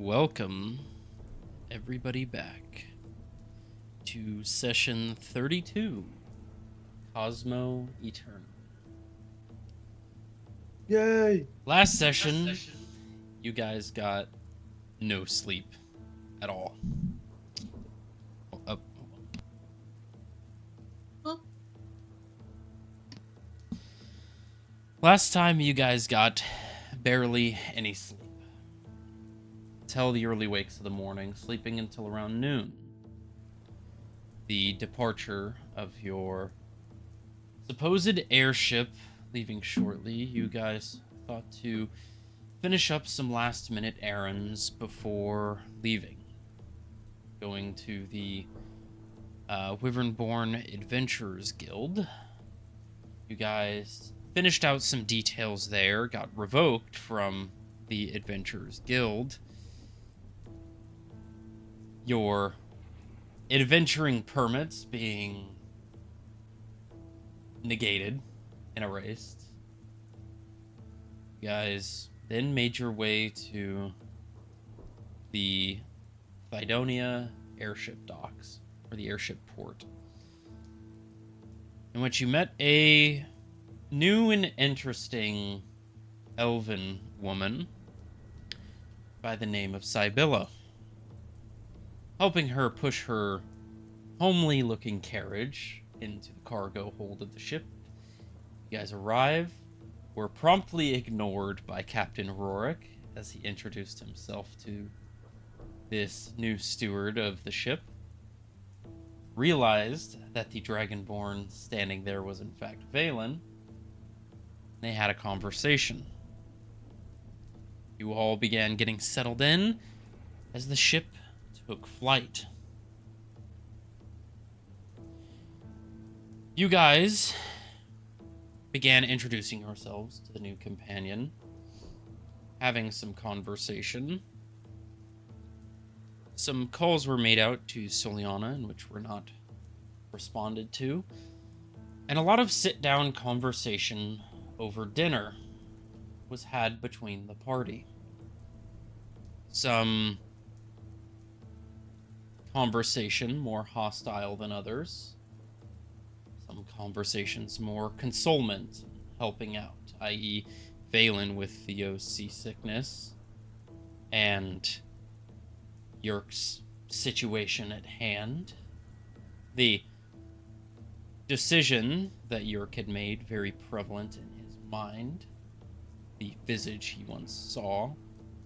welcome everybody back to session 32, Cosmo Eternum. Yay! Last session, you guys got no sleep at all. Last time you guys got barely any sleep. Till the early wakes of the morning, sleeping until around noon. The departure of your supposed airship leaving shortly, you guys thought to finish up some last-minute errands before leaving. Going to the Wyvernborn Adventurers Guild. You guys finished out some details there, got revoked from the Adventurers Guild. Your adventuring permits being negated and erased. You guys then made your way to the Thidonia airship docks, or the airship port, in which you met a new and interesting elven woman by the name of Sibylla. Helping her push her homely-looking carriage into the cargo hold of the ship. You guys arrive, were promptly ignored by Captain Rorik as he introduced himself to this new steward of the ship. Realized that the Dragonborn standing there was in fact Valen. They had a conversation. You all began getting settled in as the ship took flight. You guys began introducing yourselves to the new companion, having some conversation. Some calls were made out to Soliana, in which were not responded to, and a lot of sit-down conversation over dinner was had between the party. Some conversation more hostile than others. Some conversations more consolement, helping out, i.e. Valen with Theo's seasickness, and Yerk's situation at hand. The decision that Yerk had made very prevalent in his mind. The visage he once saw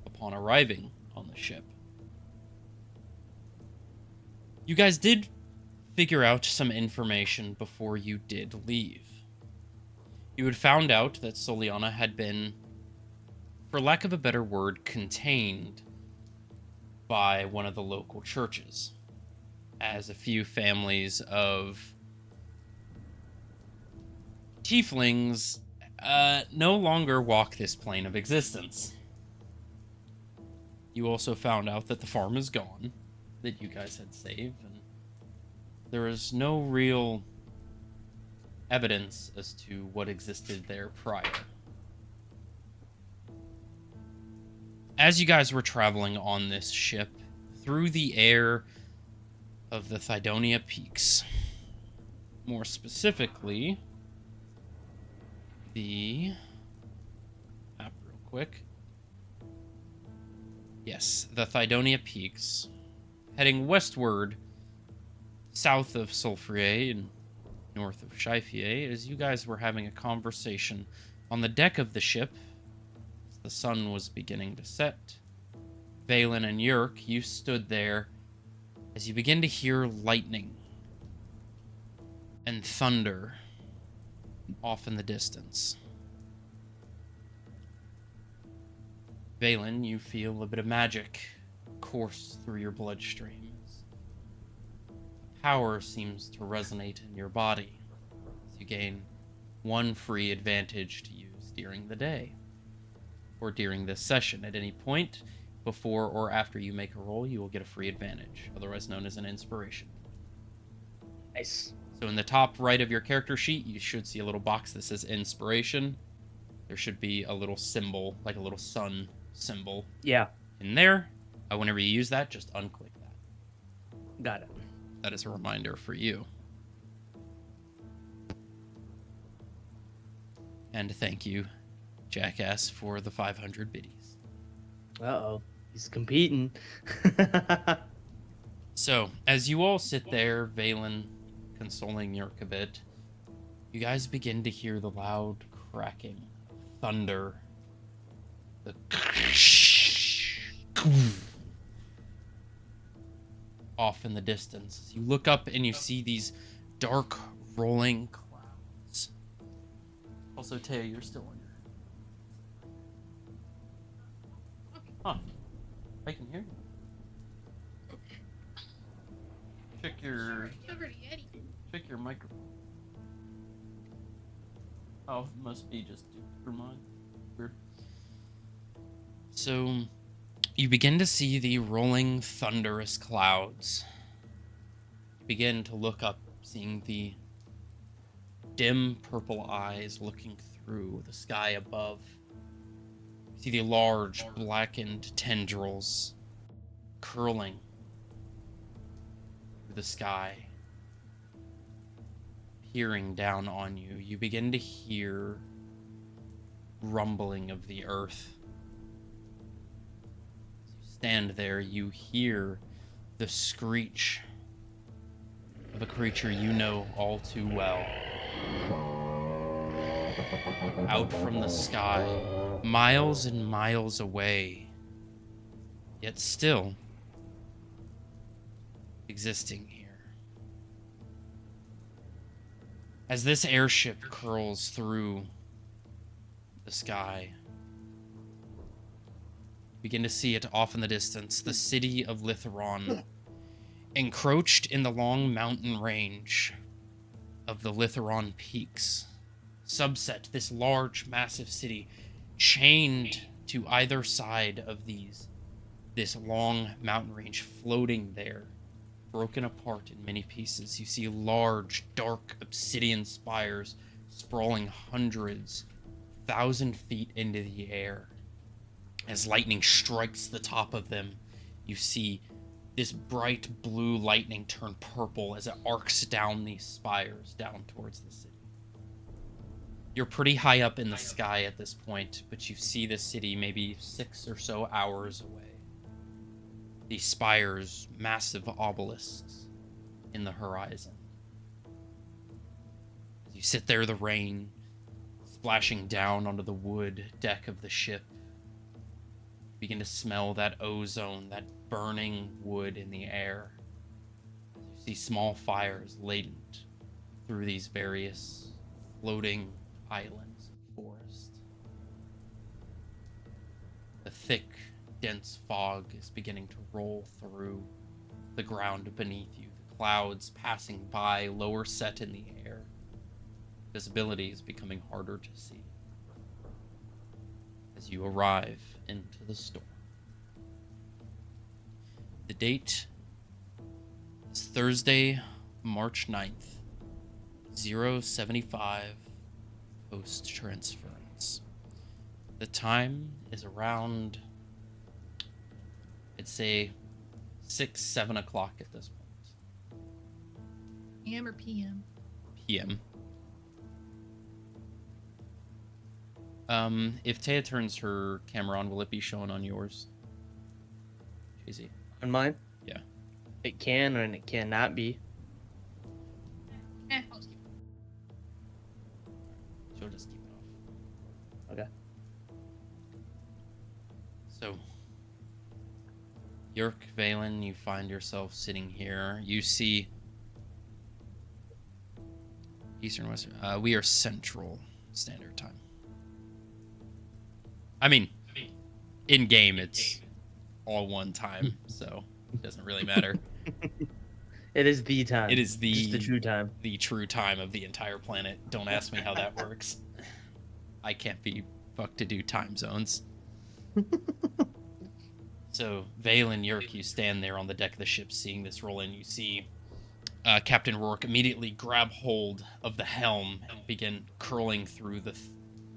upon arriving on the ship. You guys did figure out some information before you did leave. You had found out that Soliana had been, for lack of a better word, contained by one of the local churches, as a few families of tieflings no longer walk this plane of existence. You also found out that the farm is gone, that you guys had saved, and there is no real evidence as to what existed there prior. As you guys were traveling on this ship through the air of the Thidonia Peaks, more specifically, the map real quick. Yes, the Thidonia Peaks, heading westward, south of Sulfurier and north of Scheifier, as you guys were having a conversation on the deck of the ship. As the sun was beginning to set, Valen and Yerk, you stood there as you begin to hear lightning and thunder off in the distance. Valen, you feel a bit of magic course through your bloodstreams. Power seems to resonate in your body as you gain one free advantage to use during the day, or during this session. At any point before or after you make a roll, you will get a free advantage, otherwise known as an inspiration. Nice. So in the top right of your character sheet, you should see a little box that says inspiration. There should be a little symbol, like a little sun symbol. Yeah. In there, Whenever you use that, just unclick that. Got it. That is a reminder for you. And thank you, Jackass, for the 500 biddies. Uh-oh. He's competing. So, as you all sit there, Valen consoling Yerk a bit, you guys begin to hear the loud cracking of thunder. The off in the distance. As you look up and you see these dark rolling clouds. Also, Taya, you're still on your... Huh. I can hear you. Check your microphone. Oh, it must be just for mine. Weird. So, you begin to see the rolling, thunderous clouds. You begin to look up, seeing the dim purple eyes looking through the sky above. You see the large, blackened tendrils curling through the sky, peering down on you. You begin to hear rumbling of the earth. As you stand there, you hear the screech of a creature you know all too well. Out from the sky, miles and miles away, yet still existing here. As this airship curls through the sky, you begin to see it off in the distance, the city of Litheron, encroached in the long mountain range of the Litheron peaks. Subset, this large, massive city, chained to either side of this long mountain range, floating there, broken apart in many pieces. You see large, dark obsidian spires sprawling hundreds, 1,000 feet into the air. As lightning strikes the top of them, you see this bright blue lightning turn purple as it arcs down these spires, down towards the city. You're pretty high up in the sky at this point, but you see the city maybe 6 or so hours away. These spires, massive obelisks in the horizon. As you sit there, the rain splashing down onto the wood deck of the ship. You begin to smell that ozone, that burning wood in the air. As you see small fires latent through these various floating islands of forest. The thick, dense fog is beginning to roll through the ground beneath you. The clouds passing by, lower set in the air. Visibility is becoming harder to see as you arrive into the storm. The date is Thursday, March 9th, 075 post-transference. The time is around, I'd say, 6, 7 o'clock at this point. AM or PM? PM. If Taya turns her camera on, will it be shown on yours? Easy. On mine? Yeah. It can and it cannot be. I'll just keep it. She'll just keep it off. Okay. So, Yerk, Valen, you find yourself sitting here. You see Eastern, Western. We are Central Standard Time. I mean, in game it's all one time, so it doesn't really matter. It is the time. It is just the true time. The true time of the entire planet. Don't ask me how that works. I can't be fucked to do time zones. So, Valen, Yerk, you stand there on the deck of the ship seeing this roll in. You see Captain Rourke immediately grab hold of the helm and begin curling through the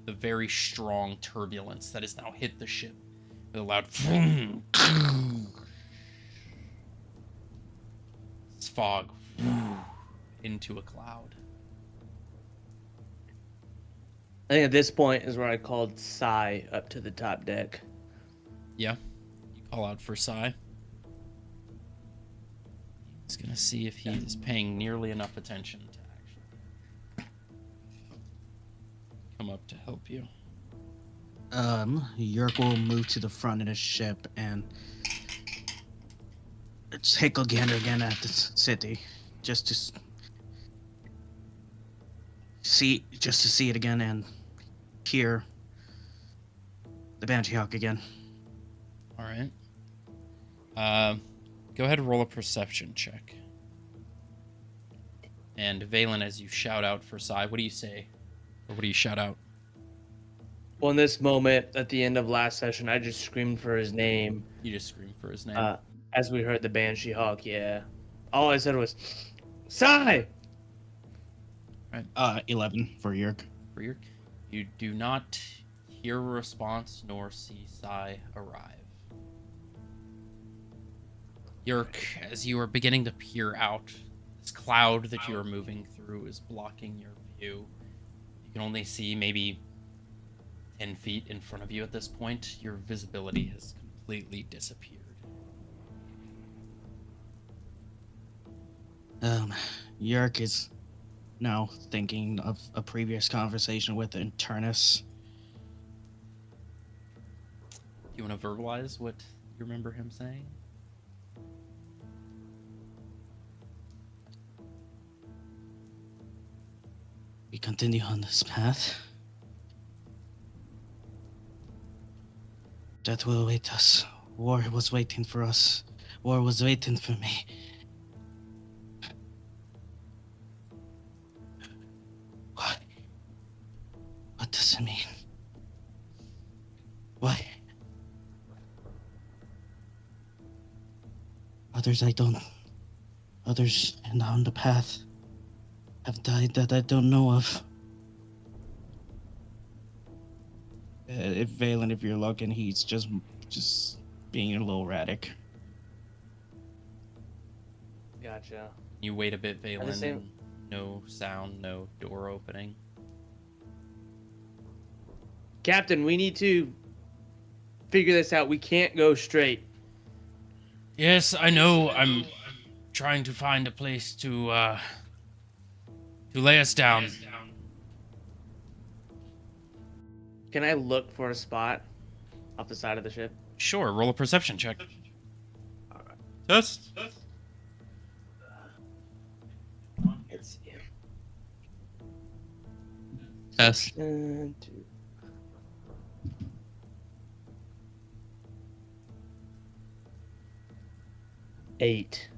very strong turbulence that has now hit the ship with a loud fog into a cloud. I think at this point is where I called Sai up to the top deck. Yeah. You call out for Sai. He's gonna see if he is paying nearly enough attention to actually come up to help you. Yerk will move to the front of the ship and take a gander again at the city, just to see it again and hear the Banshee Hawk again. All right. Go ahead and roll a perception check. And Valen, as you shout out for Sai, what do you say? Or what do you shout out? Well, in this moment, at the end of last session, I just screamed for his name. You just scream for his name. As we heard the Banshee Hawk, yeah. All I said was, Sai! 11 for Yerk. For your, you do not hear a response nor see Sai arrive. Yerk, as you are beginning to peer out, this cloud that you are moving through is blocking your view. You can only see maybe 10 feet in front of you at this point. Your visibility has completely disappeared. Yerk is now thinking of a previous conversation with Internus. Do you want to verbalize what you remember him saying? We continue on this path. Death will await us. War was waiting for us. War was waiting for me. What does it mean? Why? Others on the path have died that I don't know of. If Valen, if you're looking, he's just being a little erratic. Gotcha. You wait a bit, Valen, same- and no sound, no door opening. Captain, we need to figure this out. We can't go straight. Yes, I know. I'm trying to find a place to lay us down. Can I look for a spot off the side of the ship? Sure, roll a perception check. Alright. Test. Let's see. Test. 2. 8.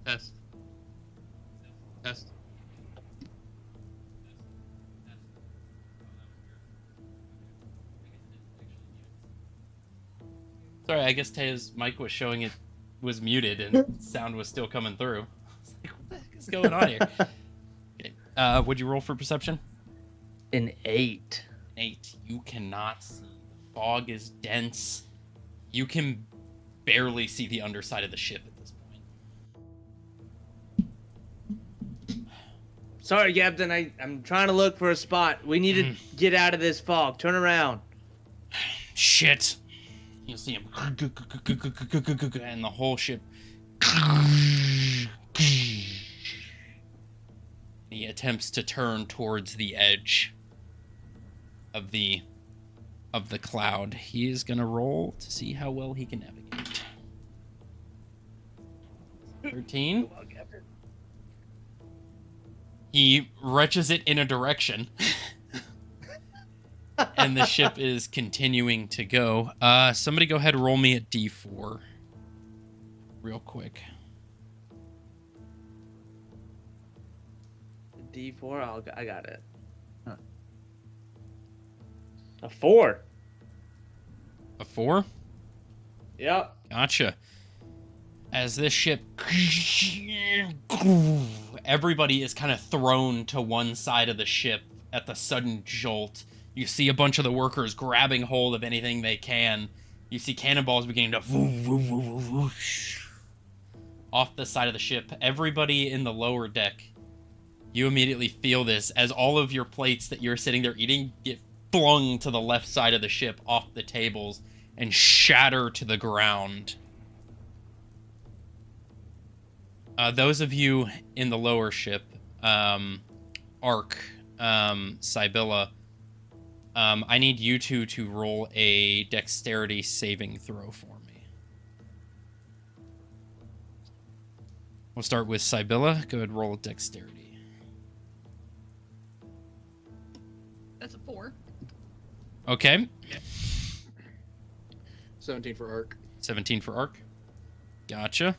Test. Test. Sorry, I guess Taya's mic was showing it was muted and sound was still coming through. I was like, what the heck is going on here? Okay. What'd you roll for perception? An 8. 8. You cannot see. The fog is dense. You can barely see the underside of the ship at this point. Sorry, Captain. I'm trying to look for a spot. We need to get out of this fog. Turn around. Shit. You'll see him. And the whole ship. He attempts to turn towards the edge of the cloud. He is gonna roll to see how well he can navigate. 13. He wrenches it in a direction. And the ship is continuing to go. Somebody go ahead and roll me a D4. Real quick. D4. I got it. Huh. A 4. A 4? Yep. Gotcha. As this ship... Everybody is kind of thrown to one side of the ship at the sudden jolt. You see a bunch of the workers grabbing hold of anything they can You see cannonballs beginning to whoosh off the side of the ship. Everybody in the lower deck, you immediately feel this as all of your plates that you're sitting there eating get flung to the left side of the ship off the tables and shatter to the ground. Those of you in the lower ship, Ark, Sibylla, I need you two to roll a dexterity saving throw for me. We'll start with Sibylla. Go ahead and roll a dexterity. That's a 4. Okay. 17 for Ark. 17 for Ark. Gotcha.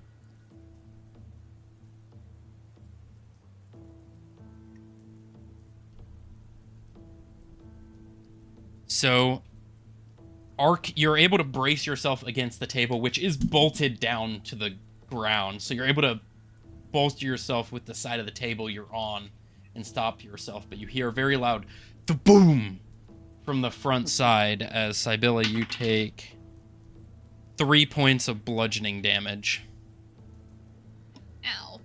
So, Ark, you're able to brace yourself against the table, which is bolted down to the ground. So you're able to bolster yourself with the side of the table you're on and stop yourself. But you hear a very loud boom from the front side as Sibylla, you take 3 points of bludgeoning damage. Ow.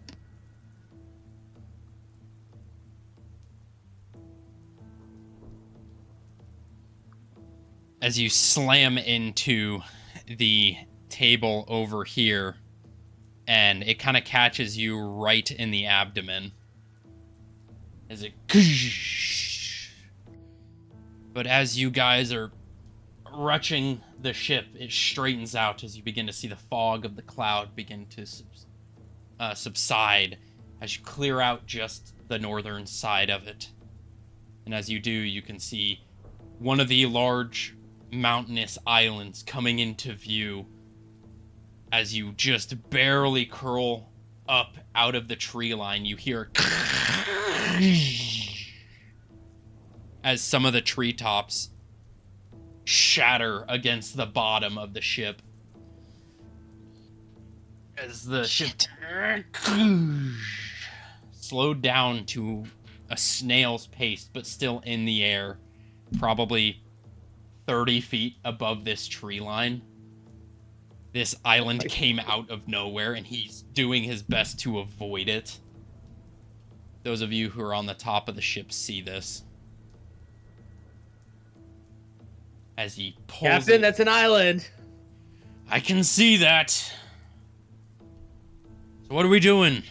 As you slam into the table over here, and it kind of catches you right in the abdomen. As it... But as you guys are retching the ship, it straightens out as you begin to see the fog of the cloud begin to subside as you clear out just the northern side of it. And as you do, you can see one of the large mountainous islands coming into view as you just barely curl up out of the tree line. You hear as some of the treetops shatter against the bottom of the ship as the ship slowed down to a snail's pace, but still in the air, probably 30 feet above this tree line. This island came out of nowhere, and he's doing his best to avoid it. Those of you who are on the top of the ship see this. As he pulls Captain, it. that's an island. I can see that. So what are we doing?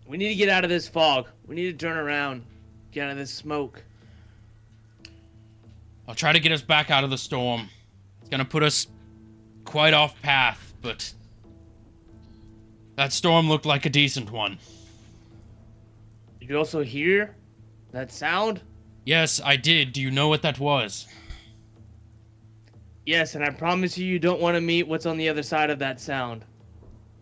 We need to get out of this fog. We need to turn around. Get out of this smoke. I'll try to get us back out of the storm. It's gonna put us quite off path, but that storm looked like a decent one. Did you also hear that sound? Yes, I did. Do you know what that was? Yes, and I promise you, you don't want to meet what's on the other side of that sound.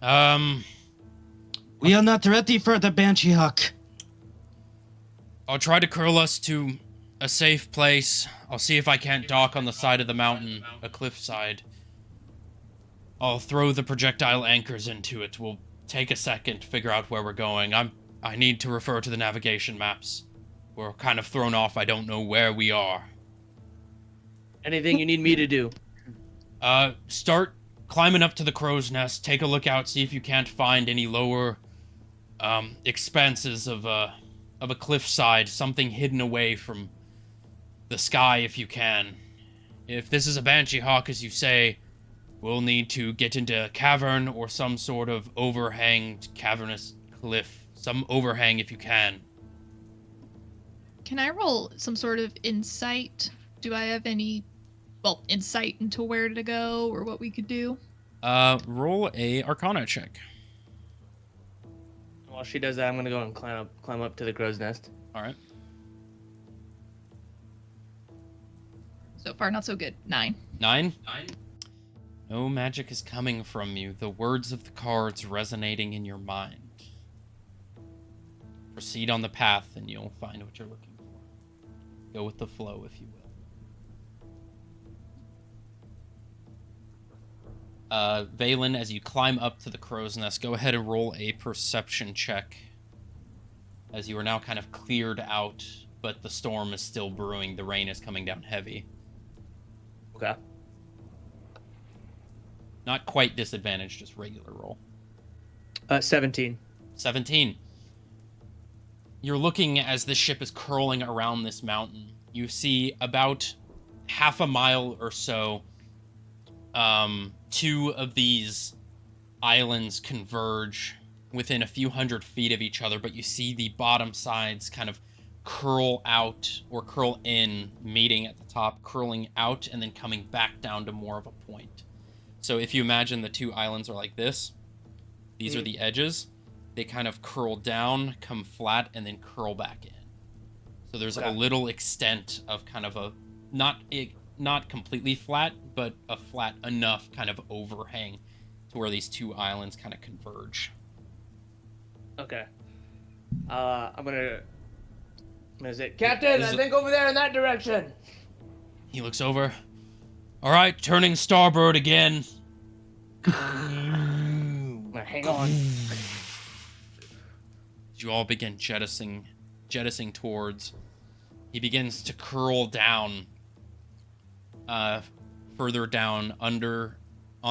We are not ready for the Banshee Hawk. I'll try to curl us to a safe place. I'll see if I can't dock on the side of the mountain, a cliffside. I'll throw the projectile anchors into it. We'll take a second to figure out where we're going. I need to refer to the navigation maps. We're kind of thrown off. I don't know where we are. Anything you need me to do? Start climbing up to the crow's nest. Take a look out. See if you can't find any lower, expanses of a cliffside. Something hidden away from the sky if you can. If this is a Banshee Hawk, as you say, we'll need to get into a cavern or some sort of overhanged cavernous cliff. Some overhang if you can. Can I roll some sort of insight? Do I have any, insight into where to go or what we could do? Roll a Arcana check. While she does that, I'm gonna go and climb up to the crow's nest. All right. So far, not so good. 9. 9? No magic is coming from you. The words of the cards resonating in your mind. Proceed on the path and you'll find what you're looking for. Go with the flow, if you will. Valen, as you climb up to the crow's nest, go ahead and roll a perception check. As you are now kind of cleared out, but the storm is still brewing. The rain is coming down heavy. Okay. Not quite disadvantage, just regular roll. 17. 17. You're looking as the ship is curling around this mountain. You see about half a mile or so, two of these islands converge within a few hundred feet of each other, but you see the bottom sides kind of curl out or curl in, meeting at the top, curling out, and then coming back down to more of a point. So if you imagine the two islands are like this, these are the edges. They kind of curl down, come flat, and then curl back in. So there's a little extent of kind of a, not completely flat, but a flat enough kind of overhang to where these two islands kind of converge. Okay. I'm gonna say, Captain, I think over there in that direction. He looks over. All right, turning starboard again. Hang on. You all begin jettisoning towards. He begins to curl down, further down on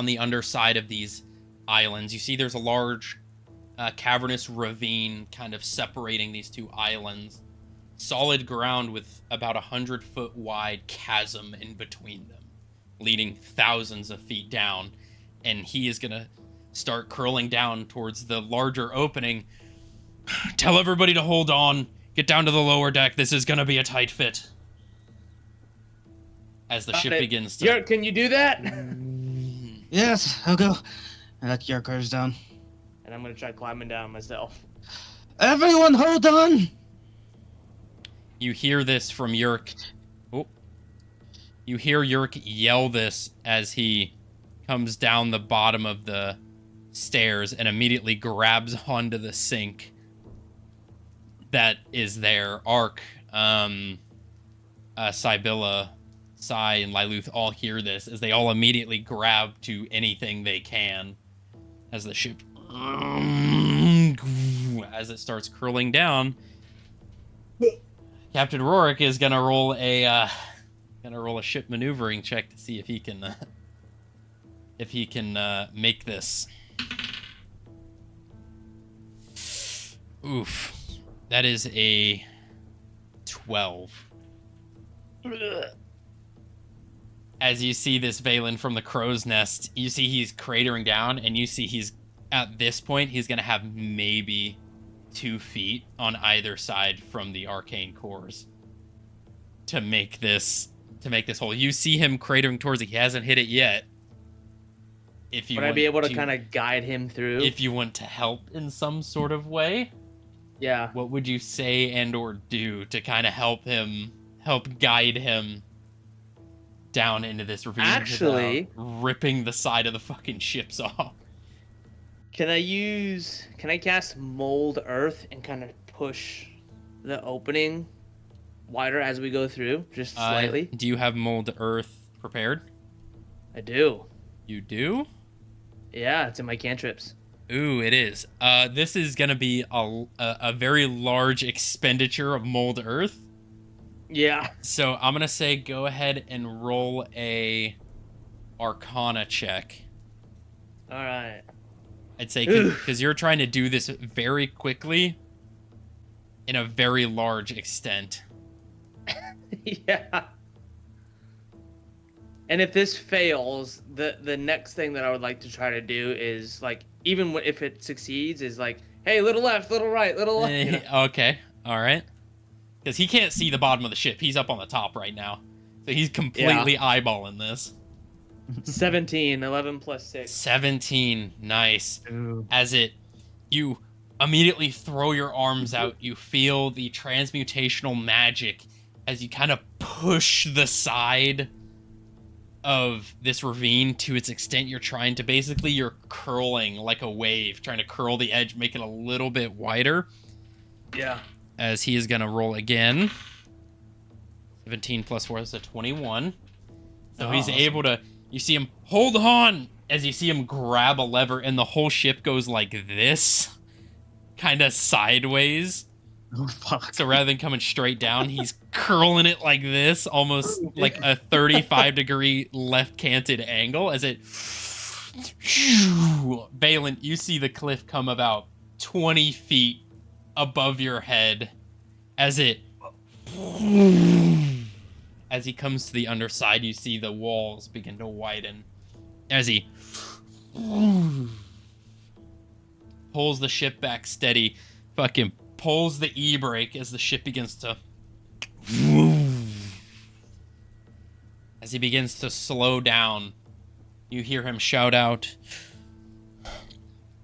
the underside of these islands. You see there's a large cavernous ravine kind of separating these two islands. Solid ground with about 100-foot wide chasm in between them, leading thousands of feet down. And he is going to start curling down towards the larger opening. Tell everybody to hold on. Get down to the lower deck. This is going to be a tight fit. As the ship begins to... Yerk, can you do that? Yes, I'll go. And that Yerk goes down. And I'm going to try climbing down myself. Everyone hold on! You hear this from Yerk. Oh. You hear Yerk yell this as he comes down the bottom of the stairs and immediately grabs onto the sink that is there. Ark, Sybilla, Sai, and Liluth all hear this as they all immediately grab to anything they can as the ship, as it starts curling down. Captain Rorik is gonna roll a ship maneuvering check to see if he can make this. Oof. That is a 12. As you see this Valen from the crow's nest, you see he's cratering down, and you see he's, at this point, he's going to have maybe 2 feet on either side from the arcane cores to make this hole. You see him cratering towards it. He hasn't hit it yet. Would I be able to kind of guide him through? If you want to help in some sort of way, yeah. What would you say and or do to kind of help guide him down into this ravine? Actually, ripping the side of the fucking ships off. Can I cast Mold Earth and kind of push the opening wider as we go through, just slightly? Do you have Mold Earth prepared? I do. You do? Yeah, it's in my cantrips. Ooh, it is. This is gonna be a very large expenditure of Mold Earth. Yeah. So I'm gonna say go ahead and roll a Arcana check. All right. I'd say because you're trying to do this very quickly in a very large extent. Yeah. And if this fails, the next thing that I would like to try to do is, like, even if it succeeds, is like, hey, little left, little right, little left. You know? Okay, all right. Because he can't see the bottom of the ship. He's up on the top right now. So he's completely eyeballing this. 17, 11 plus 6. 17, nice. Ooh. As you immediately throw your arms out, you feel the transmutational magic as you kind of push the side of this ravine to its extent. You're trying to, basically, you're curling like a wave, trying to curl the edge, make it a little bit wider. Yeah. As he is going to roll again. 17 plus 4 is a 21. So he's awesome. able to, you see him hold on as you see him grab a lever, and the whole ship goes like this, kind of sideways, Oh, fuck. So rather than coming straight down, he's curling it like this, almost like a 35-degree left-canted angle as it... Balin, you see the cliff come about 20 feet above your head as it... As he comes to the underside, you see the walls begin to widen. As he pulls the ship back steady, fucking pulls the e-brake as the ship begins to... As he begins to slow down, you hear him shout out,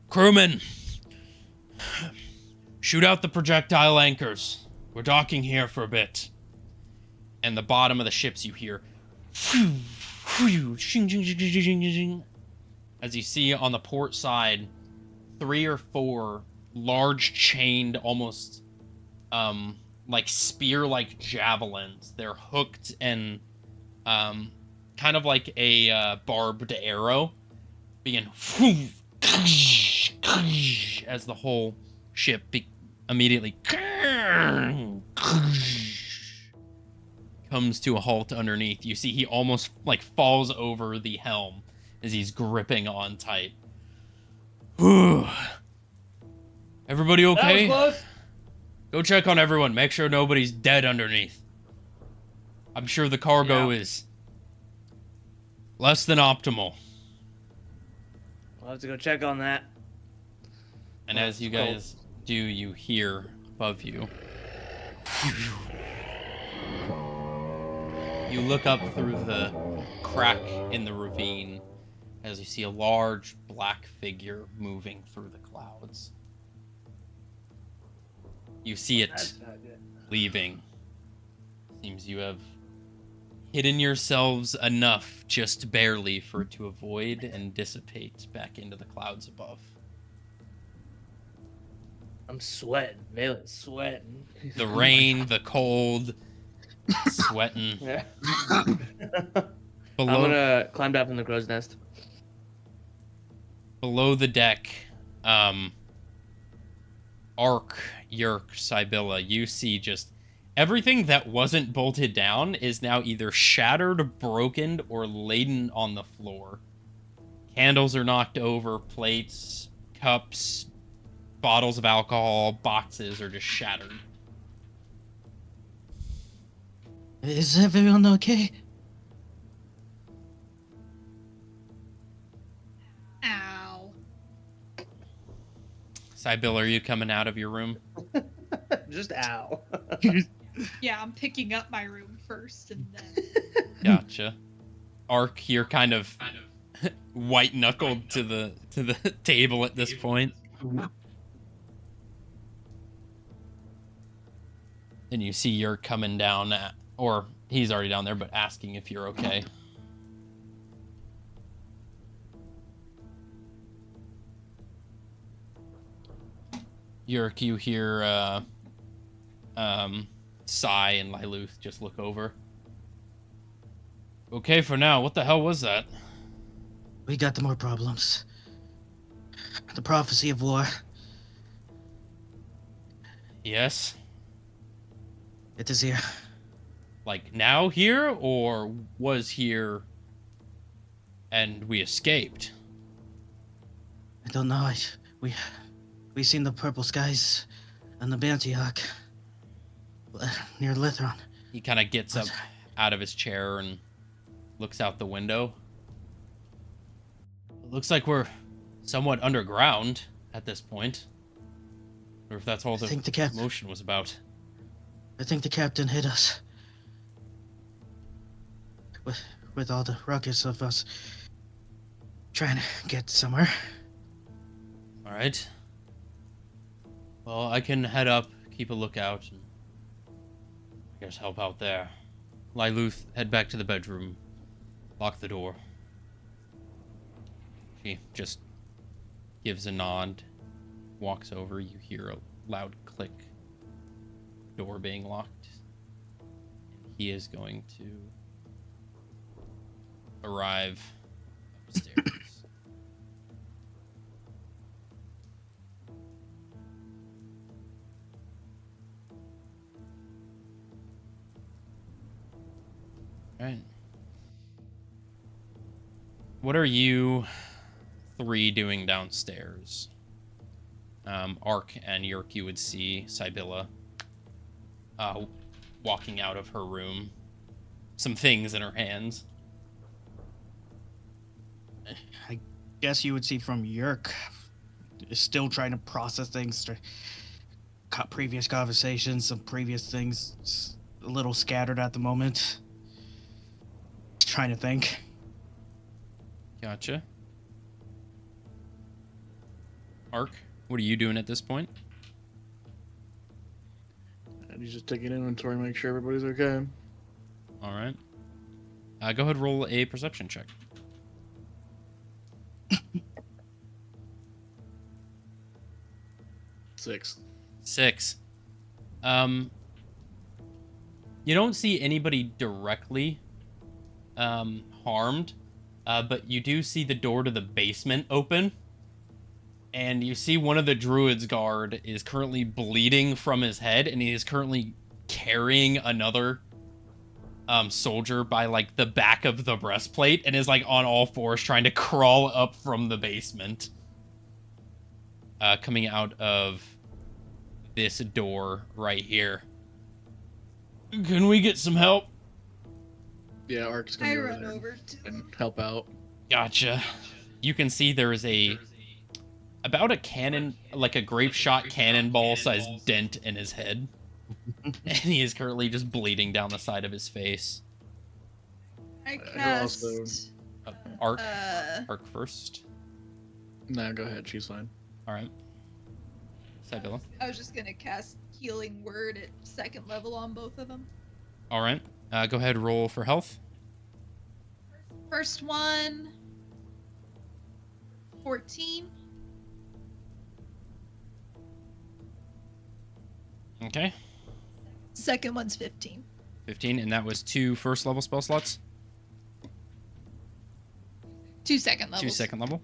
"Crewmen, shoot out the projectile anchors. We're docking here for a bit." And the bottom of the ships you hear, as you see on the port side, 3 or 4 large chained, almost like spear-like javelins. They're hooked and kind of like a barbed arrow, begin as the whole ship immediately comes to a halt underneath. You see he almost like falls over the helm as he's gripping on tight. Everybody okay? That was close. Go check on everyone. Make sure nobody's dead underneath. I'm sure the cargo is less than optimal. We'll have to go check on that. And as you guys do, you hear above you. You look up through the crack in the ravine as you see a large black figure moving through the clouds. You see it That's not good. leaving. Seems you have hidden yourselves enough, just barely, for it to avoid and dissipate back into the clouds above. I'm sweating. Valen's sweating. The rain, the cold, sweating. Yeah. Below, I'm gonna climb down from the crow's nest. below the deck, Ark, Yerk, Sibylla, you see just everything that wasn't bolted down is now either shattered, broken, or laden on the floor. Candles are knocked over, plates, cups, bottles of alcohol, boxes are just shattered. Is everyone okay? Ow. Sibylla, are you coming out of your room? Just ow. Yeah, I'm picking up my room first and then. Gotcha. Ark, you're kind of white-knuckled to the table at this point. And you see you're coming down, or he's already down there, but asking if you're okay. Yerk, you hear Sai and Liluth just look over. Okay for now. What the hell was that? We got more problems. The prophecy of war. Yes? It is here. Like now here, or was here and we escaped? I don't know. We seen the purple skies and the bounty hawk near Lithron. He kind of gets up out of his chair and looks out the window. It looks like we're somewhat underground at this point. Or if that's all the motion was about. I think the captain hit us. With all the ruckus of us trying to get somewhere. Alright. Well, I can head up, keep a lookout, and I guess help out there. Liluth, head back to the bedroom. Lock the door. She just gives a nod, walks over. You hear a loud click. Door being locked. And he is going to arrive upstairs. what are you three doing downstairs? Ark and Yerk, you would see Sibylla walking out of her room. Some things in her hands. I guess you would see from Yerk is still trying to process things, previous conversations, some previous things, a little scattered at the moment. Trying to think. Gotcha. Ark, what are you doing at this point? And he's just taking inventory, make sure everybody's okay. All right. Go ahead, roll a perception check. 6. 6. You don't see anybody directly harmed, but you do see the door to the basement open, and you see one of the druid's guard is currently bleeding from his head, and he is currently carrying another soldier by like the back of the breastplate, and is like on all fours trying to crawl up from the basement, coming out of this door right here. Can we get some help? Yeah, Ark's gonna I go over run there over to and them. help out. Gotcha. You can see there is about a cannon, like a grape shot cannonball sized dent in his head. And he is currently just bleeding down the side of his face. I who cast. also- Ark. Ark first. Nah, go ahead, she's fine. Alright. Sibylla. I was just gonna cast Healing Word at 2nd level on both of them. Alright. Go ahead, roll for health. First one, 14. Okay. Second one's 15. 15, and that was 2 first level spell slots? 2 second levels. 2 second level.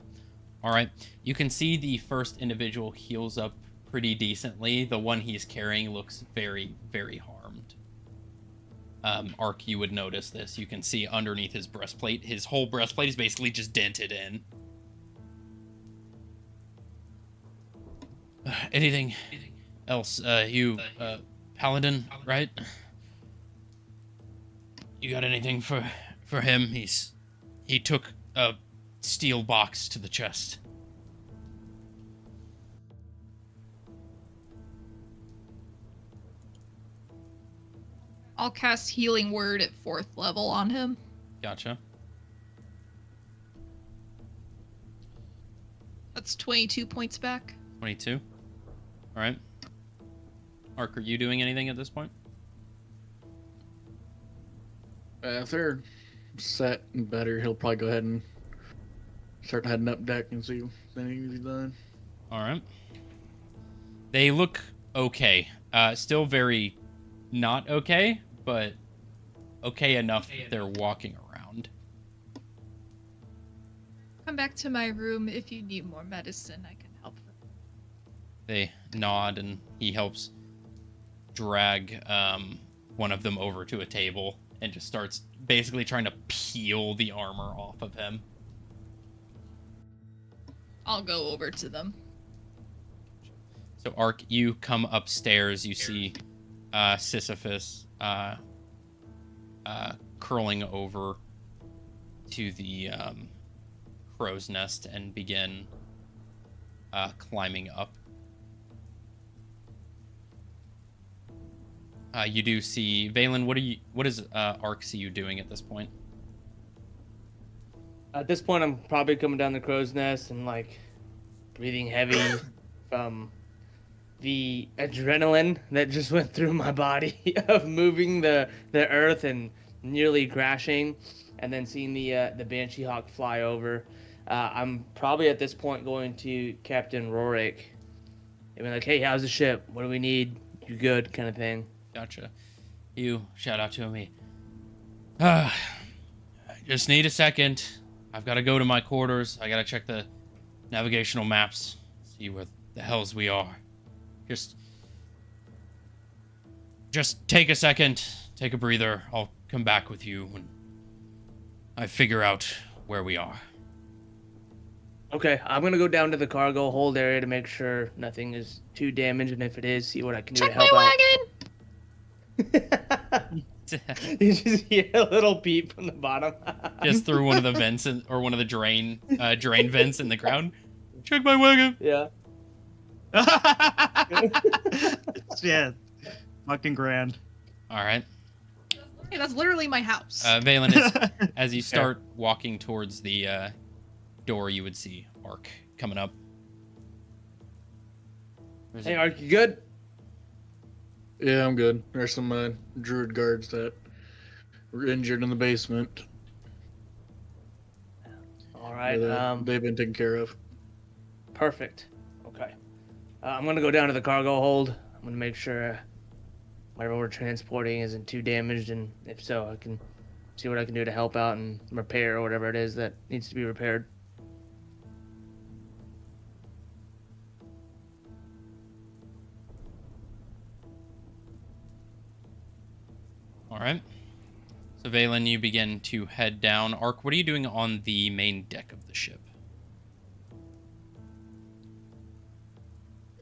Alright. You can see the first individual heals up pretty decently. The one he's carrying looks very, very harmed. Ark, you would notice this. You can see underneath his breastplate, his whole breastplate is basically just dented in. Anything else? You, Paladin, right? You got anything for him? He took a steel box to the chest. I'll cast Healing Word at 4th level on him. Gotcha. That's 22 points back. 22. All right. Ark, are you doing anything at this point? If they're set and better, he'll probably go ahead and start heading up deck and see if anything's done. All right. They look okay. Still very not okay, but okay enough that they're walking around. Come back to my room if you need more medicine. I can help them. They nod, and he helps drag one of them over to a table and just starts basically trying to peel the armor off of him. I'll go over to them. So, Ark, you come upstairs. You see Sisyphus curling over to the crow's nest and begin climbing up. You do see Valen. What does Ark see you doing at this point? At this point, I'm probably coming down the crow's nest and like breathing heavy from the adrenaline that just went through my body of moving the earth and nearly crashing, and then seeing the Banshee Hawk fly over. I'm probably at this point going to Captain Rorik and be like, "Hey, how's the ship? What do we need? You good?" kind of thing. Gotcha. You shout out to me. I just need a second. I've got to go to my quarters. I got to check the navigational maps, see where the hells we are. Just take a second, take a breather. I'll come back with you when I figure out where we are. Okay, I'm gonna go down to the cargo hold area to make sure nothing is too damaged, and if it is, see what I can do Check to my help out. wagon. You just hear a little beep from the bottom. Just through one of the vents or one of the drain vents in the ground. Check my wagon. Yeah. Yeah, fucking grand. All right. Hey, that's literally my house. Valen, as you start walking towards the door, you would see Ark coming up. Hey, Ark, you good? Yeah, I'm good. There's some druid guards that were injured in the basement. All right. They've been taken care of. Perfect. Okay. I'm gonna go down to the cargo hold. I'm gonna make sure whatever we're transporting isn't too damaged, and if so, I can see what I can do to help out and repair or whatever it is that needs to be repaired. All right. So Valen, you begin to head down. Ark, what are you doing on the main deck of the ship?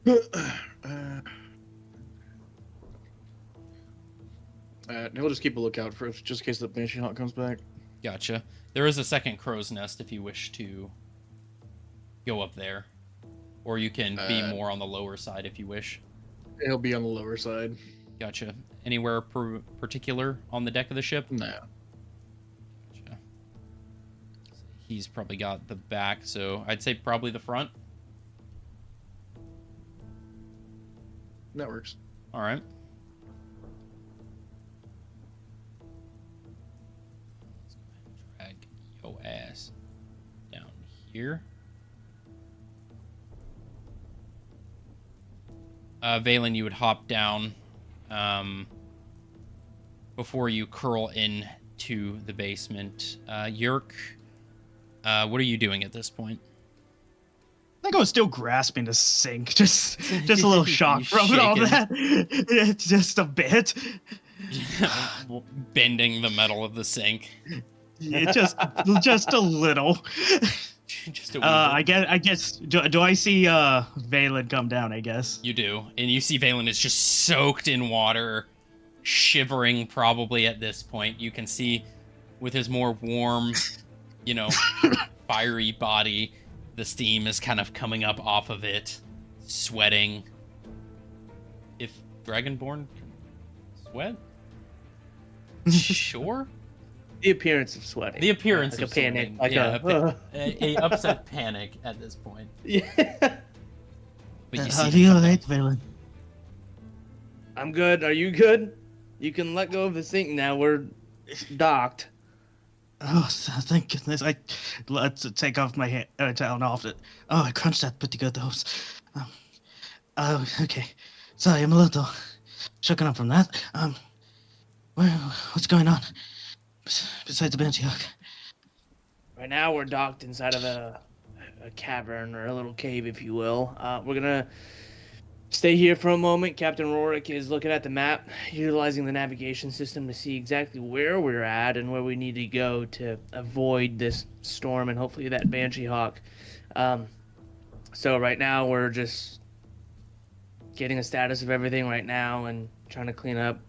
He'll just keep a lookout for it, just in case the Banshee Hawk comes back. Gotcha. There is a second crow's nest if you wish to go up there. Or you can be more on the lower side if you wish. He'll be on the lower side. Gotcha. Anywhere particular on the deck of the ship? No. Gotcha. He's probably got the back, so I'd say probably the front. That works. All right. Let's go ahead and drag your ass down here. Valen, you would hop down before you curl into the basement. Yerk, what are you doing at this point? I think I was still grasping the sink, just a little shock from all Shaking. that. Just a bit. Bending the metal of the sink. Yeah, just a little. Just a wee I guess. Do I see Valen come down? I guess. You do, and you see Valen is just soaked in water, shivering probably at this point. You can see with his more warm, fiery body, the steam is kind of coming up off of it, sweating. If Dragonborn can sweat? Sure. The appearance of sweating. The appearance like of a panic, sweating. like Yeah, a upset panic at this point. Yeah. But you Are see you him come alright, down. Valen? I'm good. Are you good? You can let go of the sink now. We're docked. Oh, thank goodness. Let's take off my towel off it. Oh, I crunched that pretty good, though. Oh, okay. Sorry, I'm a little shooken up from that. What's going on? Besides the Banshee Hawk. Right now, we're docked inside of a cavern or a little cave, if you will. We're gonna stay here for a moment. Captain Rorik is looking at the map, utilizing the navigation system to see exactly where we're at and where we need to go to avoid this storm and hopefully that Banshee Hawk. So right now, we're just getting a status of everything right now and trying to clean up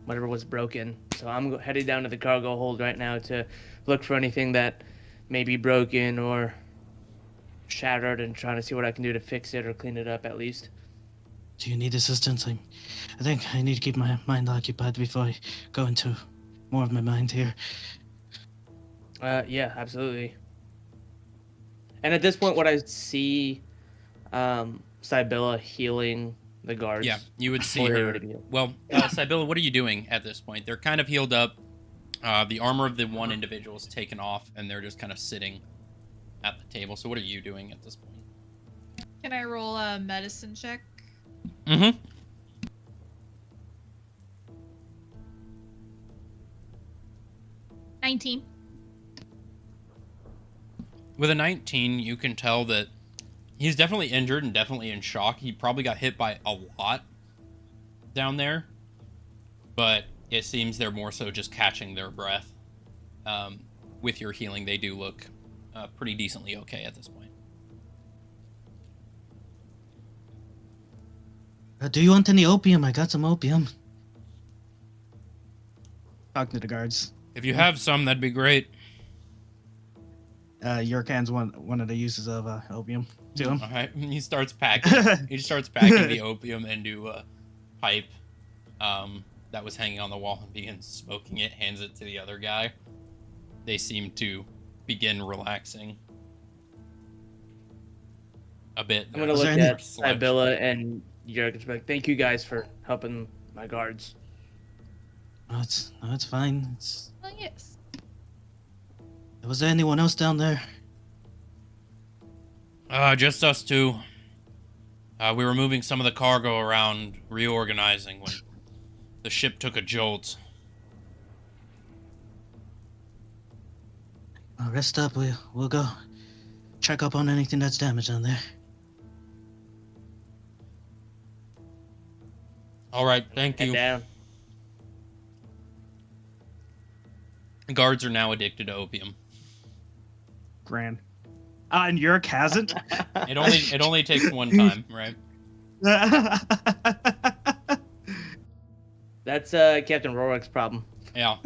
whatever was broken. So I'm headed down to the cargo hold right now to look for anything that may be broken or shattered and trying to see what I can do to fix it or clean it up at least. Do you need assistance? I think I need to keep my mind occupied before I go into more of my mind here. Yeah, absolutely. And at this point, what I see, Sybilla healing the guards. Yeah, you would see Or her. already healed. Well, Sybilla, what are you doing at this point? They're kind of healed up. The armor of the one individual is taken off, and they're just kind of sitting at the table. So what are you doing at this point? Can I roll a medicine check? Mm-hmm. 19. With a 19, you can tell that he's definitely injured and definitely in shock. He probably got hit by a lot down there, but it seems they're more so just catching their breath. With your healing, they do look pretty decently okay at this point. Do you want any opium? I got some opium. Talking to the guards. If you have some, that'd be great. Your hand's one of the uses of opium to him. All right. He starts packing. He starts packing the opium into a pipe that was hanging on the wall and begins smoking it. Hands it to the other guy. They seem to begin relaxing a bit. I'm gonna Was look there at Sibylla and Yerk and be like, thank you guys for helping my guards. No, it's fine. Well, yes. Was there anyone else down there? Just us two. We were moving some of the cargo around, reorganizing when the ship took a jolt. Rest up. We'll go check up on anything that's damaged down there. All right, thank Head you. down. Guards are now addicted to opium. Grand. And Yerk hasn't? It only takes one time, right? That's Captain Rorick's problem. Yeah.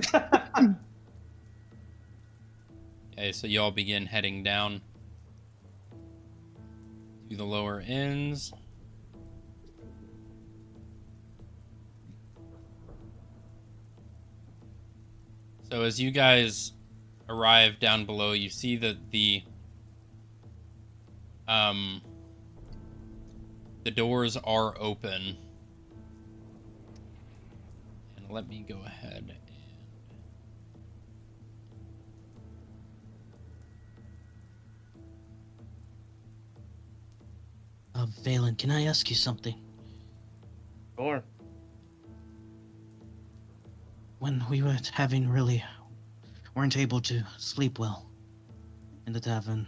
Okay, so y'all begin heading down to the lower ends. So as you guys arrive down below, you see that the doors are open. And let me go ahead and Valen, can I ask you something? Sure. When we weren't able to sleep well in the tavern,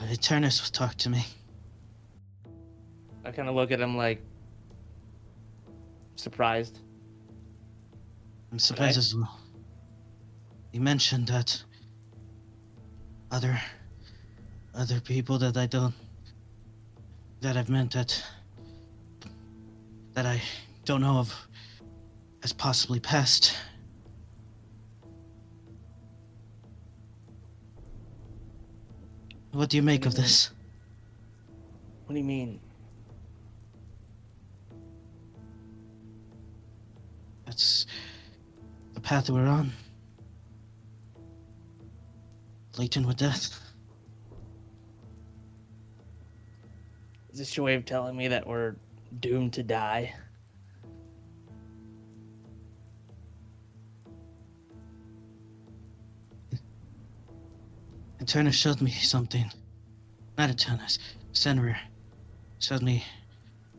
Eternus talked to me. I kind of look at him like surprised. I'm surprised as well. He mentioned that other people that I've met that I don't know of has possibly passed. What do you make of this? What do you mean? That's the path we're on. Laden with death. Is this your way of telling me that we're doomed to die? Eternus showed me something. Not Eternus. Senrir showed me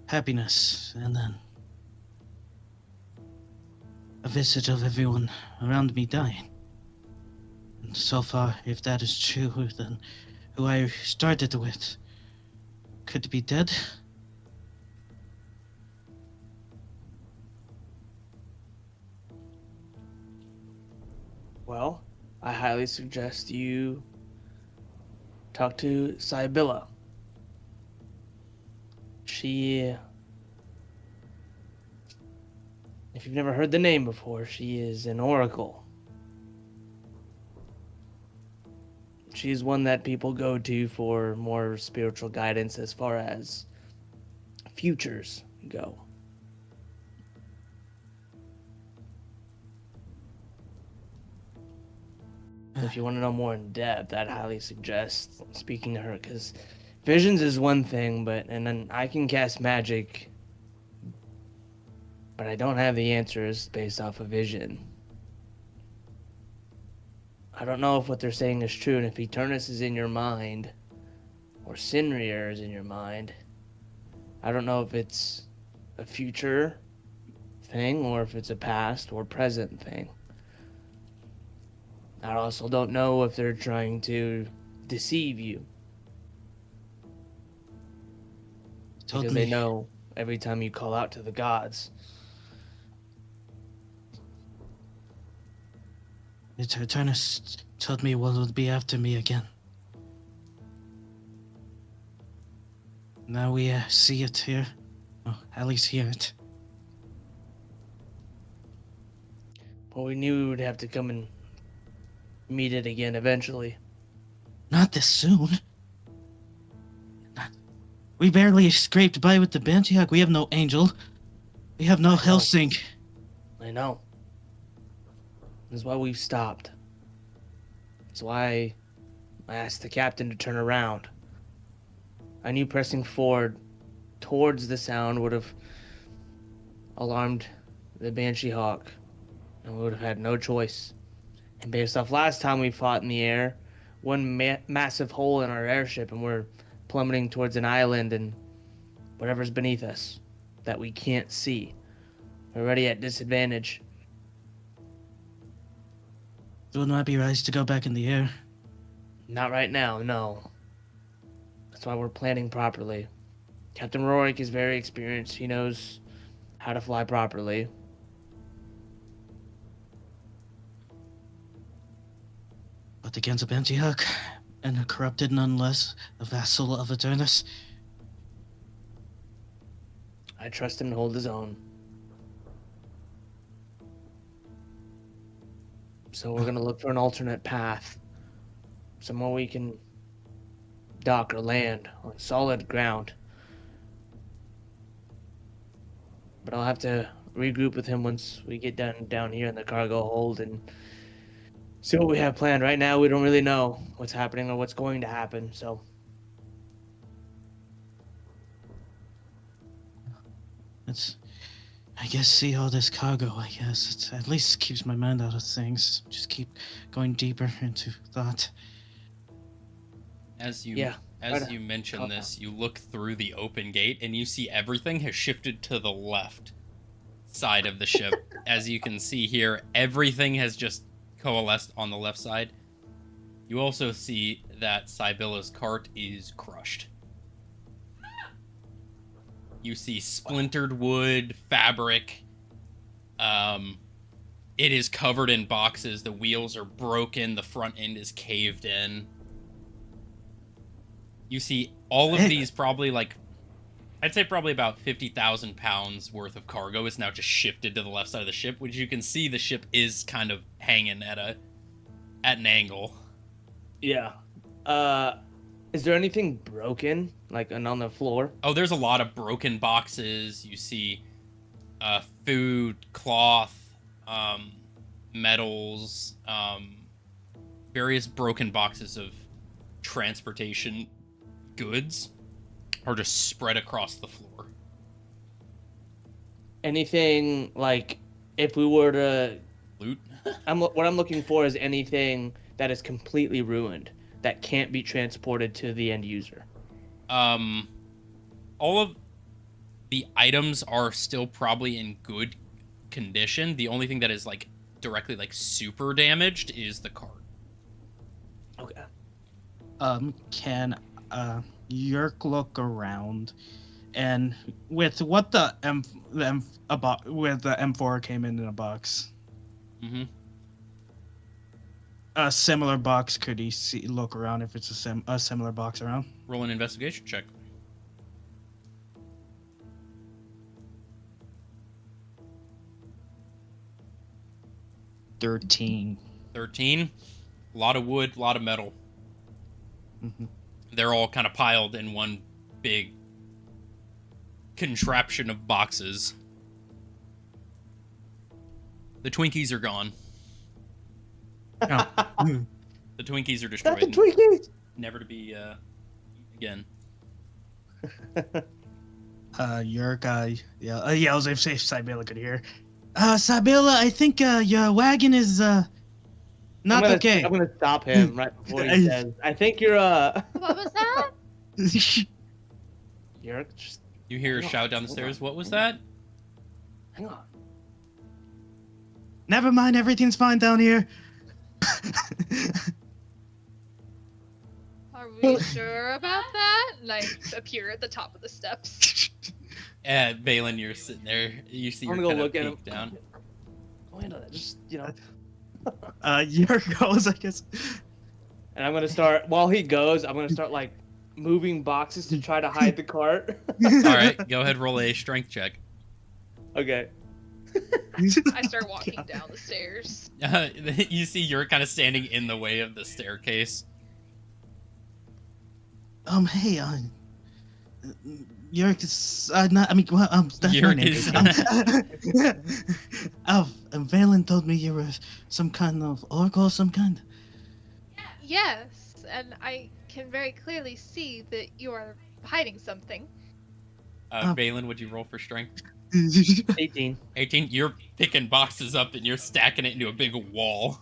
happiness, and then a visage of everyone around me dying. And so far, if that is true, then who I started with could be dead. Well, I highly suggest you talk to Sibylla. She, if you've never heard the name before, she is an oracle. She's one that people go to for more spiritual guidance as far as futures go. If you want to know more in depth, I'd highly suggest speaking to her, because visions is one thing, and then I can cast magic, but I don't have the answers based off of vision. I don't know if what they're saying is true, and if Eternus is in your mind, or Sinrir is in your mind, I don't know if it's a future thing, or if it's a past or present thing. I also don't know if they're trying to deceive you. Because they know every time you call out to the gods. Eternus told me what would be after me again. Now we see it here. Oh, at least hear it. Well, we knew we would have to come and meet it again eventually. Not this soon. We barely scraped by with the Banshee Hawk. We have no Angel. We have no Helsing. I know. That's why we've stopped. That's why I asked the captain to turn around. I knew pressing forward towards the sound would have alarmed the Banshee Hawk, and we would have had no choice. And based off last time we fought in the air, one massive hole in our airship, and we're plummeting towards an island and whatever's beneath us that we can't see. We're already at disadvantage. It would not be wise to go back in the air. Not right now, no. That's why we're planning properly. Captain Rorik is very experienced. He knows how to fly properly. But against a Banshee Hawk and a corrupted, nonetheless, a vassal of Eternus. I trust him to hold his own. So we're gonna look for an alternate path. Somewhere we can dock or land on solid ground. But I'll have to regroup with him once we get down here in the cargo hold and see what we have planned. Right now, we don't really know what's happening or what's going to happen, so... It's, I guess, see all this cargo, I guess. It's at least keeps my mind out of things. Just keep going deeper into thought. As you right. mention this, you look through the open gate and you see everything has shifted to the left side of the ship. As you can see here, everything has just coalesced on the left side. You also see that Sibylla's cart is crushed. You see splintered wood, fabric. It is covered in boxes. The wheels are broken. The front end is caved in. You see all of these probably I'd say probably about 50,000 pounds worth of cargo is now just shifted to the left side of the ship, which you can see the ship is kind of hanging at an angle. Yeah. Is there anything broken, like on the floor? Oh, there's a lot of broken boxes. You see food, cloth, metals, various broken boxes of transportation goods are just spread across the floor. Anything, like, if we were to... Loot? What I'm looking for is anything that is completely ruined, that can't be transported to the end user. All of the items are still probably in good condition. The only thing that is directly super damaged is the cart. Okay. Can Yerk look around, and with what the M4 came in a box? Mm-hmm. A similar box, could he look around if it's a similar box around? Roll an investigation check. $13. 13. A lot of wood, a lot of metal. Mm-hmm. They're all kind of piled in one big contraption of boxes. The Twinkies are gone. Oh. The Twinkies are destroyed. Not the Twinkies! Never to be eaten again. Yerk, yells if Sibylla could hear. Sibylla, I think your wagon is not okay. I'm gonna stop him right before he says, I think you're What was that? Yerk, just You hear a shout down the stairs. What was that? hang on. Never mind, everything's fine down here. Are we sure about that? Appear at the top of the steps. Balin, you're sitting there. You see I'm her gonna kind go of look at him. peek down. Go into that. Just, Yerk goes, I guess. And I'm gonna start, while he goes, I'm gonna start moving boxes to try to hide the cart. All right, go ahead, roll a strength check. Okay. I start walking down the stairs. You see, you're kind of standing in the way of the staircase. Hey, Yerk is not. I mean, well, that's my Yerk name. is- Valen told me you were some kind of oracle, of some kind. Yes, and I can very clearly see that you are hiding something. Valen, would you roll for strength? 18. 18. You're picking boxes up and you're stacking it into a big wall.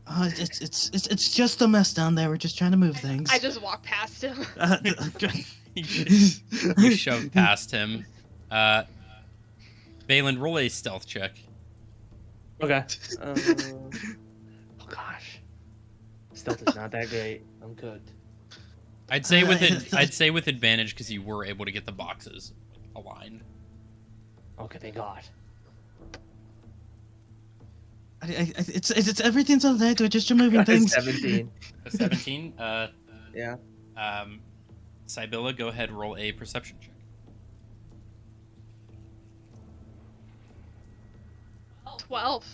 It's just a mess down there. We're just trying to move things. I just walk past him. You shove past him. Valen, roll a stealth check. Okay. Oh gosh. Stealth is not that great. I'm cooked. I'd say with advantage because you were able to get the boxes aligned. Okay, thank God. It's everything's all right. We're just removing things. 17. A 17. Yeah. Sybilla, go ahead, roll a perception check. 12.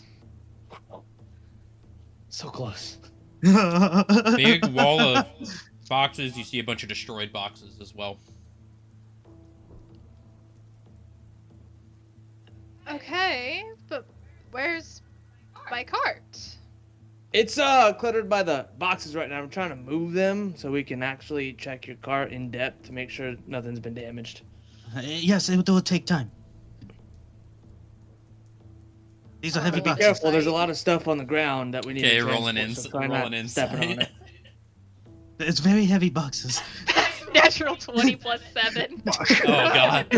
So close. Big wall of boxes. You see a bunch of destroyed boxes as well. Okay, but where's my cart? It's cluttered by the boxes right now. I'm trying to move them so we can actually check your cart in depth to make sure nothing's been damaged. Yes, it will take time. These are heavy Be boxes. careful, there's a lot of stuff on the ground that we need Okay, to rolling transport, in, so try not rolling stepping on inside. it. It's very heavy boxes. Natural 20 plus 7. Oh god.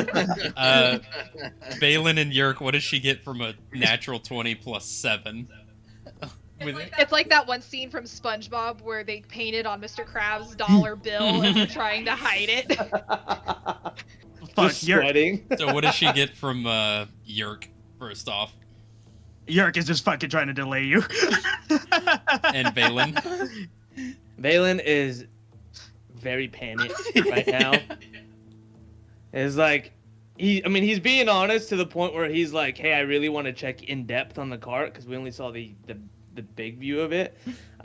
Balin and Yerk, what does she get from a natural 20 plus 7? It's like that one scene from SpongeBob where they painted on Mr. Krabs' dollar bill and were trying to hide it. Just sweating. So what does she get from Yerk, first off? Yerk is just fucking trying to delay you. And Balin? Valen is very panicked right now. It's like he's being honest to the point where he's like, "Hey, I really want to check in depth on the cart because we only saw the big view of it."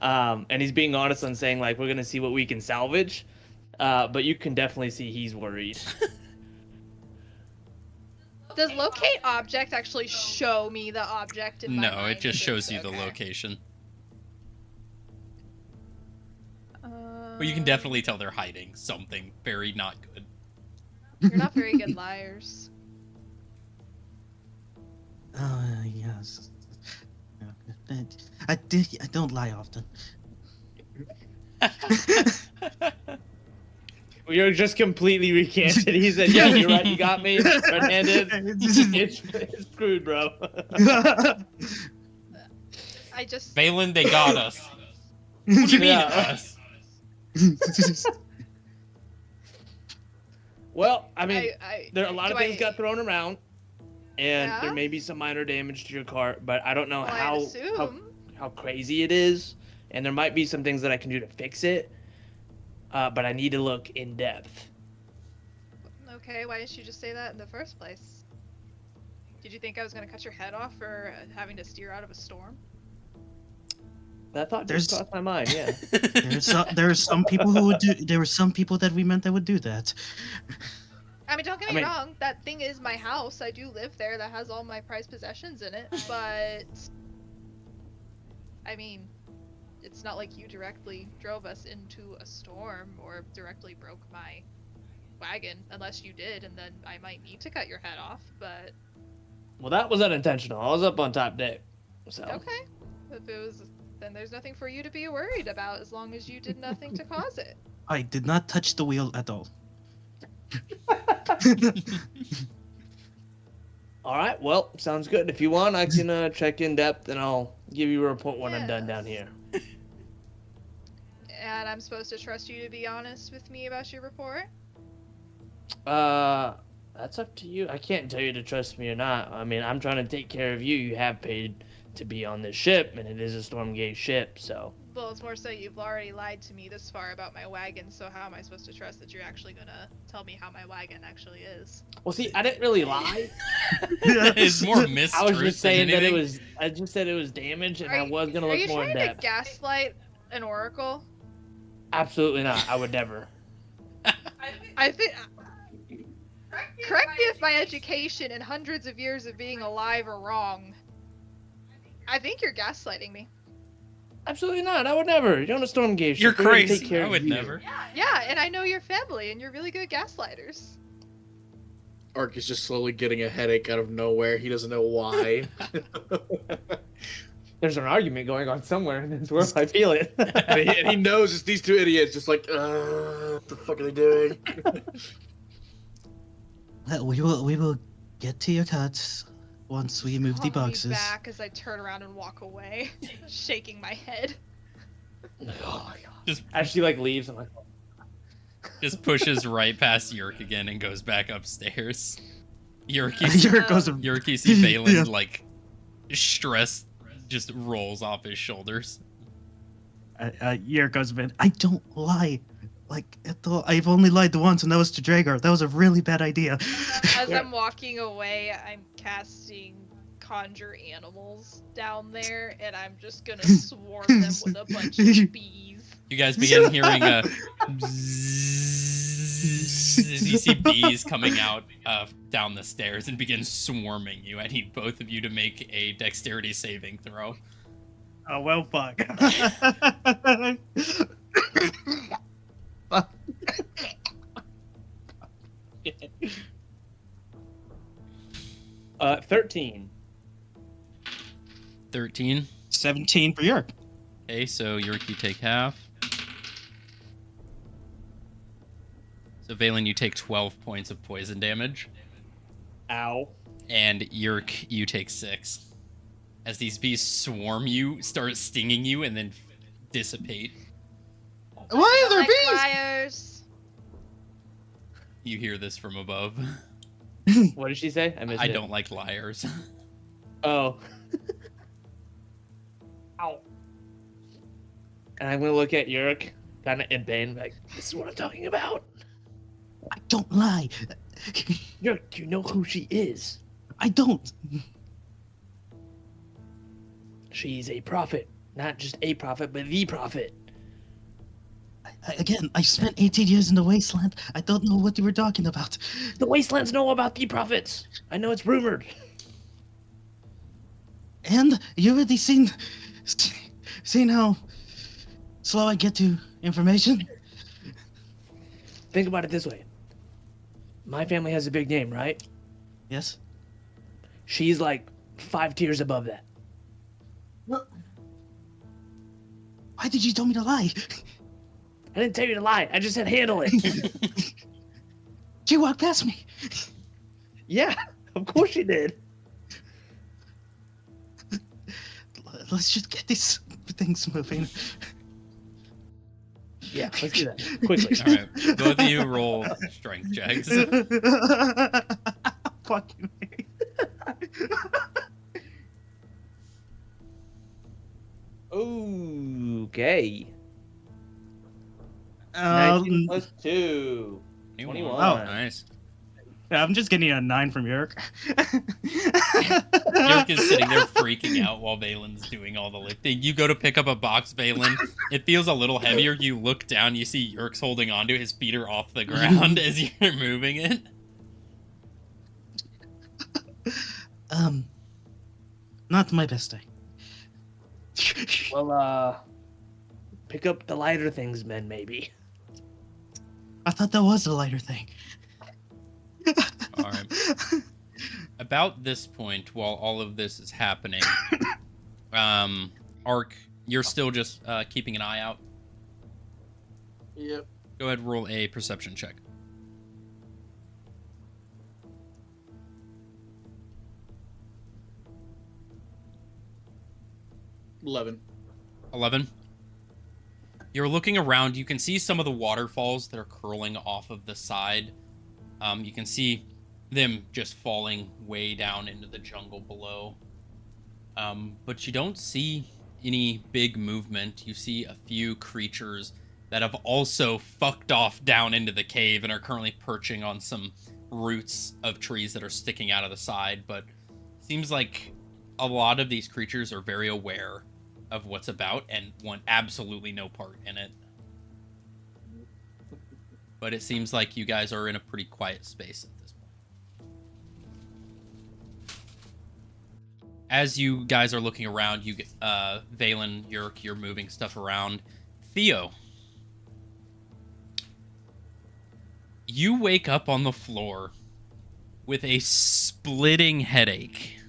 And he's being honest on saying like, "We're gonna see what we can salvage," but you can definitely see he's worried. Does locate object actually show me the object in my No, mind? it just shows you the Okay. location. But you can definitely tell they're hiding something very not good. You're not very good liars. Yes. I don't lie often. You're just completely recanted. He said, "Yeah, you're right. You got me red-handed. It's screwed, bro." I just Balin, they got us. What do you mean Yeah. us? Well, I mean, there are a lot of do things got thrown around, and Yeah? there may be some minor damage to your cart, but I don't know Well, I'd how assume. crazy it is, and there might be some things that I can do to fix it, but I need to look in depth. Okay, why didn't you just say that in the first place? Did you think I was gonna cut your head off for having to steer out of a storm? That thought There's- just crossed my mind. Yeah. There are some people who would do. There were some people that we meant that would do that. I mean, don't get I me mean- wrong. That thing is my house. I do live there. That has all my prized possessions in it. But I mean, it's not like you directly drove us into a storm or directly broke my wagon, unless you did, and then I might need to cut your head off. But Well, that was unintentional. I was up on top deck, so. okay, if it was, then there's nothing for you to be worried about as long as you did nothing to cause it. I did not touch the wheel at all. All right. Well, sounds good. If you want, I can check in depth, and I'll give you a report when I'm done down here. And I'm supposed to trust you to be honest with me about your report? That's up to you. I can't tell you to trust me or not. I mean, I'm trying to take care of you. You have paid to be on this ship, and it is a Stormgate ship, so Well, it's more so you've already lied to me this far about my wagon, so how am I supposed to trust that you're actually gonna tell me how my wagon actually is? Well, see, I didn't really lie. It's more mistruth I was just saying than that it anything. was. I just said it was damage, and I was gonna Are look you more in trying to depth. gaslight an oracle? Absolutely not. I would never. I think. Correct me if my education and hundreds of years of being alive are wrong. I think you're gaslighting me. Absolutely not. I would never. You're on a storm gauge. You're We're gonna take crazy. care I of would you. never. Yeah, and I know your family, and you're really good gaslighters. Ark is just slowly getting a headache out of nowhere. He doesn't know why. There's an argument going on somewhere in this world. I feel it. and he knows it's these two idiots just like, what the fuck are they doing? We will get to your cuts once we move the Call me boxes. back as I turn around and walk away, shaking my head. Oh my god. Just As she like leaves, I'm like, just pushes right past Yerk again and goes back upstairs. Yerk, you, Yerk goes. Yerk, you see Valen Yeah. like stress just rolls off his shoulders. Yerk goes a bit. I don't lie. Like, I've only lied once, and that was to Dragar. That was a really bad idea. As Yeah. I'm walking away, I'm casting conjure animals down there, and I'm just gonna swarm them with a bunch of bees. You guys begin hearing a bzzz as you see bees coming out down the stairs and begin swarming you. I need both of you to make a dexterity saving throw. Oh, well, fuck. 13. 13. 17 for Yerk. Okay, so Yerk, you take half. So Valen, you take 12 points of poison damage. Ow. And Yerk, you take 6. As these bees swarm you, start stinging you, and then dissipate. Why are there Like bees? liars. You hear this from above. What did she say? I missed I it. don't like liars. Oh. Ow. And I'm gonna look at Yurik, kind of in pain, like, this is what I'm talking about. I don't lie. Yurik, do you know who she is? I don't. She's a prophet. Not just a prophet, but the prophet. Again, I spent 18 years in the wasteland. I don't know what you were talking about. The Wastelands know about the prophets. I know it's rumored. And you already seen how slow I get to information? Think about it this way. My family has a big name, right? Yes. She's like 5 tiers above that. Why did you tell me to lie? I didn't tell you to lie. I just said handle it. She walked past me. Yeah, of course she did. Let's just get these things moving. Yeah, let's do that quickly. All right, both of you roll strength checks. Fuck you. Okay. 19 plus 2. 21. Oh. Nice. I'm just getting a 9 from Yerk. Yerk is sitting there freaking out while Valen's doing all the lifting. You go to pick up a box, Valen. It feels a little heavier. You look down, you see Yerk's holding onto it. His feet are off the ground as you're moving it. Not my best day. Well, pick up the lighter things, men, maybe. I thought that was the lighter thing. All right. About this point, while all of this is happening, Ark, you're still just keeping an eye out. Yep. Go ahead, roll a perception check. 11. 11. You're looking around. You can see some of the waterfalls that are curling off of the side. You can see them just falling way down into the jungle below. But you don't see any big movement. You see a few creatures that have also fucked off down into the cave and are currently perching on some roots of trees that are sticking out of the side, but seems like a lot of these creatures are very aware of what's about and want absolutely no part in it. But it seems like you guys are in a pretty quiet space at this point. As you guys are looking around, you get Valen, Yerk, you're moving stuff around. Theo, you wake up on the floor with a splitting headache.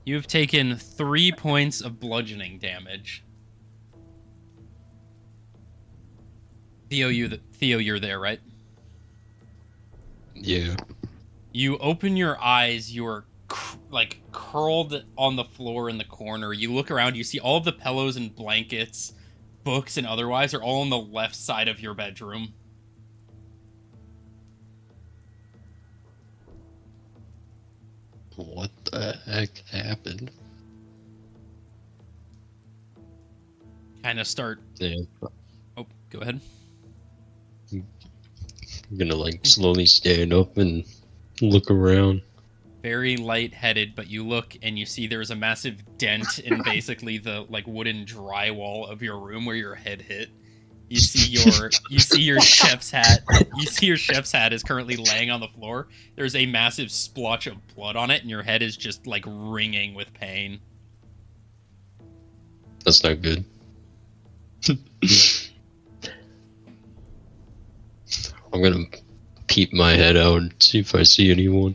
You've taken 3 points of bludgeoning damage. Theo, you're there, right? Yeah. You open your eyes. You're like curled on the floor in the corner. You look around. You see all of the pillows and blankets, books and otherwise are all on the left side of your bedroom. What the heck happened? Kind of start. Yeah. Oh, go ahead. I'm gonna like slowly stand up and look around. Very lightheaded, but you look and you see there's a massive dent in basically the like wooden drywall of your room where your head hit. You see your chef's hat. You see your chef's hat is currently laying on the floor. There's a massive splotch of blood on it, and your head is just like ringing with pain. That's not good. I'm gonna peep my head out and see if I see anyone.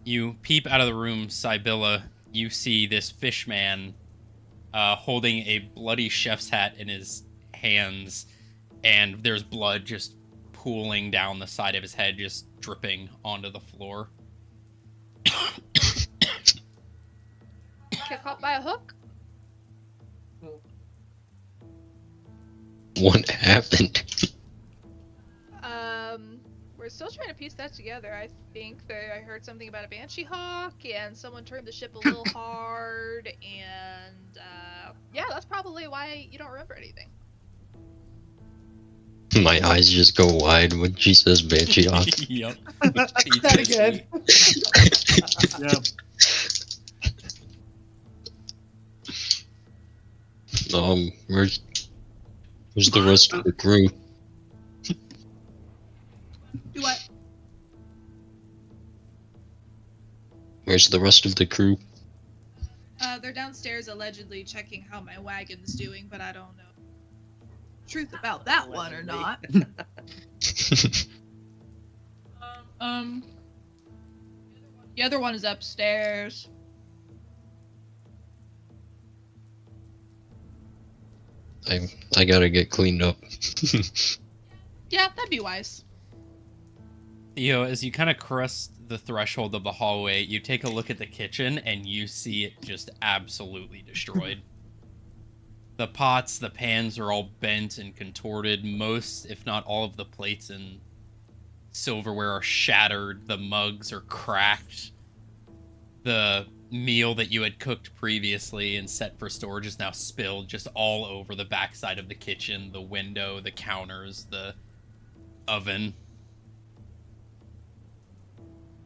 You peep out of the room, Sibylla. You see this fish man holding a bloody chef's hat in his hands, and there's blood just pooling down the side of his head, just dripping onto the floor. Get caught by a hook? What happened? We're still trying to piece that together. I think that I heard something about a banshee hawk, and someone turned the ship a little hard, and yeah, that's probably why you don't remember anything. My eyes just go wide when she says banshee hawk. Yep. That again. Yeah. Where's the rest of the crew? Do what? Where's the rest of the crew? They're downstairs allegedly checking how my wagon's doing, but I don't know truth about that one or not. The other one is upstairs. I gotta get cleaned up. Yeah, that'd be wise. Theo, as you kind of crest the threshold of the hallway, you take a look at the kitchen and you see it just absolutely destroyed. The pots, the pans are all bent and contorted. Most, if not all of the plates and silverware are shattered. The mugs are cracked. The meal that you had cooked previously and set for storage is now spilled just all over the backside of the kitchen, the window, the counters, the oven.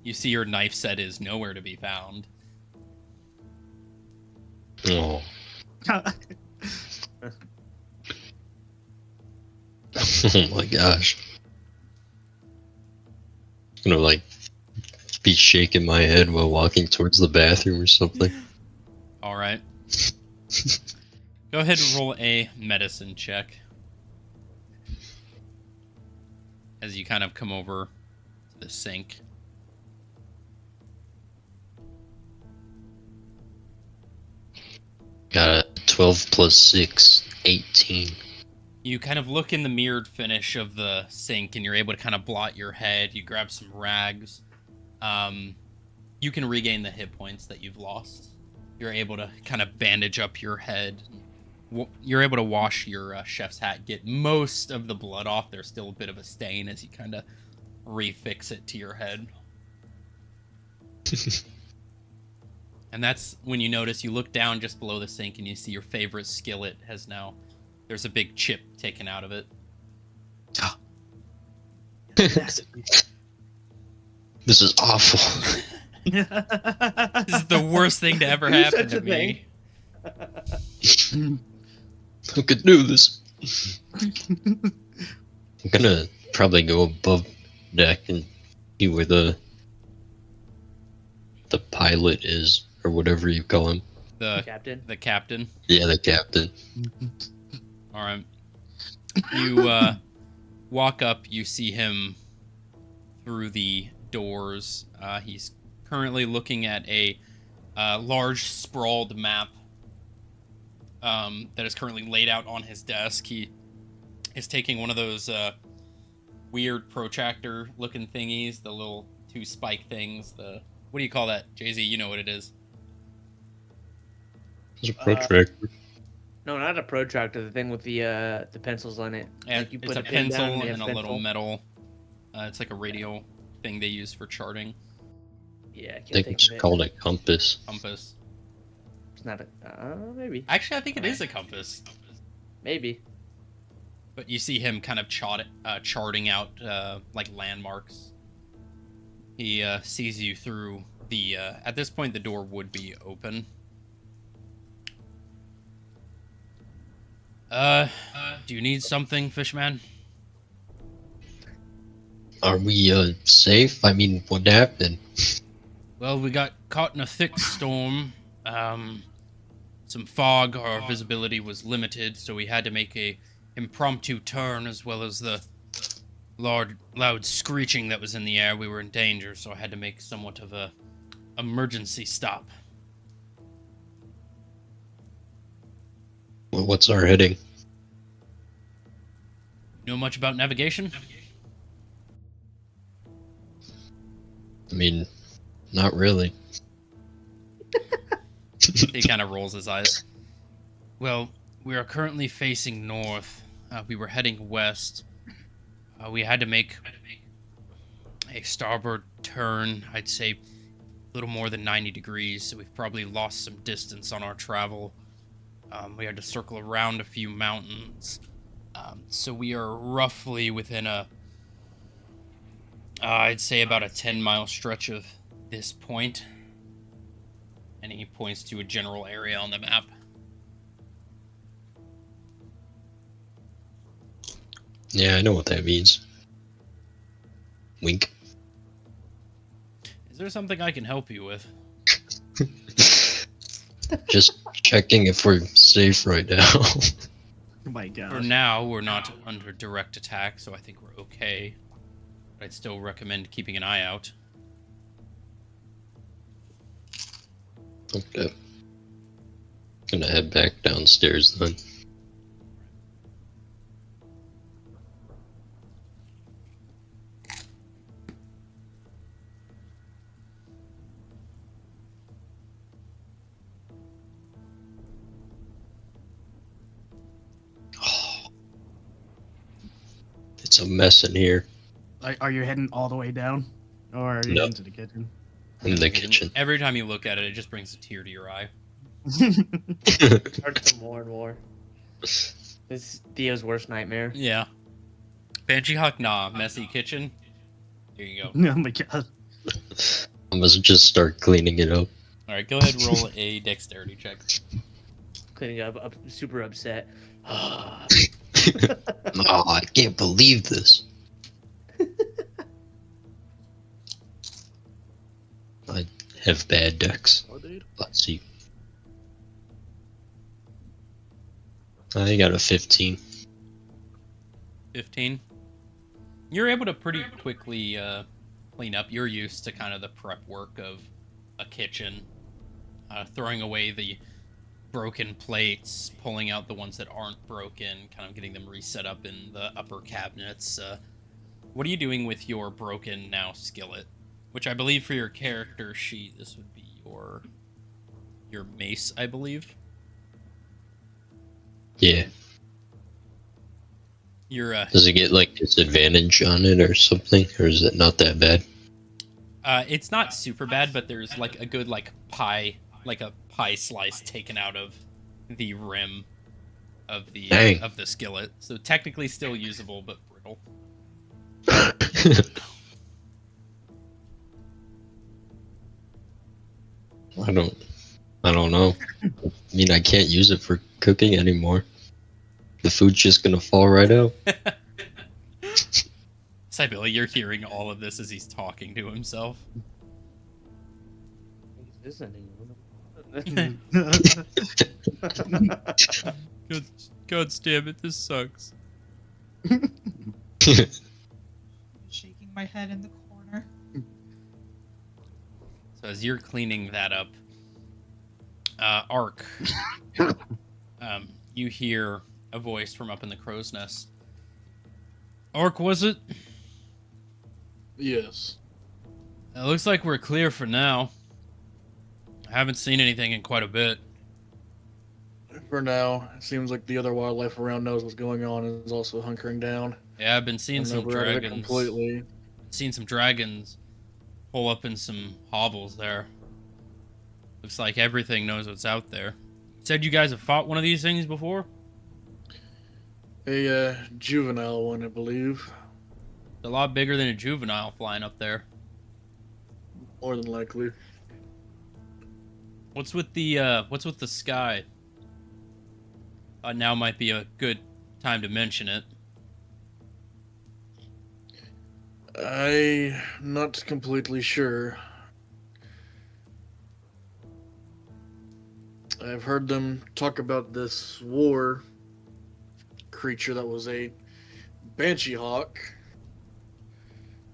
You see your knife set is nowhere to be found. Oh. Oh my gosh. I'm gonna like be shaking my head while walking towards the bathroom or something. Alright. Go ahead and roll a medicine check. As you kind of come over to the sink. Got a 12 plus 6, 18. You kind of look in the mirrored finish of the sink and you're able to kind of blot your head. You grab some rags. You can regain the hit points that you've lost. You're able to kind of bandage up your head. You're able to wash your chef's hat, get most of the blood off. There's still a bit of a stain as you kind of refix it to your head. And that's when you notice, you look down just below the sink and you see your favorite skillet has now, there's a big chip taken out of it. This is awful. This is the worst thing to ever happen Such to a me. Who could do this? I'm gonna probably go above deck and see where the pilot is, or whatever you call him. Captain. The captain. Yeah, the captain. All right. You walk up. You see him through the doors. He's currently looking at a large, sprawled map that is currently laid out on his desk. He is taking one of those weird protractor-looking thingies, the little two spike things. What do you call that, Jay-Z? You know what it is. It's a protractor. No, not a protractor. The thing with the pencils on it. And Like you it's put a a pin pencil down and you and a have little pencil. metal. It's like a radio thing they use for charting. Yeah, I I can't think think it's of it. called a compass. Compass. It's not a. Maybe. Actually, I think it is a compass. Maybe. But you see him kind of charting out like landmarks. He sees you through the. At this point, the door would be open. Do you need something, Fishman? Are we safe? I mean, what happened? Well, we got caught in a thick storm. Some fog. Our visibility was limited, so we had to make a impromptu turn, as well as the loud screeching that was in the air. We were in danger, so I had to make somewhat of a emergency stop. Well, what's our heading? Know much about navigation? I mean, not really. He kind of rolls his eyes. Well, we are currently facing north. We were heading west. We had to make a starboard turn, I'd say a little more than 90 degrees, so we've probably lost some distance on our travel. We had to circle around a few mountains. So we are roughly within I'd say about a 10-mile stretch of this point. And he points to a general area on the map. Yeah, I know what that means. Wink. Is there something I can help you with? Just checking if we're safe right now. Oh my god. For now, we're not under direct attack, so I think we're okay. But I'd still recommend keeping an eye out. Okay. Gonna head back downstairs then. It's a mess in here. Are you heading all the way down? Or are you No. heading to the kitchen? In the kitchen. Every time you look at it, it just brings a tear to your eye. Hurts more and more. This is Theo's worst nightmare. Yeah. Banshee Hawk, nah. Messy kitchen. Here you go. Oh my god. I must just start cleaning it up. Alright, go ahead and roll a dexterity check. Cleaning up, super upset. Oh, I can't believe this. I have bad decks. Oh, dude. Let's see. I got a 15. 15. You're able to pretty quickly clean up. You're used to kind of the prep work of a kitchen. Throwing away the broken plates, pulling out the ones that aren't broken, kind of getting them reset up in the upper cabinets. What are you doing with your broken now skillet? Which I believe for your character sheet, this would be your mace, I believe. Yeah. Your Does it get like disadvantage on it or something? Or is it not that bad? it's not super bad, but there's like a good like pie like a pie slice taken out of the rim of the Dang. skillet. So technically still usable, but brittle. I don't know. I mean, I can't use it for cooking anymore. The food's just gonna fall right out. Sibylla, you're hearing all of this as he's talking to himself. He's listening. God damn it, this sucks. Shaking my head in the corner. So as you're cleaning that up, Ark, you hear a voice from up in the crow's nest. Ark, was it? Yes. It looks like we're clear for now. I haven't seen anything in quite a bit. For now, it seems like the other wildlife around knows what's going on and is also hunkering down. Yeah, I've been seeing And some we're out of it dragons. completely. Seen some dragons pull up in some hovels there. Looks like everything knows what's out there. Said you guys have fought one of these things before? A juvenile one, I believe. It's a lot bigger than a juvenile flying up there. More than likely. What's with the sky? Now might be a good time to mention it. I'm not completely sure. I've heard them talk about this war creature that was a banshee hawk.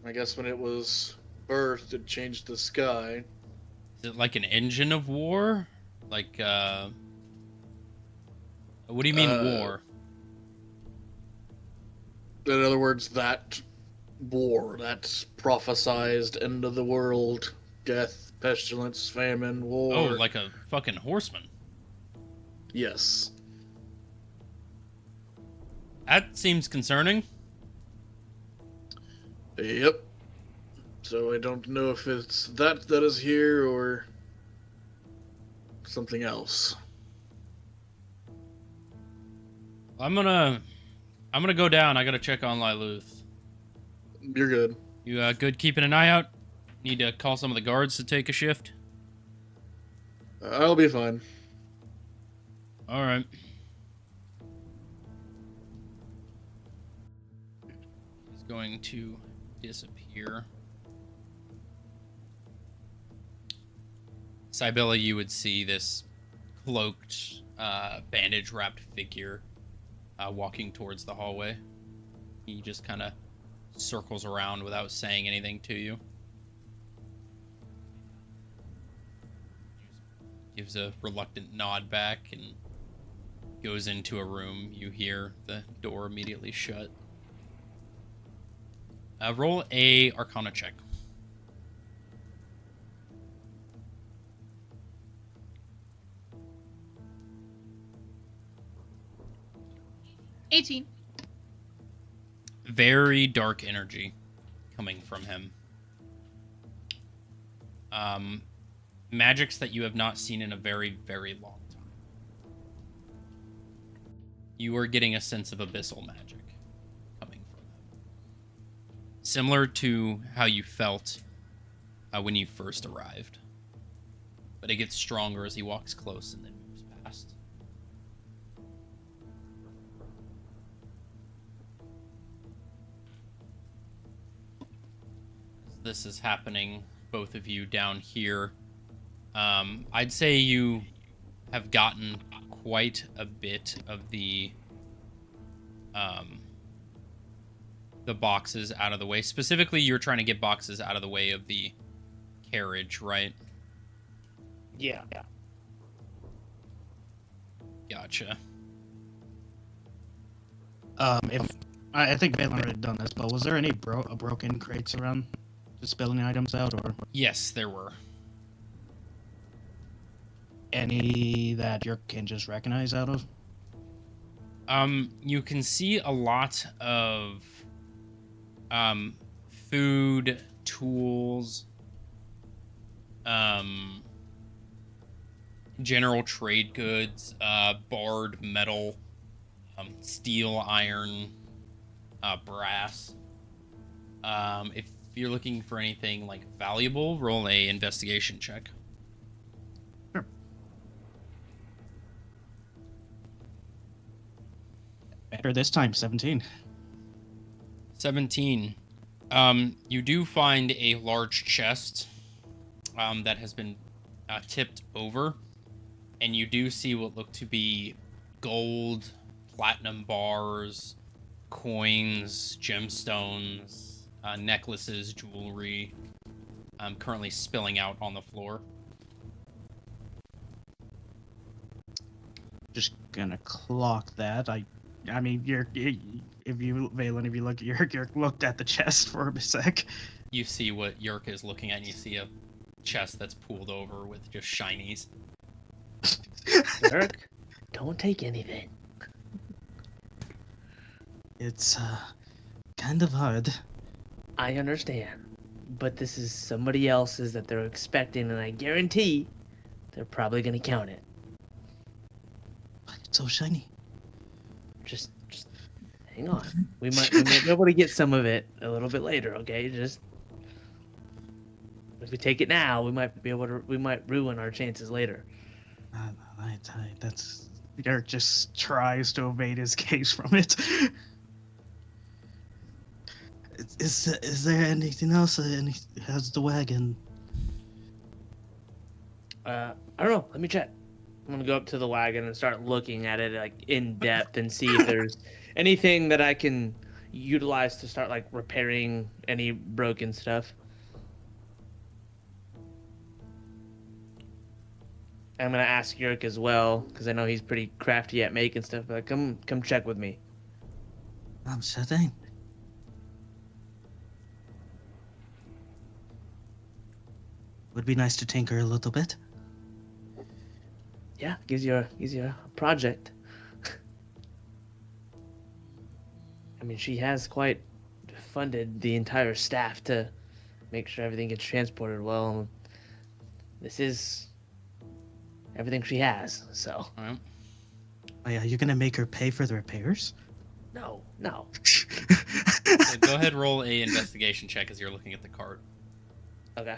I guess when it was birthed, it changed the sky. Is it like an engine of war? Like, what do you mean war? In other words, that war, that prophesized end of the world, death, pestilence, famine, war. Oh, like a fucking horseman. Yes. That seems concerning. Yep. So I don't know if it's that is here or something else. I'm gonna go down. I gotta check on Lyluth. You're good. You good keeping an eye out? Need to call some of the guards to take a shift? I'll be fine. Alright. He's going to disappear. Sibylla, you would see this cloaked, bandage-wrapped figure walking towards the hallway. He just kind of circles around without saying anything to you. Gives a reluctant nod back and goes into a room. You hear the door immediately shut. Roll a Arcana check. $18. Very dark energy coming from him. Magics that you have not seen in a very, very long time. You are getting a sense of abyssal magic coming from him. Similar to how you felt when you first arrived. But it gets stronger as he walks close and then moves past. This is happening, both of you down here. I'd say you have gotten quite a bit of the boxes out of the way. Specifically, you're trying to get boxes out of the way of the carriage, right? Yeah. Gotcha. If I think Valen already done this, but was there any broken crates around, just spilling items out, or Yes, there were. any that you can just recognize out of? You can see a lot of food, tools, general trade goods, barred metal, steel, iron, brass. If you're looking for anything like valuable, roll a investigation check. Sure. Better this time, 17. 17. You do find a large chest that has been tipped over, and you do see what look to be gold, platinum bars, coins, gemstones, necklaces, jewelry, currently spilling out on the floor. Just gonna clock that. I mean, Valen, if you look, you're looked at the chest for a sec. You see what Yerk is looking at, and you see a chest that's pooled over with just shinies. Dirk, don't take anything. It's kind of hard. I understand, but this is somebody else's that they're expecting, and I guarantee they're probably gonna count it. It's so shiny. Just hang on. We might be able to get some of it a little bit later. Okay, just if we take it now, we might ruin our chances later. That's Eric just tries to evade his gaze from it. Is there anything else? How's the wagon? I don't know. Let me check. I'm gonna go up to the wagon and start looking at it like in depth and see if there's anything that I can utilize to start like repairing any broken stuff. I'm gonna ask Yerk as well because I know he's pretty crafty at making stuff. But come check with me. I'm sure thing. Would be nice to tinker a little bit. Yeah, gives you a project. I mean, she has quite funded the entire staff to make sure everything gets transported well. This is everything she has, so. All right. Oh yeah, you're gonna make her pay for the repairs? No. So go ahead, roll a investigation check as you're looking at the card. Okay.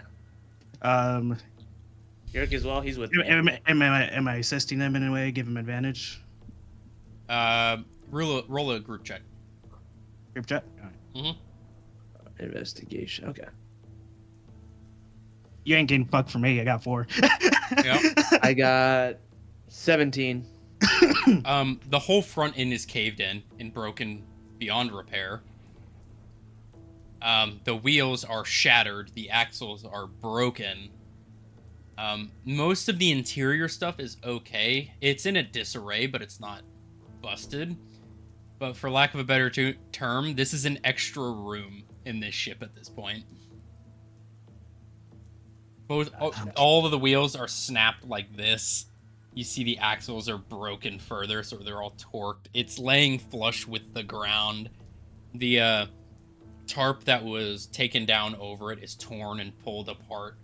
Yerk as well. He's with me. Am I assisting them in any way? Give him advantage? Roll a group check. Group chat? Alright. Investigation. Okay. You ain't getting fucked for me. I got 4. Yep. I got 17. The whole front end is caved in and broken beyond repair. The wheels are shattered. The axles are broken. Most of the interior stuff is okay. It's in a disarray, but it's not busted. But for lack of a better term, this is an extra room in this ship at this point. All of the wheels are snapped like this. You see the axles are broken further, so they're all torqued. It's laying flush with the ground. The tarp that was taken down over it is torn and pulled apart.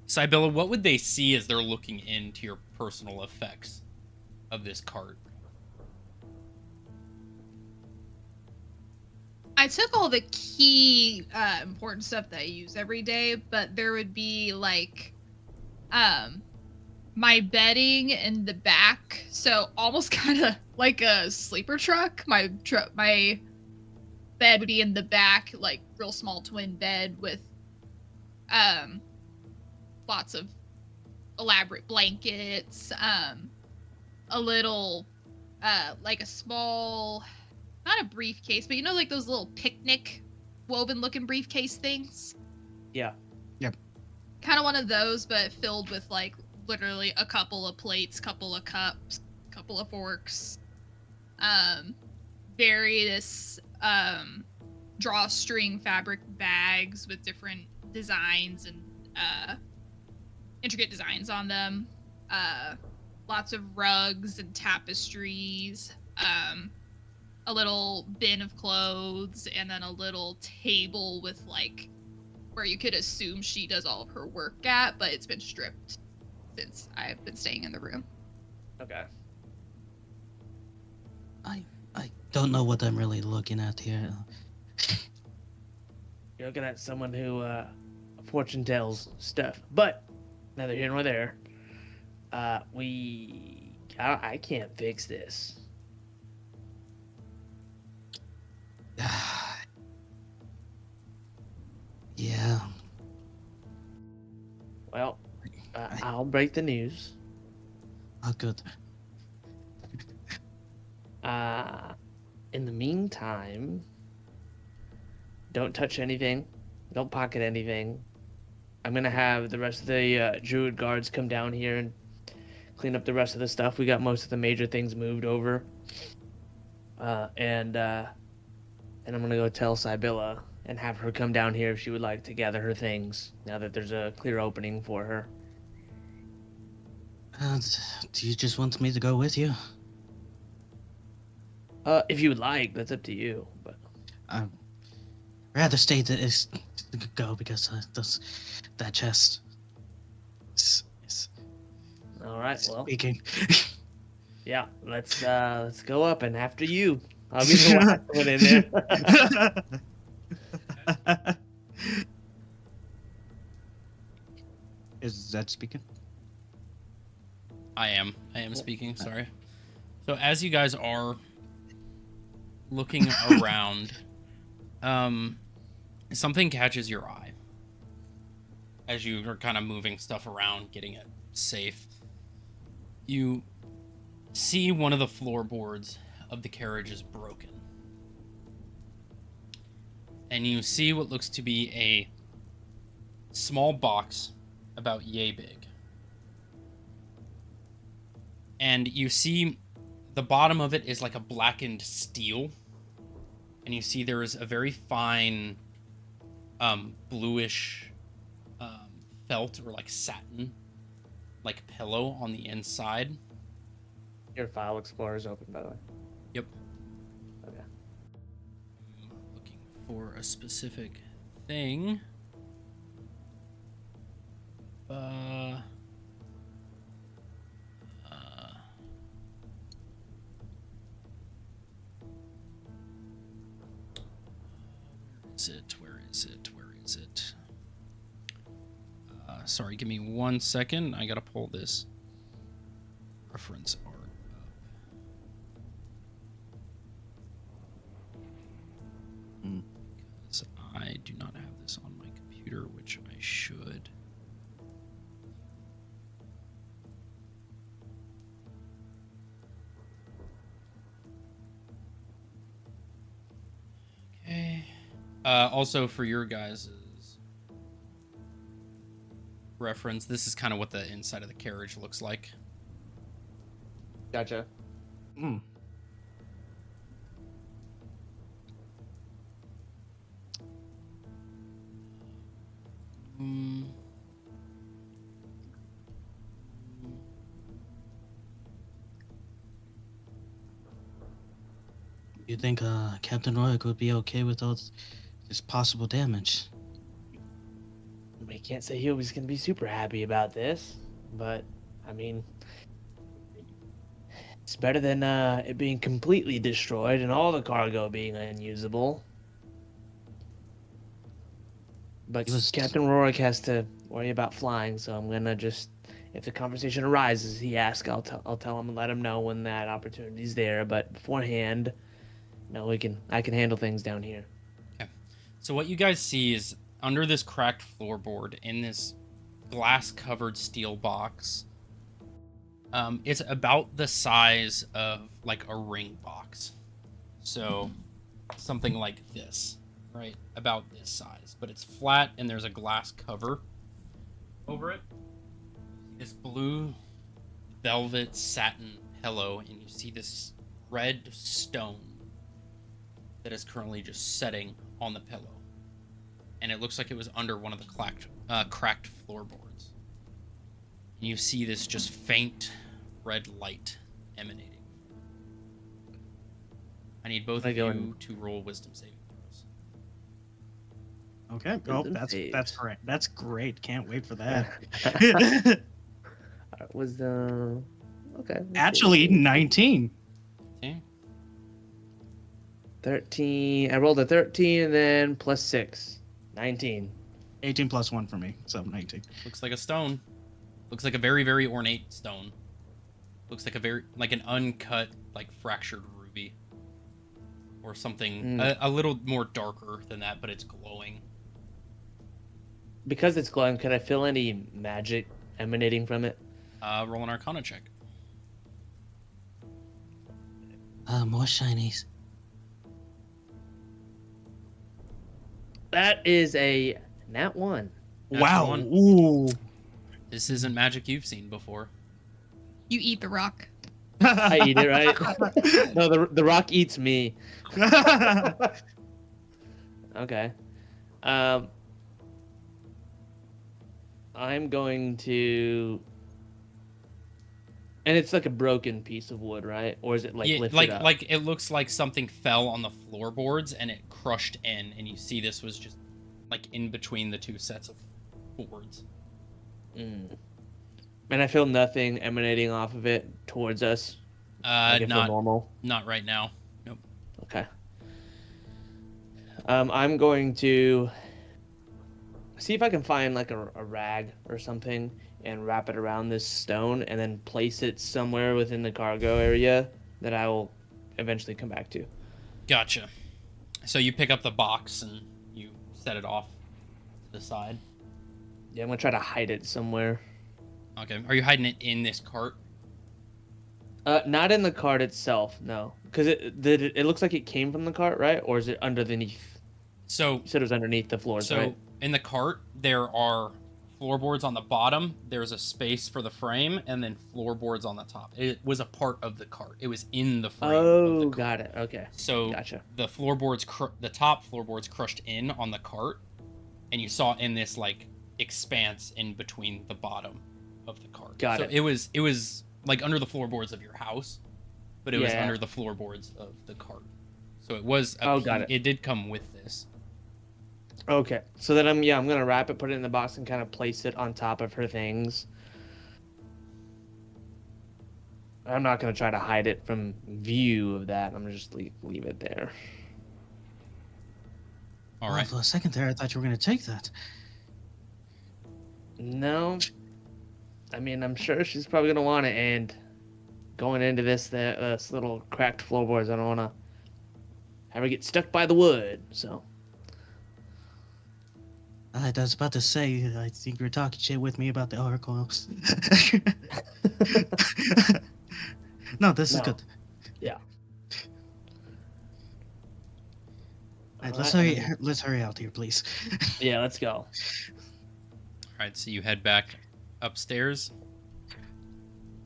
Sybilla, what would they see as they're looking into your personal effects of this cart? I took all the key important stuff that I use every day, but there would be like my bedding in the back, so almost kind of like a sleeper truck. My bed would be in the back, like real small twin bed with lots of elaborate blankets, a little like a small, not a briefcase, but you know, like those little picnic woven looking briefcase things? Yeah. Yep. Kind of one of those, but filled with like literally a couple of plates, couple of cups, couple of forks, various drawstring fabric bags with different designs and intricate designs on them, lots of rugs and tapestries, a little bin of clothes, and then a little table with like where you could assume she does all of her work at, but it's been stripped since I've been staying in the room. Okay. I don't know what I'm really looking at here. You're looking at someone who fortune tells stuff, but neither here nor there. I can't fix this. Yeah. Well, I'll break the news. Oh, good. In the meantime, don't touch anything. Don't pocket anything. I'm gonna have the rest of the druid guards come down here and clean up the rest of the stuff. We got most of the major things moved over. And I'm gonna go tell Sybilla and have her come down here if she would like to gather her things. Now that there's a clear opening for her. Do you just want me to go with you? If you would like, that's up to you. But I'd rather stay to go because that chest is all right, well, speaking. yeah, let's go up, and after you, I'll be the last one in there. Is that speaking? I am speaking, sorry. So as you guys are looking around, something catches your eye. As you are kind of moving stuff around, getting it safe. You see one of the floorboards of the carriage is broken. And you see what looks to be a small box about yay big. And you see the bottom of it is like a blackened steel. And you see there is a very fine bluish felt or like satin like pillow on the inside. Your file explorer is open, by the way. Yep. Okay. Looking for a specific thing. Where is it? Sorry, give me 1 second. I gotta pull this reference art up. Because I do not have this on my computer, which I should. Okay. Also, for your guys' reference, this is kind of what the inside of the carriage looks like. Gotcha. Mm. You think Captain Rourke would be okay with all this possible damage? We can't say he was going to be super happy about this, but I mean, it's better than it being completely destroyed and all the cargo being unusable. But Captain Rourke has to worry about flying, so I'm gonna just, if the conversation arises, he asks, I'll tell him and let him know when that opportunity's there. But beforehand, no, I can handle things down here. Okay. So what you guys see is under this cracked floorboard in this glass-covered steel box. It's about the size of like a ring box. So something like this, right? About this size, but it's flat and there's a glass cover over it. This blue velvet satin pillow, and you see this red stone that is currently just setting on the pillow. And it looks like it was under one of the cracked floorboards. And you see this just faint red light emanating. I need both of you to roll wisdom saving throws. Okay. Oh, that's great. That's great. Can't wait for that. was the okay. let's see. Actually, 19. See? 13. I rolled a 13 and then plus 6. 19. 18 plus 1 for me, so 19. Looks like a stone. Looks like a very, very ornate stone. Looks like an uncut, like fractured ruby. Or something a little more darker than that, but it's glowing. Because it's glowing, can I feel any magic emanating from it? Roll an Arcana check. More shinies. That is a nat 1. Wow. one. Ooh. This isn't magic you've seen before. You eat the rock. I eat it, right? No, the rock eats me. Okay. I'm going to. And it's like a broken piece of wood, right? Or is it like lifted up? like it looks like something fell on the floorboards and it crushed in, and you see this was just like in between the two sets of boards. Mm. And I feel nothing emanating off of it towards us. Like I feel normal. Not right now. Nope. Okay. I'm going to see if I can find like a rag or something and wrap it around this stone and then place it somewhere within the cargo area that I will eventually come back to. Gotcha. So you pick up the box and you set it off to the side. Yeah, I'm gonna try to hide it somewhere. Okay. Are you hiding it in this cart? Not in the cart itself, no. Because it looks like it came from the cart, right? Or is it underneath? So You said it was underneath the floors, right? in the cart there are floorboards on the bottom. There's a space for the frame, and then floorboards on the top. It was a part of the cart. It was in the frame. Oh, of the cart. got it. Okay. So Gotcha. the floorboards, the top floorboards crushed in on the cart, and you saw in this like expanse in between the bottom of the cart. Got so it. It was like under the floorboards of your house, but it was Yeah. under the floorboards of the cart. So it was. Got it. It did come with this. Okay. So then I'm gonna wrap it, put it in the box, and kind of place it on top of her things. I'm not gonna try to hide it from view of that. I'm gonna just leave it there. All right. For a second there, I thought you were going to take that. No. I mean, I'm sure she's probably gonna want it, and going into this little cracked floorboards, I don't wanna have her get stuck by the wood. So. I was about to say, I think you were talking shit with me about the oracles. No, this is No. good. Yeah. All right, Alright, let's hurry out here, please. Yeah, let's go. All right. So you head back upstairs.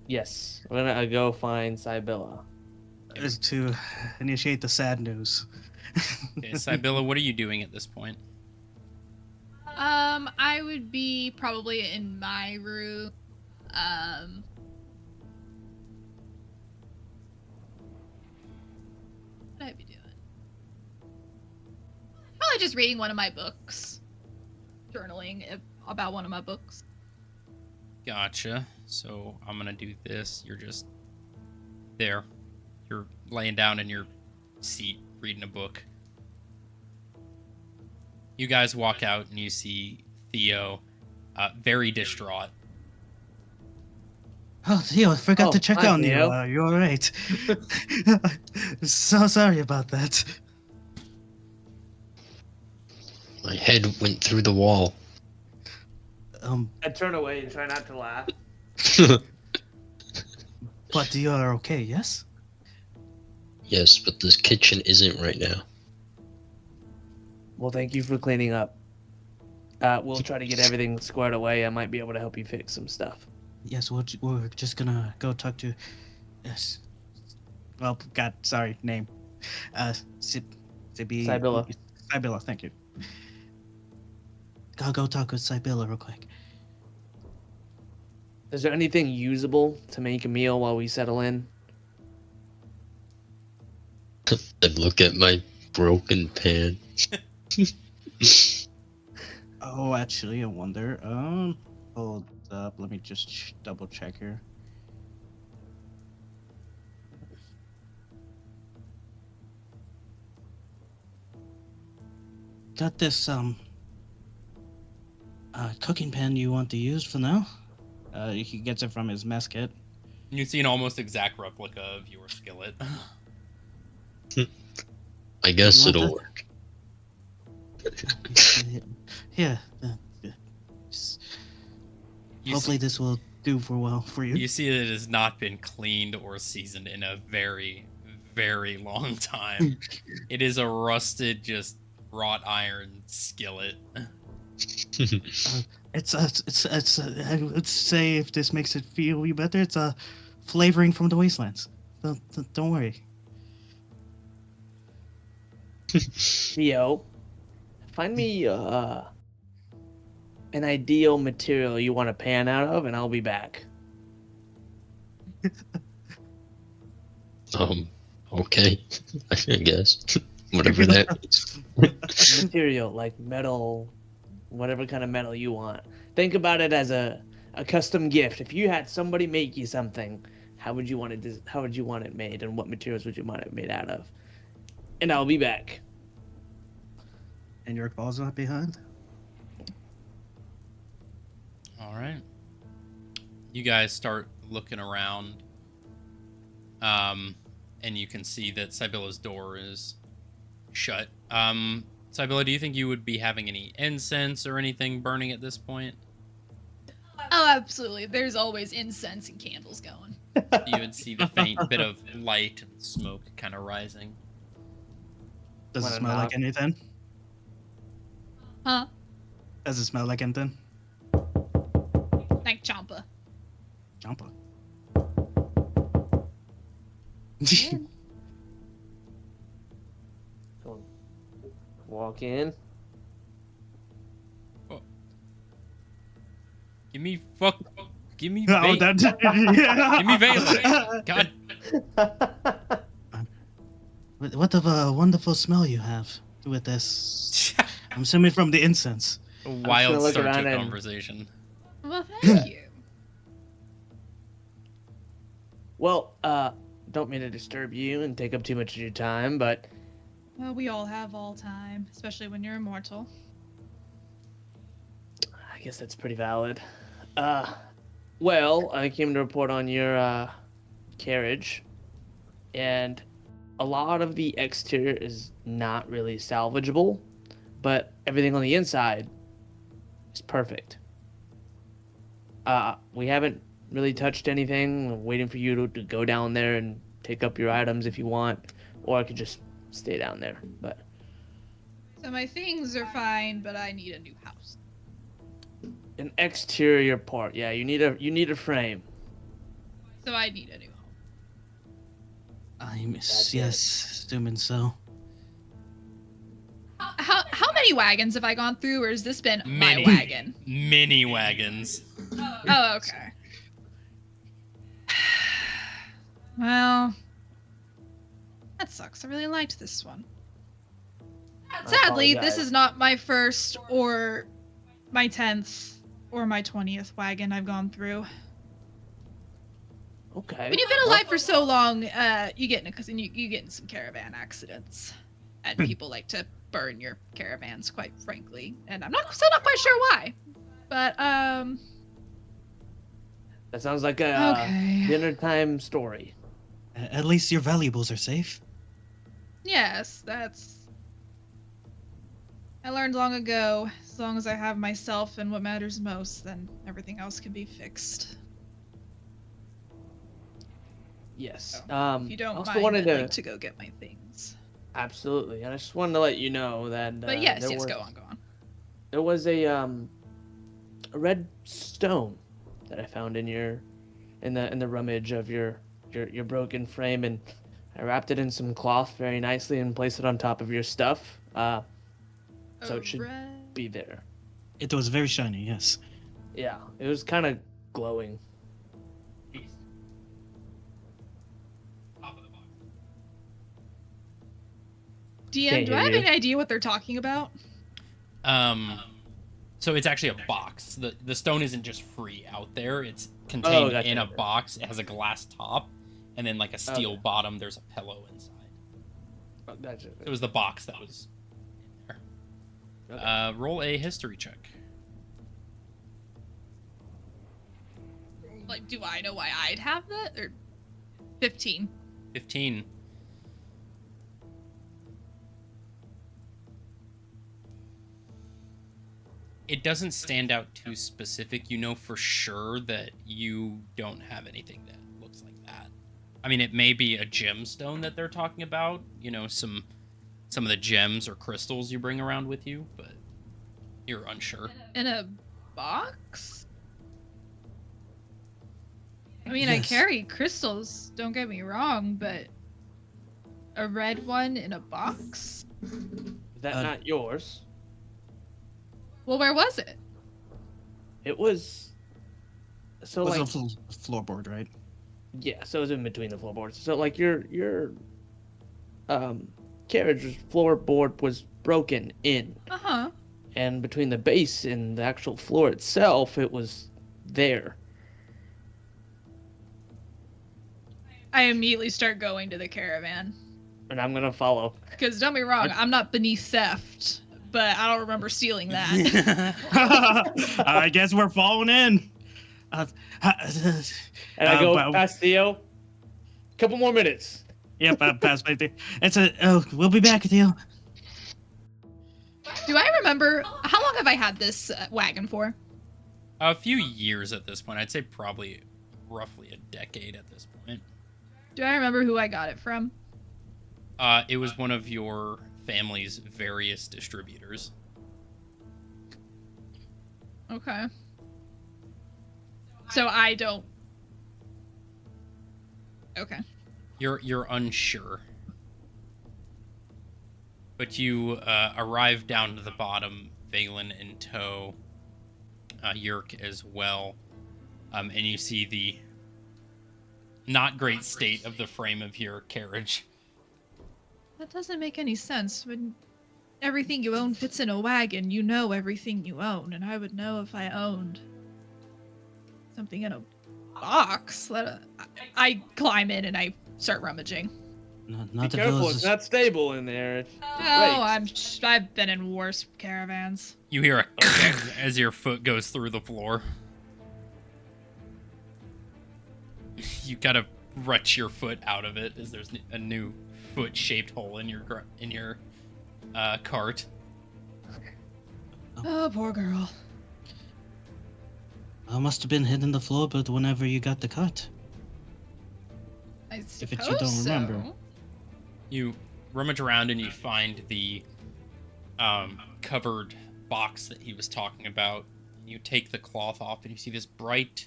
Yes, we're gonna go find Cybilla. Is to initiate the sad news. Okay, Sybilla, what are you doing at this point? I would be probably in my room. What would I be doing? Probably just reading one of my books. Journaling about one of my books. Gotcha. So I'm gonna do this. You're just there. You're laying down in your seat reading a book. You guys walk out and you see Theo, very distraught. Oh, Theo, I forgot to check hi, on you. Theo. You're all right. So sorry about that. My head went through the wall. I turn away and try not to laugh. But you are okay, yes? Yes, but this kitchen isn't right now. Well, thank you for cleaning up. We'll try to get everything squared away. I might be able to help you fix some stuff. Yes, we're just gonna go talk to. Yes. Well, God, sorry, name. Sybilla. Sybilla, thank you. I'll go talk with Sybilla real quick. Is there anything usable to make a meal while we settle in? And look at my broken pan. Oh, actually, I wonder. Hold up. Let me just double check here. Got this cooking pan you want to use for now. He gets it from his mess kit. You see an almost exact replica of your skillet. I guess You want it'll that? work. Yeah. You Hopefully see, this will do well for you. you see that it has not been cleaned or seasoned in a very, very long time. It is a rusted, just wrought iron skillet. It's I would say if this makes it feel you better, it's a flavoring from the wastelands. Don't worry. Theo, find me an ideal material you want to pan out of, and I'll be back. Okay. I guess. Whatever that means. Material like metal, whatever kind of metal you want. Think about it as a custom gift. If you had somebody make you something, how would you want it? How would you want it made, and what materials would you want it made out of? And I'll be back. And your balls not behind. All right. You guys start looking around. And you can see that Sibylla's door is shut. Sibylla, do you think you would be having any incense or anything burning at this point? Oh, absolutely. There's always incense and candles going. You would see the faint bit of light and smoke kind of rising. Does it Wanna smell like knock? anything? Huh? Does it smell like anything? Like Champa. Jumper. Walk in. Give me fuck. Give me Oh, Valen. that, yeah. Give me Valen. God. What a wonderful smell you have with this. I'm assuming from the incense. A wild look start to around a and- conversation. Well, thank you. Well, don't mean to disturb you and take up too much of your time, but Well, we all have all time, especially when you're immortal. I guess that's pretty valid. Well, I came to report on your carriage, and a lot of the exterior is not really salvageable, but everything on the inside is perfect. We haven't really touched anything. We're waiting for you to go down there and pick up your items if you want, or I could just stay down there. But So my things are fine, but I need a new house. an exterior part, yeah, you need a frame. So I need a new home. I'm That's assuming so. How many wagons have I gone through, or has this been Many. my wagon? Mini wagons. Oh, okay. Well, that sucks. I really liked this one. Sadly, this apologize. is not my first or my 10th or my 20th wagon I've gone through. Okay. When you've been alive for so long, you get in some caravan accidents, and people like to burn your caravans, quite frankly. And I'm still not quite sure why, but That sounds like a okay. dinner time story. At least your valuables are safe. Yes, I learned long ago. As long as I have myself and what matters most, then everything else can be fixed. Yes. If you don't I also mind, wanted I'd like to go get my things. Absolutely, and I just wanted to let you know that. But yes, there yes, was, go on. There was a red stone that I found in the rummage of your broken frame, and I wrapped it in some cloth very nicely and placed it on top of your stuff. So it should Alright. be there. It was very shiny, yes. Yeah, it was kind of glowing. DM, Can't do I hear have you. any idea what they're talking about? So it's actually a box. The stone isn't just free out there. It's contained gotcha. in a box. It has a glass top, and then like a steel bottom. There's a pillow inside. Oh, gotcha. It was the box that was in there. Okay. Roll a history check. Like, do I know why I'd have that? Or 15. 15. It doesn't stand out too specific. You know for sure that you don't have anything that looks like that. I mean, it may be a gemstone that they're talking about. You know, some of the gems or crystals you bring around with you, but you're unsure. In a box? I mean, I Yes. carry crystals, don't get me wrong, but a red one in a box? Is that Uh, not yours? Well, where was it? It was. So It was like, a floorboard, right? yeah. So it was in between the floorboards. So like your carriage floorboard was broken in, Uh-huh. and between the base and the actual floor itself, it was there. I immediately start going to the caravan. And I'm gonna follow. Because don't be wrong, I'm not beneath theft, but I don't remember stealing that. I guess we're falling in. And I go but- past Theo. Couple more minutes. Yep, pass by there. We'll be back, Theo. Do I remember, how long have I had this wagon for? A few years at this point. I'd say probably roughly a decade at this point. Do I remember who I got it from? It was one of your family's various distributors. Okay. So I don't... Okay. You're unsure. But you arrive down to the bottom, Valen in tow, Yerk as well, and you see the not great state of the frame of your carriage. That doesn't make any sense. When everything you own fits in a wagon, you know everything you own, and I would know if I owned something in a box. I climb in and I start rummaging. Not Be the careful, villas. it's not stable in there. Oh, I've been in worse caravans. You hear a as your foot goes through the floor. You gotta wrench your foot out of it, as there's a new foot-shaped hole in your cart. Oh, poor girl. I must have been hitting the floor, but whenever you got the cut. I If it's you suppose don't so. remember. You rummage around and you find the covered box that he was talking about. You take the cloth off and you see this bright,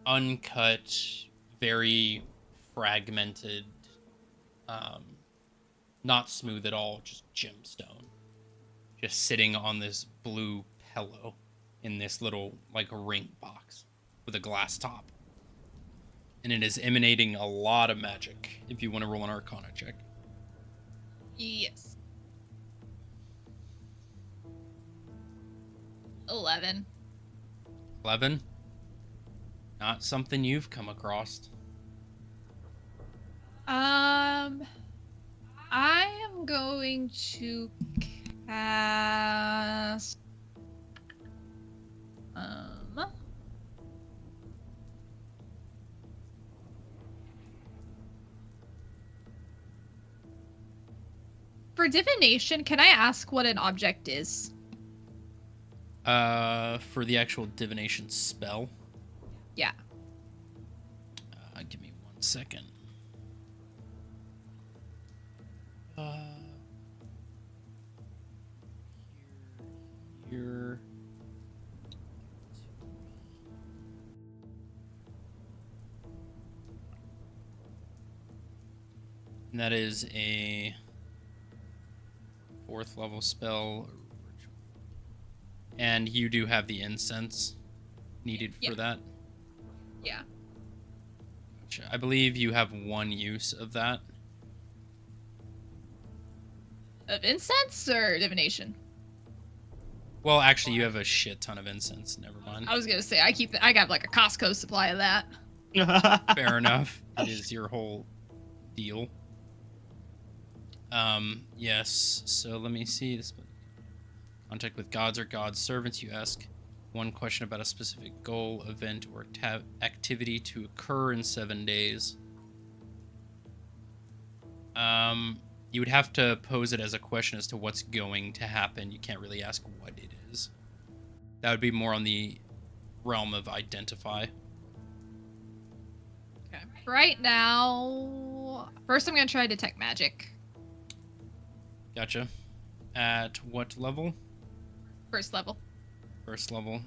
uncut, very fragmented, not smooth at all, just gemstone. Just sitting on this blue pillow in this little, like, ring box with a glass top. And it is emanating a lot of magic, if you want to roll an Arcana check. Yes. 11. 11? Not something you've come across. I am going to cast for divination, can I ask what an object is? For the actual divination spell. Yeah. Give me 1 second. Here. And that is a 4th level spell. And you do have the incense needed for Yeah. that. Yeah. Gotcha. I believe you have 1 use of that. Of incense or divination? Well, actually, you have a shit ton of incense. Never mind. I was gonna say I got like a Costco supply of that. Fair enough. It is your whole deal. Yes. So let me see. This contact with gods or gods' servants. You ask one question about a specific goal, event, or activity to occur in 7 days. You would have to pose it as a question as to what's going to happen. You can't really ask what it is. That would be more on the realm of identify. Okay. Right now, first I'm gonna try detect magic. Gotcha. At what level? First level. First level.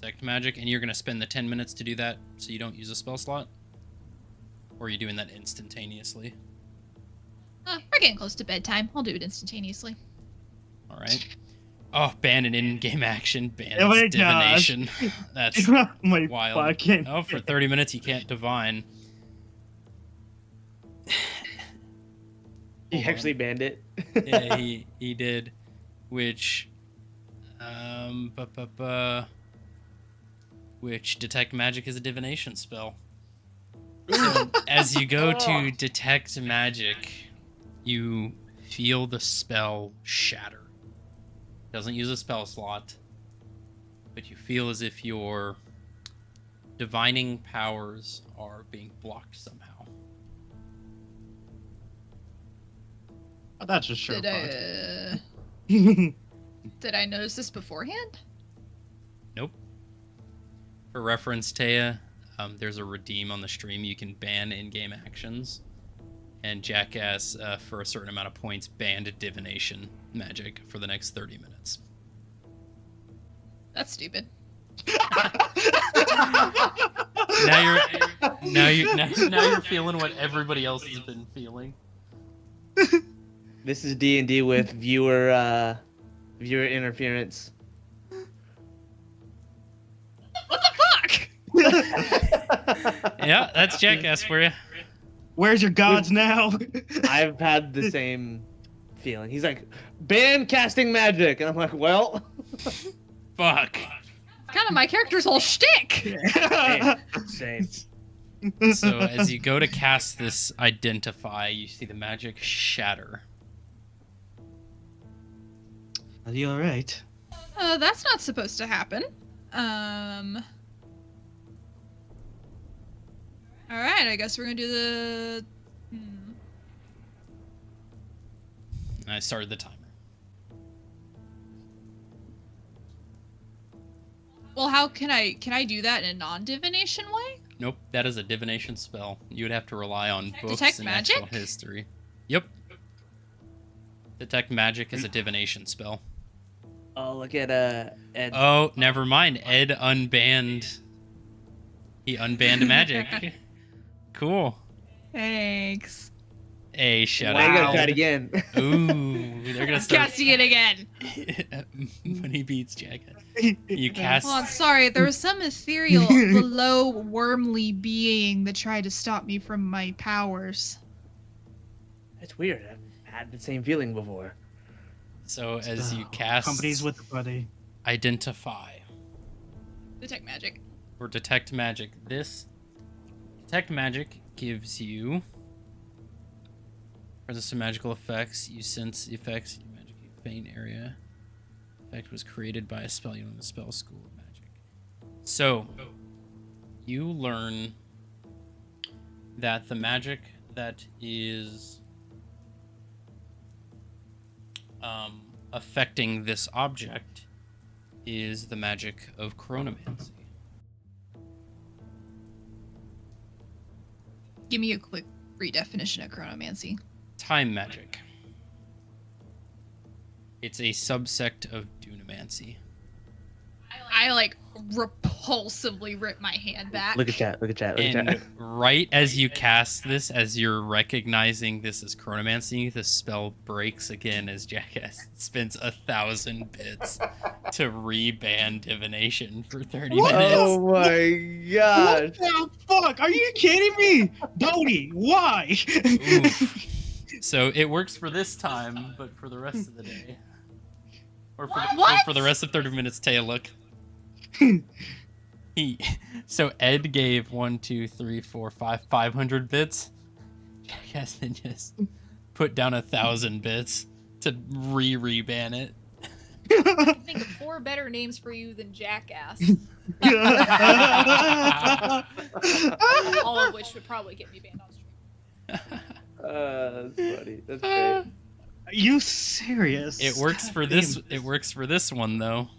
Detect magic, and you're going to spend the 10 minutes to do that so you don't use a spell slot? Or are you doing that instantaneously? We're getting close to bedtime. I'll do it instantaneously. Alright. Oh, ban an in-game action. Ban Oh my divination. That's My wild. fucking- Oh, for 30 minutes you can't divine. He Hold on. actually banned it. Yeah, he did. Which, which detect magic is a divination spell. So as you go to detect magic, you feel the spell shatter. Doesn't use a spell slot, but you feel as if your divining powers are being blocked somehow. Oh, that's a sure Did I notice this beforehand? Nope. For reference, Taya, there's a redeem on the stream. You can ban in-game actions. And Jackass, for a certain amount of points, banned divination magic for the next 30 minutes. That's stupid. Now you're feeling what everybody else has been feeling. This is D&D with viewer interference. What the fuck? Yeah, that's Jackass for you. Where's your gods now? I've had the same feeling. He's like, ban casting magic, and I'm like, well, Fuck. Kind of my character's whole shtick. hey, same. So as you go to cast this identify, you see the magic shatter. Are you alright? That's not supposed to happen. Alright, I guess we're gonna do the... I started the timer. Well, how can I do that in a non-divination way? Nope, that is a divination spell. You would have to rely on books Detect and actual magic? history. Yep. Detect magic is a divination spell. Oh, look at Ed. Oh, never mind. Ed unbanned. He unbanned magic. Cool. Thanks. Hey, shut Now you gotta up. try it again. Ooh, they're gonna start Casting it again. money beats Jackass. You cast. Well, I'm sorry. There was some ethereal, below wormly being that tried to stop me from my powers. That's weird. I've had the same feeling before. So as you cast Companies with the buddy. identify Detect magic. or detect magic, this detect magic gives you presence of magical effects. You sense effects in your magic faint area. Effect was created by a spell using the spell school of magic. So you learn that the magic that is affecting this object is the magic of chronomancy. Give me a quick redefinition of chronomancy. Time magic. It's a subsect of dunamancy. I like repulsively rip my hand back. Look at that. Look at that. Look at And that. right as you cast this, as you're recognizing this as chronomancy, the spell breaks again as Jackass spends 1,000 bits to reban divination for 30 minutes. Oh my gosh. What the fuck? Are you kidding me? Bodhi, why? Oof. So it works for this time, but for the rest of the day. Or for, What? or for the rest of 30 minutes, Taya, look. So Ed gave 500 bits. Jackass then just put down 1,000 bits to re-ban it. I can think of 4 better names for you than Jackass. All of which would probably get me banned on stream. That's funny. That's great. Are you serious? It works for this. It works for this one though,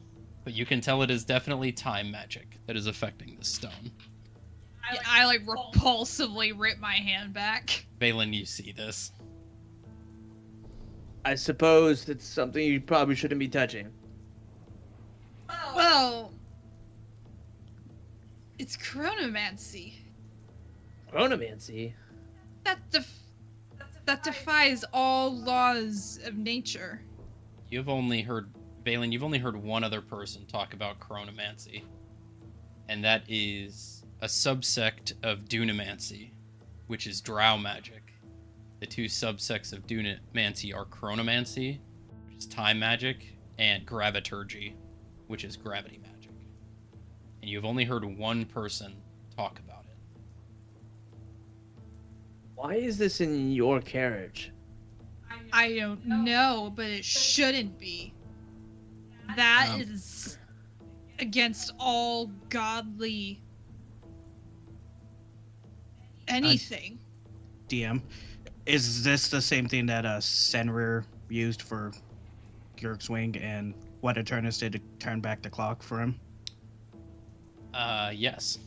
but you can tell it is definitely time magic that is affecting this stone. I like repulsively rip my hand back. Valen, you see this? I suppose it's something you probably shouldn't be touching. Well, it's chronomancy. Chronomancy? That defies all laws of nature. You've only heard, Valen, you've only heard one other person talk about chronomancy, and that is a subsect of dunamancy, which is drow magic. The 2 subsects of dunamancy are chronomancy, which is time magic, and graviturgy, which is gravity magic. And you've only heard one person talk about it. Why is this in your carriage? I don't know, but it shouldn't be. That is against all godly anything. DM, is this the same thing that Senrir used for Yurk's wing, and what Eternus did to turn back the clock for him? Yes.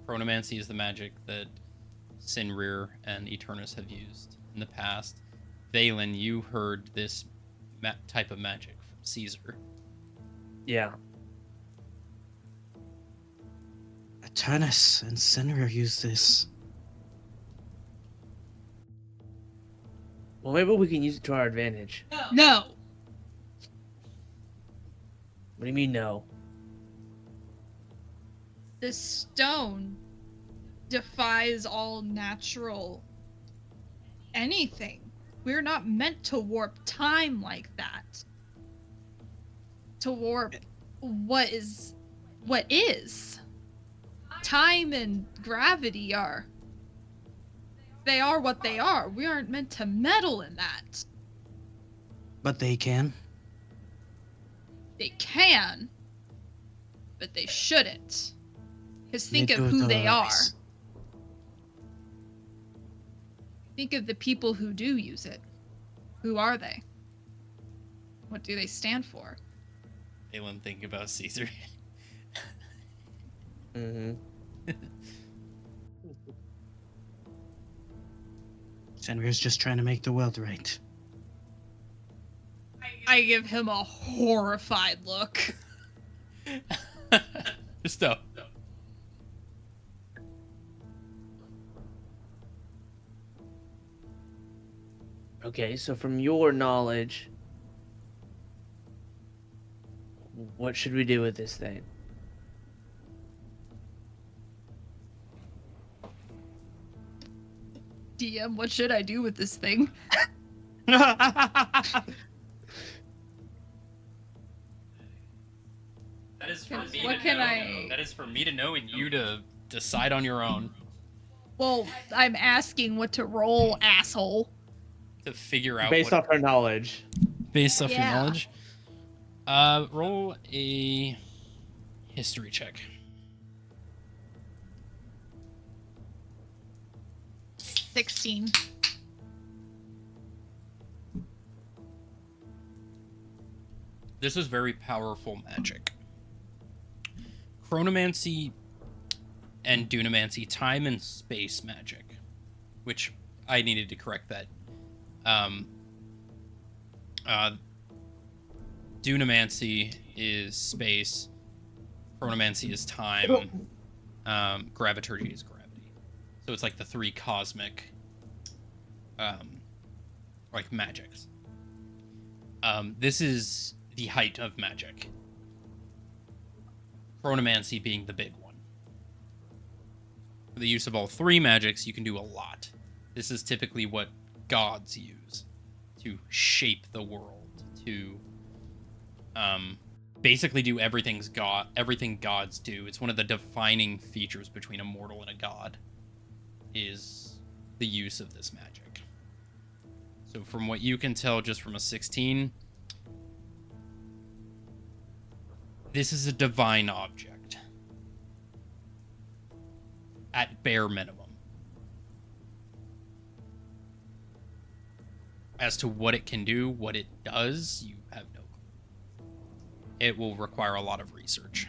Chronomancy is the magic that Sinrir and Eternus have used in the past. Valen, you heard this type of magic from Caesar. Yeah. Eternus and Senrir used this. Well, maybe we can use it to our advantage. No. What do you mean, no? The stone defies all natural anything. We're not meant to warp time like that. To warp what is. Time and gravity are. They are what they are. We aren't meant to meddle in that. But they can. They can, but they shouldn't. Because think They of do it who they are. otherwise. Think of the people who do use it. Who are they? What do they stand for? Valen, think about Caesar. Mm-hmm. Senrir's just trying to make the world right. I give him a horrified look. Just no. Okay, so from your knowledge, what should we do with this thing? DM, what should I do with this thing? That is for me What to can know. I- That is for me to know and you to decide on your own Well, I'm asking what to roll, asshole. to figure out Based what, off our knowledge. based off your Yeah. knowledge. Roll a history check. 16. This is very powerful magic. Chronomancy and Dunamancy, time and space magic, which I needed to correct that. Dunamancy is space, Chronomancy is time, Graviturgy is gravity. So it's like the 3 cosmic, like magics. This is the height of magic. Chronomancy being the big one. For the use of all 3 magics, you can do a lot. This is typically what gods use to shape the world, to basically do everything gods do. It's one of the defining features between a mortal and a god, is the use of this magic. So from what you can tell just from a 16, this is a divine object. At bare minimum. As to what it can do, what it does, you have no clue. It will require a lot of research.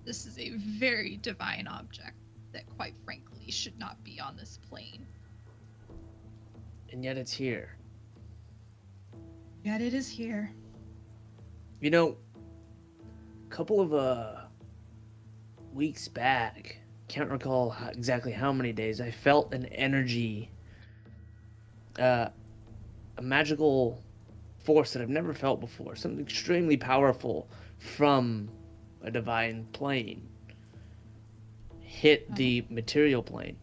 This is a very divine object that, quite frankly, should not be on this plane. And yet it's here. Yet it is here. You know, a couple of weeks back, can't recall exactly how many days, I felt an energy, a magical force that I've never felt before, something extremely powerful from a divine plane hit the material plane,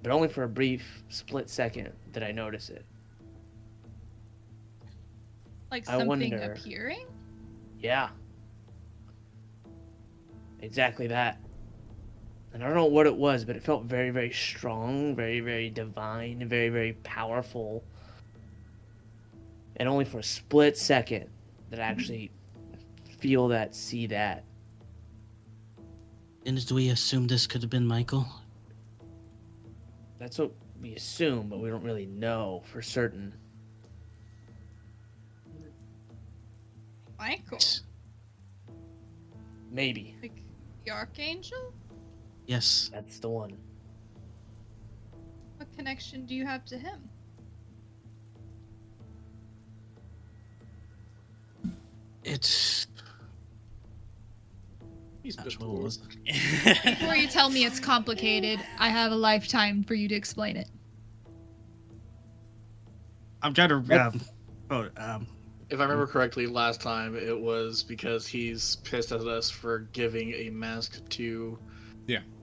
but only for a brief split second did I notice it. Like I something wonder- appearing? Yeah. Exactly that. And I don't know what it was, but it felt very, very strong, very, very divine, very, very powerful. And only for a split second did I actually feel that, see that. And do we assume this could have been Michael? That's what we assume, but we don't really know for certain. Michael? Maybe. Like the Archangel? Yes. That's the one. What connection do you have to him? It's. He's Not been sure what it was. Before you tell me it's complicated, I have a lifetime for you to explain it. I'm trying to. If I remember correctly, last time it was because he's pissed at us for giving a mask to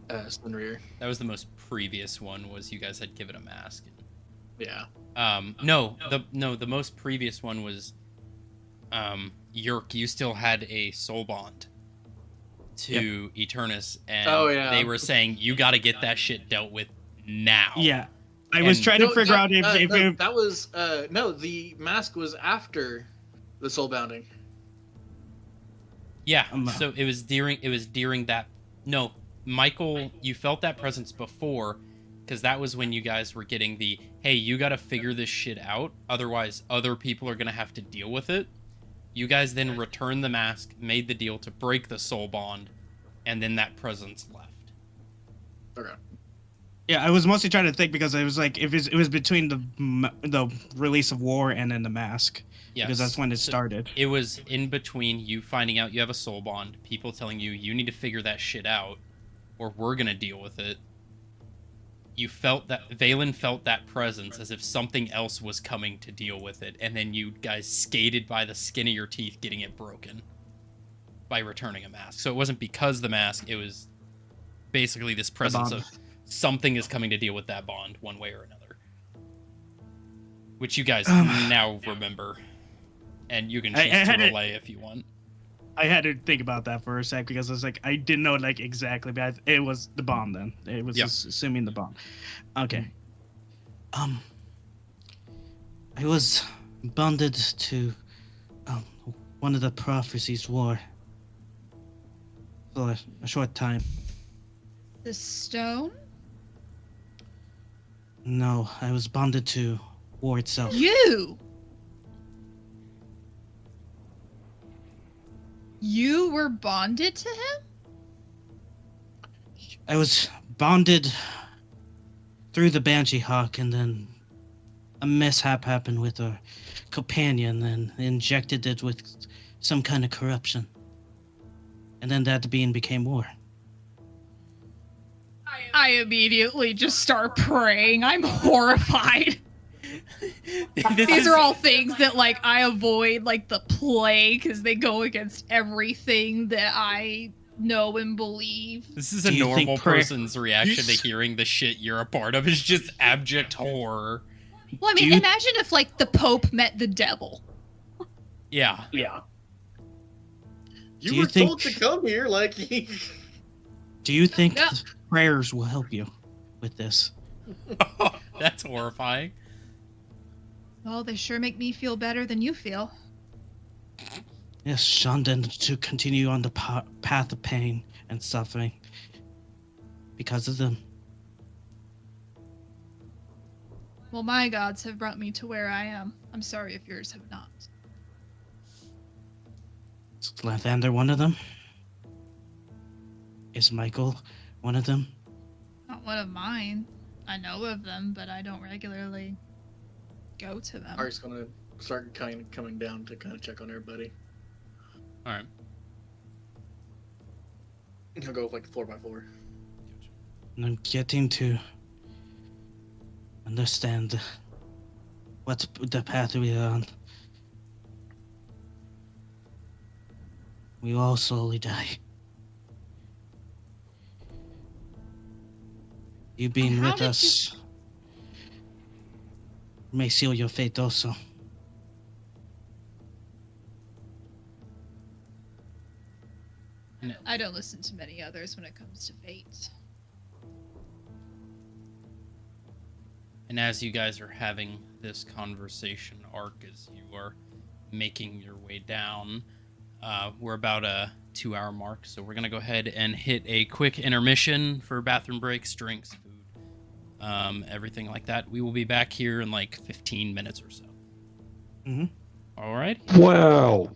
Sunrear. That was the most previous one, was you guys had given a mask. Yeah. The most previous one was Yerk, you still had a soul bond to Eternus, and they were saying you got to get that shit dealt with now. Yeah. I was trying to figure out if that was no, the mask was after the soul bounding. Yeah. So it was during that. No, Michael, you felt that presence before, because that was when you guys were getting the, hey, you got to figure this shit out, otherwise other people are gonna have to deal with it. You guys then returned the mask, made the deal to break the soul bond, and then that presence left. Okay. Yeah, I was mostly trying to think because it was like if it was between the release of War and then the mask. Yes. Because that's when it started. It was in between you finding out you have a soul bond, people telling you you need to figure that shit out, or we're gonna deal with it. You felt that Valen felt that presence as if something else was coming to deal with it, and then you guys skated by the skin of your teeth getting it broken by returning a mask. So it wasn't because the mask, it was basically this presence of something is coming to deal with that bond one way or another. Which you guys now remember. And you can choose to relay if you want. I had to think about that for a sec because I was like, I didn't know like exactly, but it was the bomb then. It was just assuming the bomb. Okay. I was bonded to one of the prophecies war for a short time. The stone? No, I was bonded to war itself. You were bonded to him? I was bonded through the Banshee Hawk, and then a mishap happened with a companion and injected it with some kind of corruption. And then that being became war. I immediately just start praying. I'm horrified. These are all things that, like, I avoid, like the plague, because they go against everything that I know and believe. This is a normal person's reaction to hearing the shit you're a part of. Is just abject horror. Well, I Do mean, you- imagine if like the Pope met the devil. Yeah. Yeah. You Do you were think- told to come here, like. Do you think Yeah. the prayers will help you with this? That's horrifying. Well, they sure make me feel better than you feel. Yes, Shandon, to continue on the path of pain and suffering because of them. Well, my gods have brought me to where I am. I'm sorry if yours have not. Is Lathander one of them? Is Michael one of them? Not one of mine. I know of them, but I don't regularly go to them. Art's gonna start kind of coming down to kind of check on everybody. All right. He'll go with like 4x4. And I'm getting to understand what's the path we're on. We all slowly die. You being How with did us may seal your fate also. I don't listen to many others when it comes to fate. And as you guys are having this conversation, Ark, as you are making your way down, we're about a 2-hour mark, so we're gonna go ahead and hit a quick intermission for bathroom breaks, drinks, food, everything like that. We will be back here in like 15 minutes or so. Mm-hmm. All right. Wow.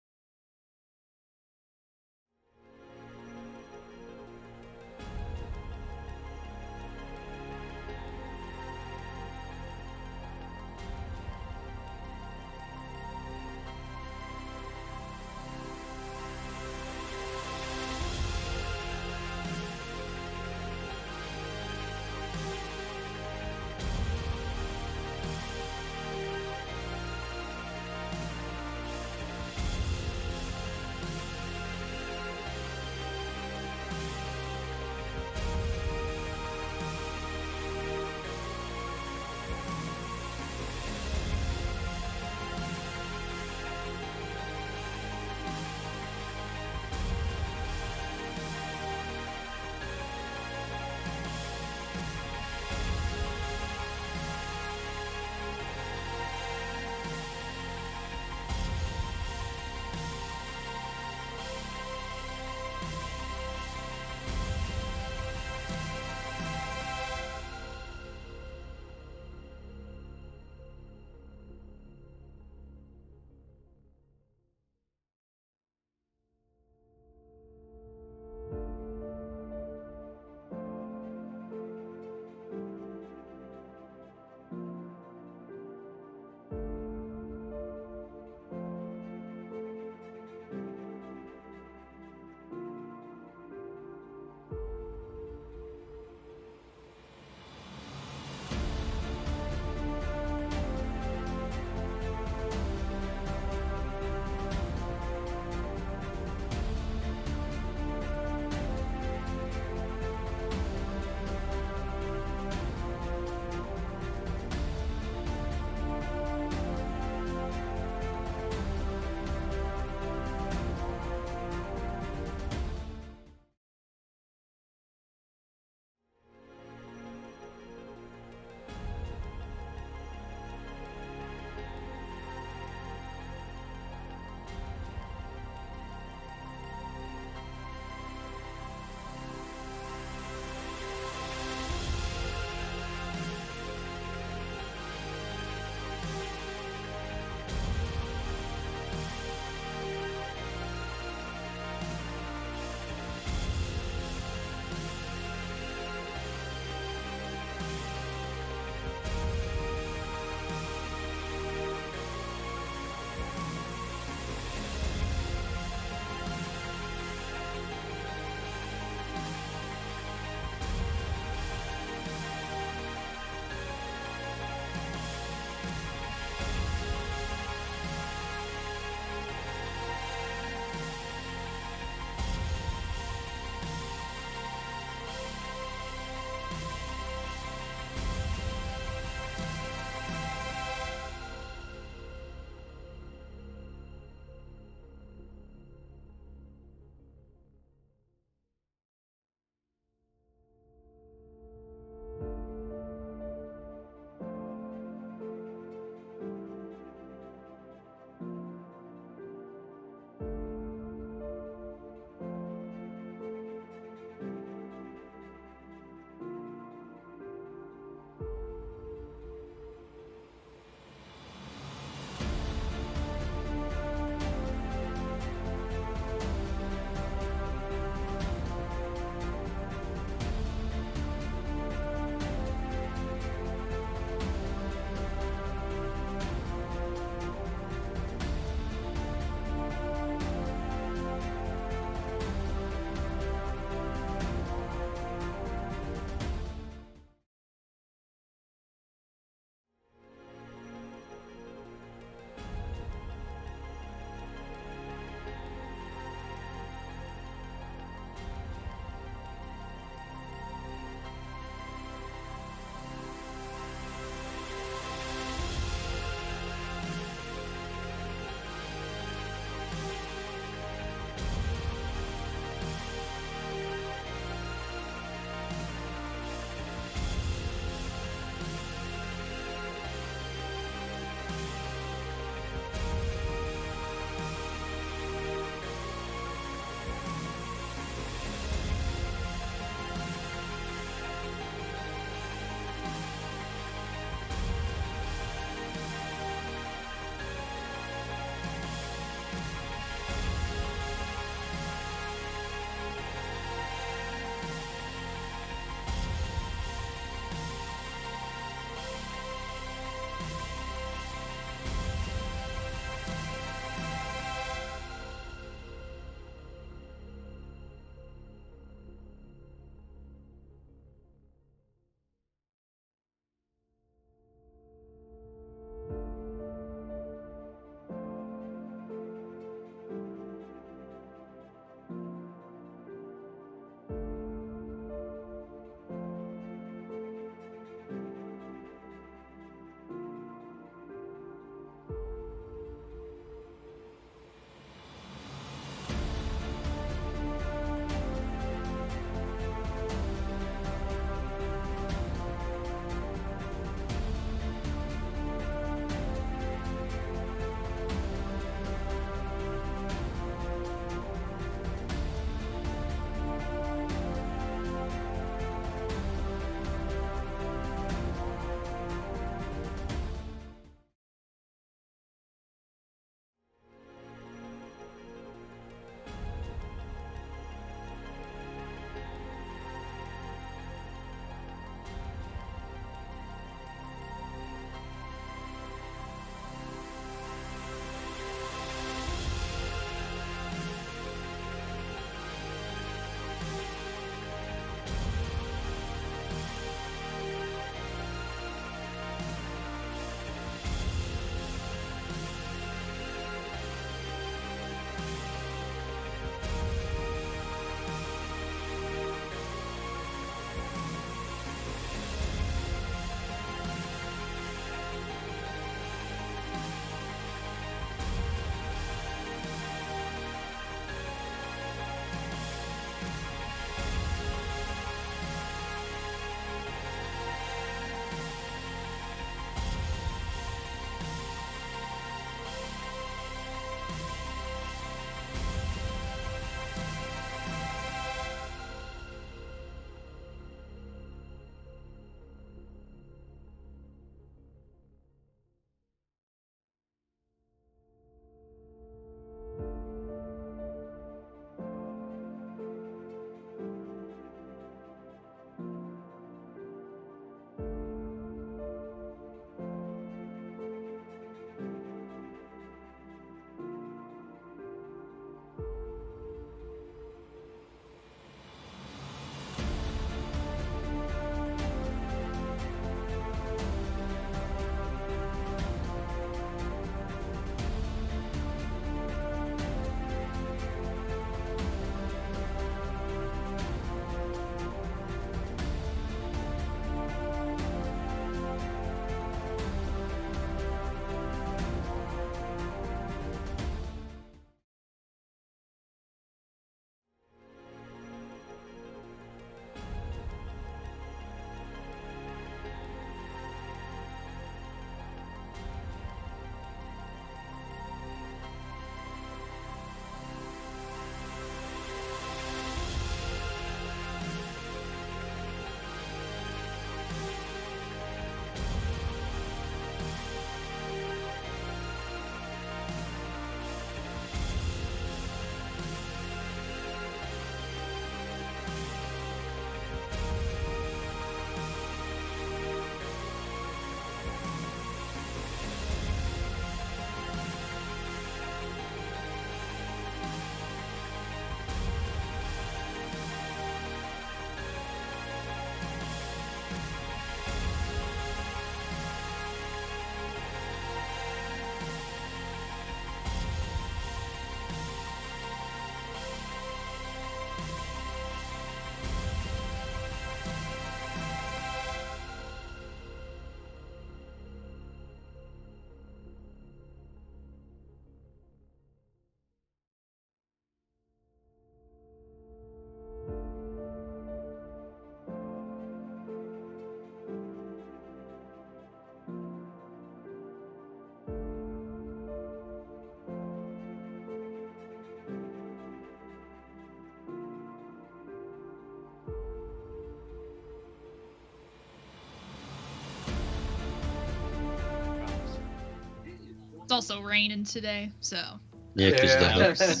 It's also raining today, so. Yeah, because the hooks.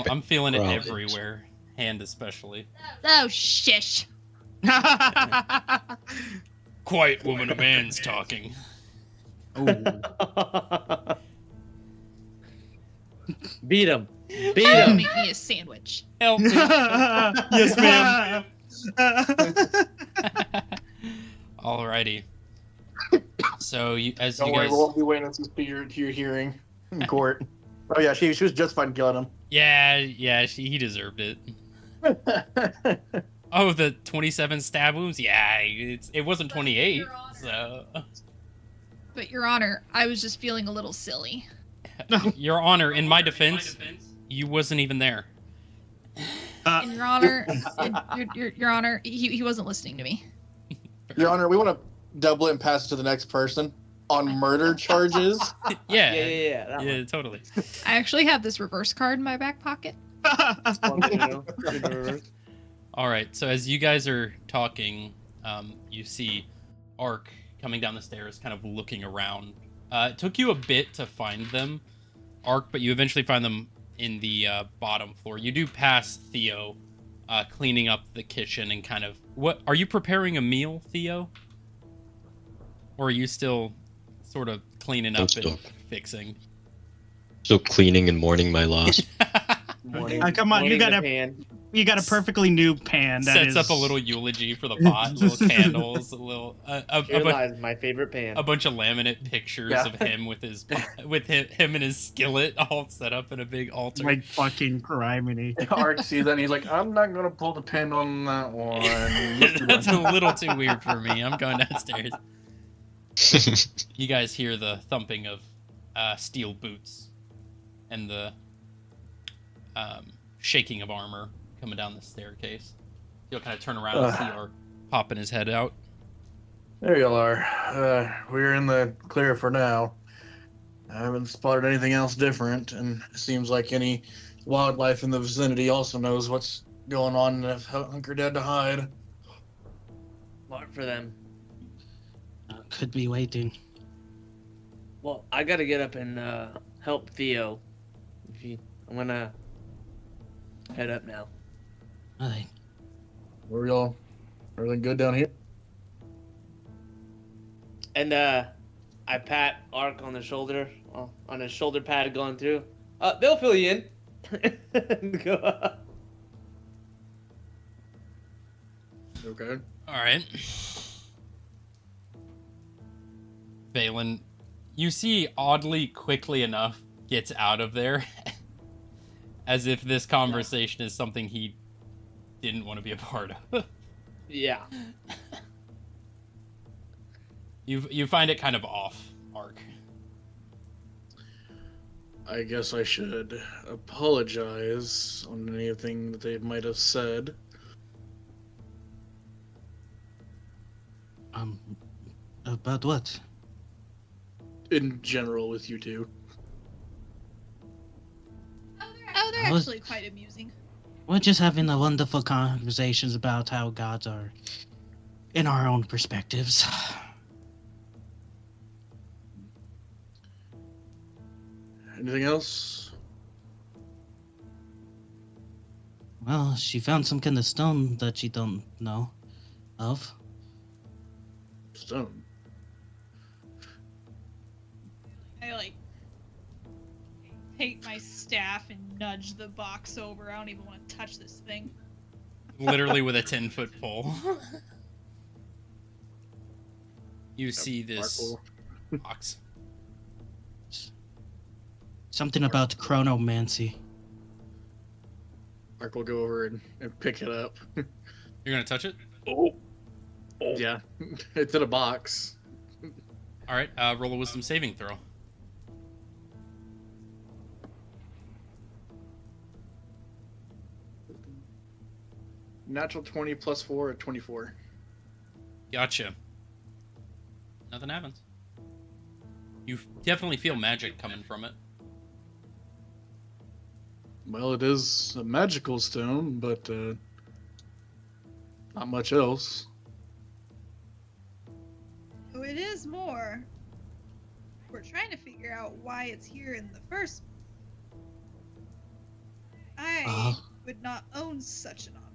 I'm feeling it Right. everywhere, hand especially. Oh, shish. Quiet woman, a man's talking. Beat him. Beat Go him. make me a sandwich. Help me. Yes, ma'am. Alrighty. So as Don't you worry, guys, we won't be waiting to your hearing in court. Oh yeah, she was just fine killing yeah, he deserved it. him. Oh, the 27 stab wounds. Yeah, it wasn't 28. So, But, Your Honor, I was just feeling a little silly. Your Honor, in my defense, you wasn't even there. And Your Honor, Your Honor, he wasn't listening to me. Your Honor, we want to double it and pass it to the next person on murder charges. Yeah, Yeah. That yeah, one. totally. I actually have this reverse card in my back pocket. All right. So as you guys are talking, you see Ark coming down the stairs, kind of looking around. It took you a bit to find them, Ark, but you eventually find them in the bottom floor. You do pass Theo, cleaning up the kitchen and kind of. What are you preparing a meal, Theo? Or are you still sort of cleaning up and fixing? So cleaning and mourning my loss. Come on, you got a perfectly new pan that Sets up a little eulogy for the pot, little candles, a little Here lies my favorite pan. a bunch of laminate pictures of him with him and his skillet all set up in a big altar. like fucking criminy. Ark sees that and he's like, I'm not going to pull the pin on that one. That's a little too weird for me. I'm going downstairs. You guys hear the thumping of steel boots and the shaking of armor coming down the staircase. He'll kind of turn around and see Ark popping his head out. There you are. We're in the clear for now. I haven't spotted anything else different, and it seems like any wildlife in the vicinity also knows what's going on and have hunkered down to hide. Mark for them. Could be waiting. Well, I gotta get up and help Theo. I'm gonna head up now. Alright. Where y'all? Everything good down here? And I pat Ark on the shoulder, on his shoulder pad going through. They'll fill you in. Go up. Okay. All right. Valen, you see oddly quickly enough gets out of there as if this conversation is something he didn't want to be a part of. Yeah. You find it kind of off, Ark. I guess I should apologize on anything that they might have said. About what? In general, with you two. Oh, they're actually quite amusing. We're just having a wonderful conversations about how gods are in our own perspectives. Anything else? Well, she found some kind of stone that she don't know of. Stone. I take my staff and nudge the box over. I don't even want to touch this thing. Literally with a 10-foot pole. You see this box. Something about chronomancy. Mark will go over and pick it up. You're gonna touch it? Yeah, it's in a box. All right. Roll a wisdom saving throw. Natural 20 plus 4 at 24. Gotcha. Nothing happens. You definitely feel magic coming from it. Well, it is a magical stone, but not much else. Oh, it is more. we're trying to figure out why it's here in the first. I Uh-huh. would not own such an object.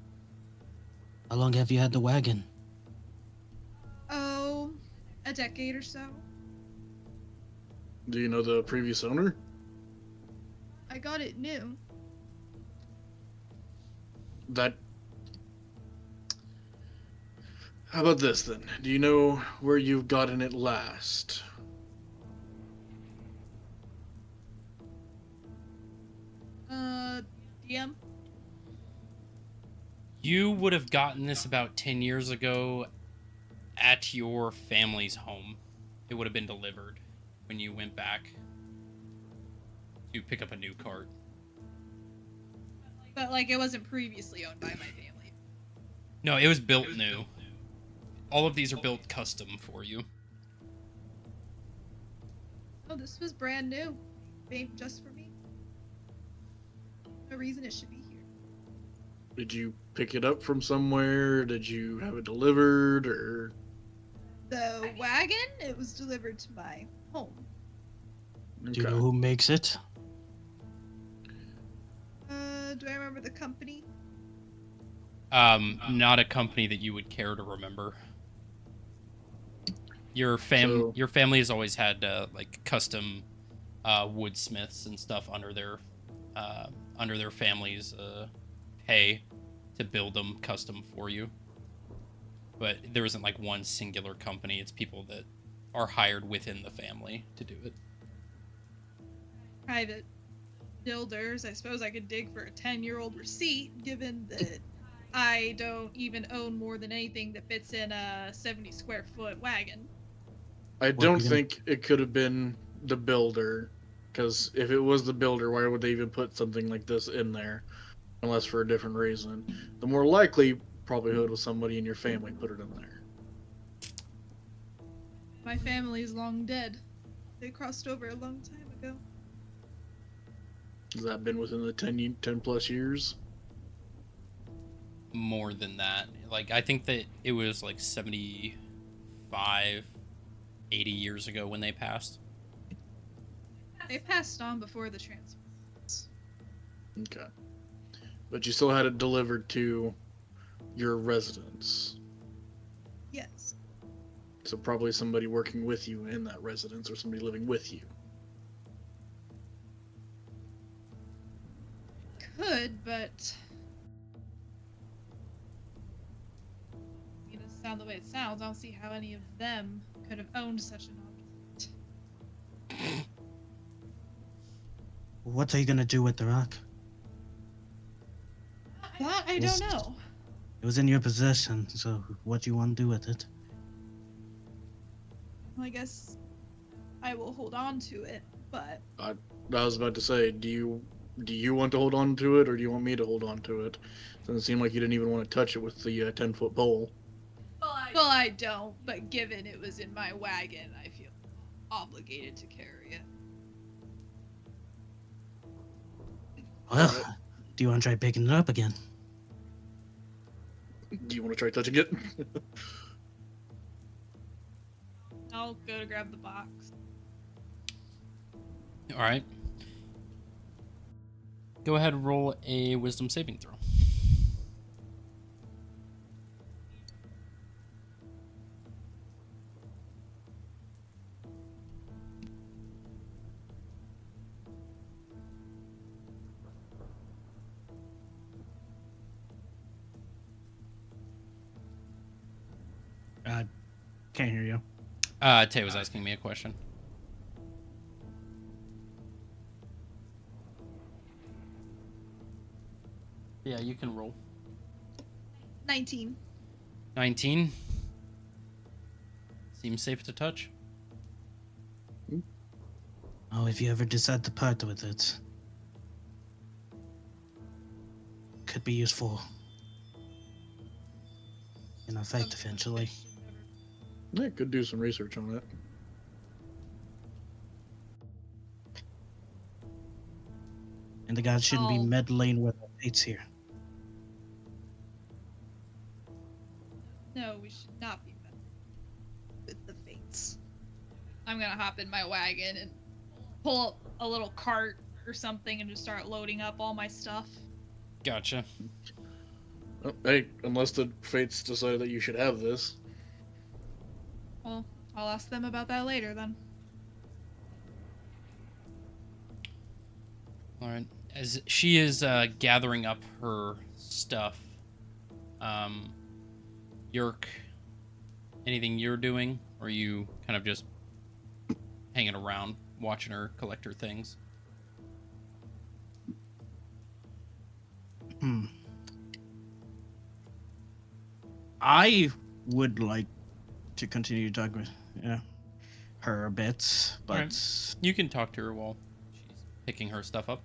How long have you had the wagon? Oh, a decade or so. Do you know the previous owner? I got it new. That. How about this then? Do you know where you've gotten it last? DM. You would have gotten this about 10 years ago at your family's home. It would have been delivered when you went back to pick up a new cart. But like it wasn't previously owned by my family. No, it was built new. All of these are built custom for you. Oh, this was brand new. Made just for me. No reason it should be here. Did you pick it up from somewhere? Did you have it delivered, or? The wagon, it was delivered to my home. Do you know who makes it? Do I remember the company? Not a company that you would care to remember. Your So- your family has always had like custom woodsmiths and stuff under their family's pay to build them custom for you. But there isn't like one singular company. It's people that are hired within the family to do it. Private builders. I suppose I could dig for a 10-year-old receipt, given that I don't even own more than anything that fits in a 70 square foot wagon. I don't even- think it could have been the builder, because if it was the builder, why would they even put something like this in there, unless for a different reason? The more likely probability was somebody in your family put it in there. My family is long dead. They crossed over a long time ago. Has that been within the 10 plus years? More than that. Like, I think that it was like 75, 80 years ago when they passed. They passed on before the transfer. Okay. But you still had it delivered to your residence. Yes. So probably somebody working with you in that residence, or somebody living with you. Could, but it doesn't sound the way it sounds. I don't see how any of them could have owned such an object. What are you gonna do with the rock? That I don't know. It was in your possession, so what do you want to do with it? Well, I guess I will hold on to it, but I was about to say, do you want to hold on to it, or do you want me to hold on to it? Doesn't seem like you didn't even want to touch it with the 10-foot pole. well, I don't. But given it was in my wagon, I feel obligated to carry it. Well, do you want to try picking it up again? Do you want to try touching it? I'll go to grab the box. All right. Go ahead and roll a wisdom saving throw. Can't hear you. Tay was asking me a question. Yeah, you can roll. 19. 19. Seems safe to touch. Oh, if you ever decide to part with it, could be useful in effect eventually. Yeah, could do some research on it. And the gods shouldn't be Oh. meddling with our fates here. No, we should not be met with the fates. I'm gonna hop in my wagon and pull up a little cart or something and just start loading up all my stuff. Gotcha. Oh, hey, unless the fates decide that you should have this. Well, I'll ask them about that later then. All right. As she is gathering up her stuff, Yerk, anything you're doing, or are you kind of just hanging around watching her collect her things? I would like to continue to talk with her a bit, but Alright. You can talk to her while she's picking her stuff up.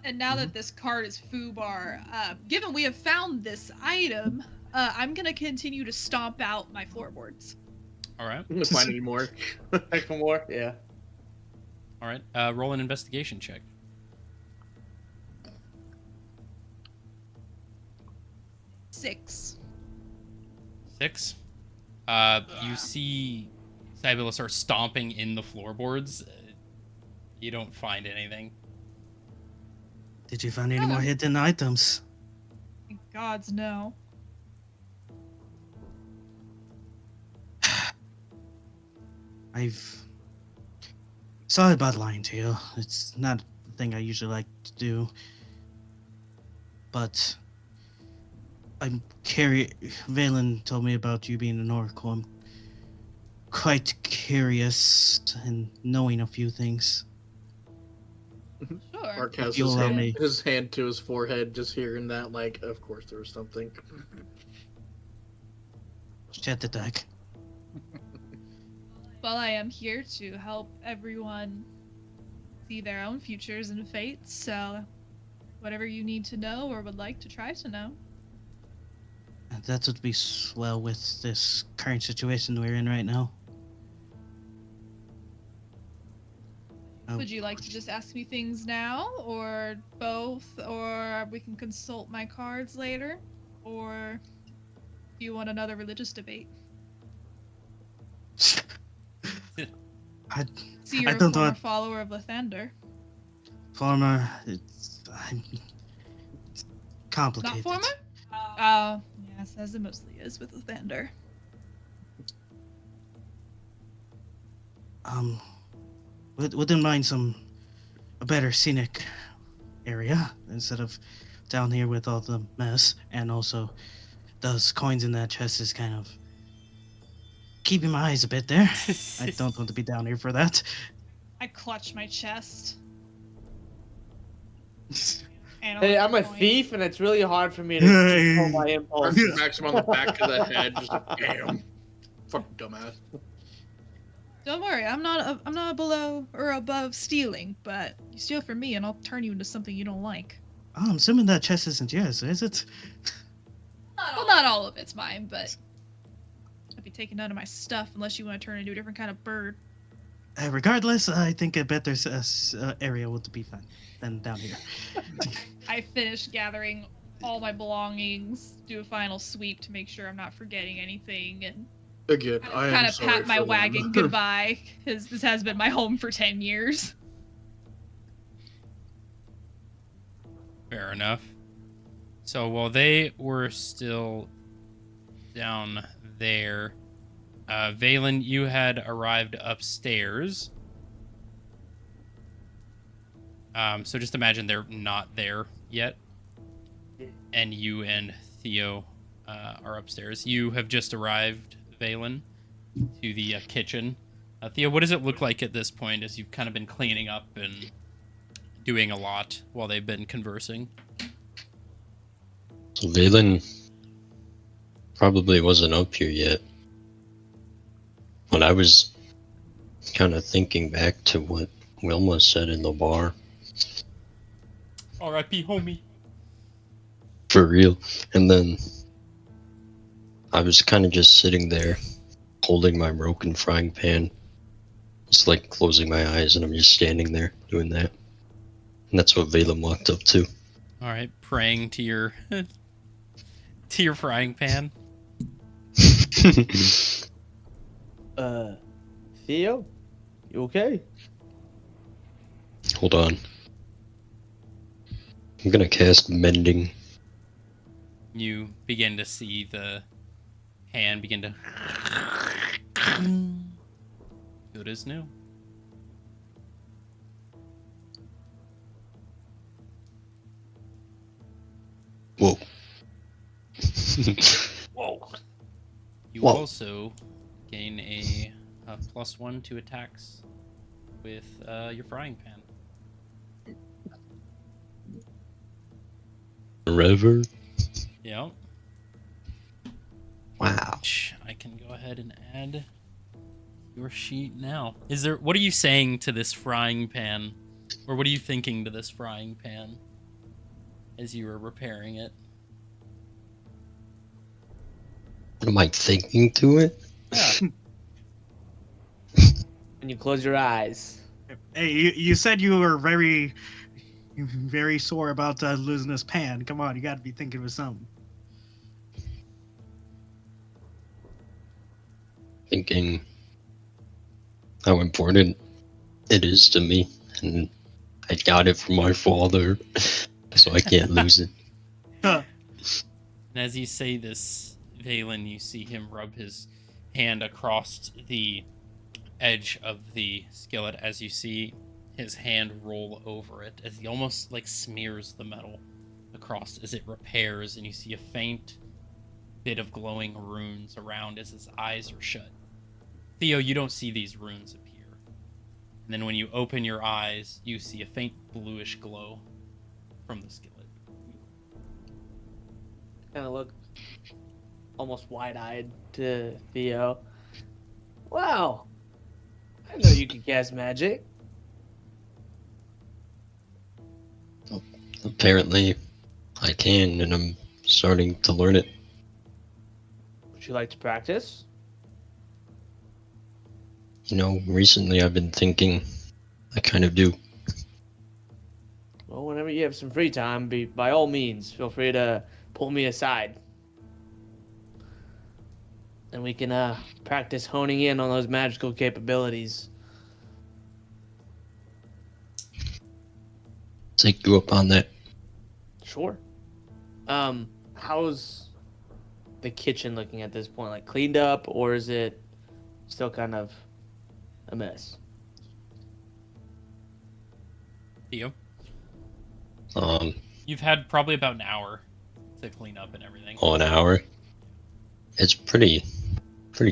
And now that this card is foobar, given we have found this item, I'm gonna continue to stomp out my floorboards. All right. I'm gonna find any more. Heck for more? Yeah. All right. Roll an investigation check. 6. 6. You see Cybilla start stomping in the floorboards. You don't find anything. did you find any more hidden items? Thank gods, no. I've sorry about lying to you. It's not a thing I usually like to do. But I'm Valen told me about you being an oracle. I'm quite curious and knowing a few things. Sure. Mark has If you'll allow me. his hand to his forehead, just hearing that, like, of course there was something. Chat the deck. Well, I am here to help everyone see their own futures and fates, so whatever you need to know or would like to try to know. And that would be swell with this current situation we're in right now. Would you like to just ask me things now, or both, or we can consult my cards later, or do you want another religious debate? I See, you're I a don't former want- follower of Lathander. Former, it's complicated. Not former? Oh, yes, as it mostly is with Lathander. Wouldn't mind a better scenic area instead of down here with all the mess, and also those coins in that chest is kind of keeping my eyes a bit there. I don't want to be down here for that. I clutch my chest. And Hey, I'm a thief, and it's really hard for me to control my impulse. Smacks him on the back of the head, just damn. Fucking dumbass. Don't worry, I'm not below or above stealing, but you steal from me, and I'll turn you into something you don't like. Oh, I'm assuming that chest isn't yours, is it? Well, not all of it's mine, but I'd be taking none of my stuff unless you want to turn into a different kind of bird. Regardless, I think a better area would be fine than down here. I finish gathering all my belongings, do a final sweep to make sure I'm not forgetting anything, and Again, I am kind of sorry pat my for them. wagon goodbye, because this has been my home for 10 years. Fair enough. So while they were still down there, Valen, you had arrived upstairs. So just imagine they're not there yet. And you and Theo are upstairs. You have just arrived, Valen, to the kitchen. Theo, what does it look like at this point as you've kind of been cleaning up and doing a lot while they've been conversing? So Valen probably wasn't up here yet. But I was kind of thinking back to what Wilma said in the bar. R.I.P. homie. For real. And then I was kind of just sitting there holding my broken frying pan. Just like closing my eyes, and I'm just standing there doing that. And that's what Valen walked up to. All right, praying to your to your frying pan. Theo? You okay? Hold on. I'm gonna cast Mending. You begin to see the hand begin to good as new. Whoa. Whoa. You Whoa. also gain a +1 to attacks with your frying pan. Forever. Yep. Wow. Which I can go ahead and add your sheet now. What are you saying to this frying pan? Or what are you thinking to this frying pan as you were repairing it? What am I thinking to it? Yeah. When you close your eyes. Hey, you said you were very sore about losing this pan. Come on, you got to be thinking of something. Thinking how important it is to me, and I got it from my father, so I can't lose it. And as you say this, Valen, you see him rub his hand across the edge of the skillet as you see his hand roll over it, as he almost like smears the metal across as it repairs, and you see a faint bit of glowing runes around as his eyes are shut. Theo, you don't see these runes appear. And then when you open your eyes, you see a faint bluish glow from the skillet. Kind of look almost wide-eyed to Theo. Wow. I know you can cast magic. Apparently, I can, and I'm starting to learn it. Would you like to practice? You know, recently I've been thinking I kind of do. Well, whenever you have some free time, by all means, feel free to pull me aside. And we can practice honing in on those magical capabilities. Take you up on that. Sure. How's the kitchen looking at this point? Like cleaned up, or is it still kind of a mess? Theo, Um, you've had probably about an hour to clean up and everything. an hour. It's pretty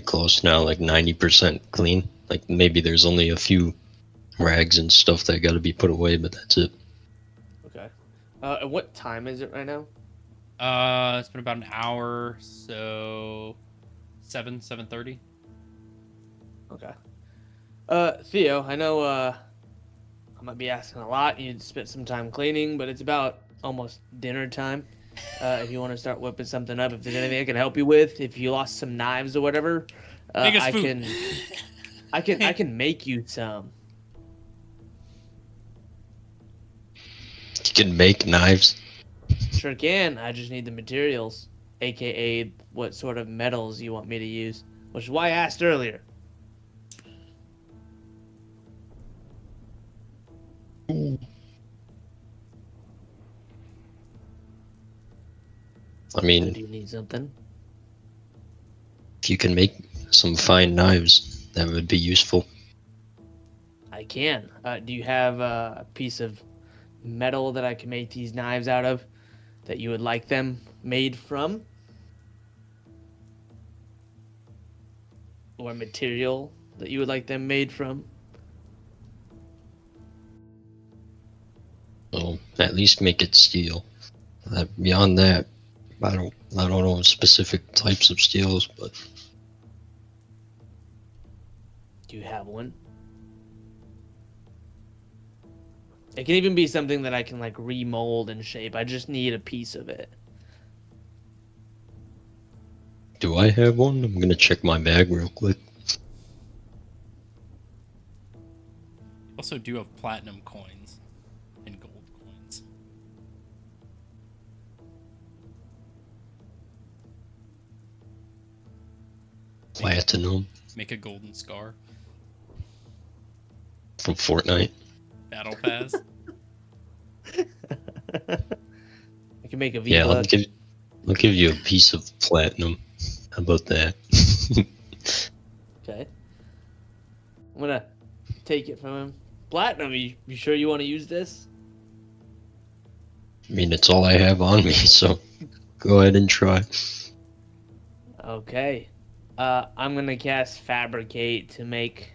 close now, like 90% clean. Like maybe there's only a few rags and stuff that got to be put away, but that's it. Okay. And what time is it right now? It's been about an hour, so 7:30. Okay. Theo, I know I might be asking a lot. You spent some time cleaning, but it's about almost dinner time. If you want to start whipping something up, if there's anything I can help you with, if you lost some knives or whatever, Make us I food. can make you some. You can make knives. Sure can. I just need the materials, aka what sort of metals you want me to use, which is why I asked earlier. I mean, Do you need something? if you can make some fine knives, that would be useful. I can. Do you have a piece of metal that I can make these knives out of that you would like them made from? Or material that you would like them made from? So at least make it steel. Beyond that, I don't know specific types of steels, but Do you have one? It can even be something that I can like remold and shape. I just need a piece of it. do I have one? I'm gonna check my bag real quick. You also do have platinum coins and gold coins. Platinum. Make a golden scar. from Fortnite. Battle Pass. I can make a Yeah, V-Buck. I'll give you a piece of platinum. How about that? Okay. I'm gonna take it from him. Platinum, you sure you want to use this? I mean, it's all I have on me, so go ahead and try. Okay. I'm gonna cast Fabricate to make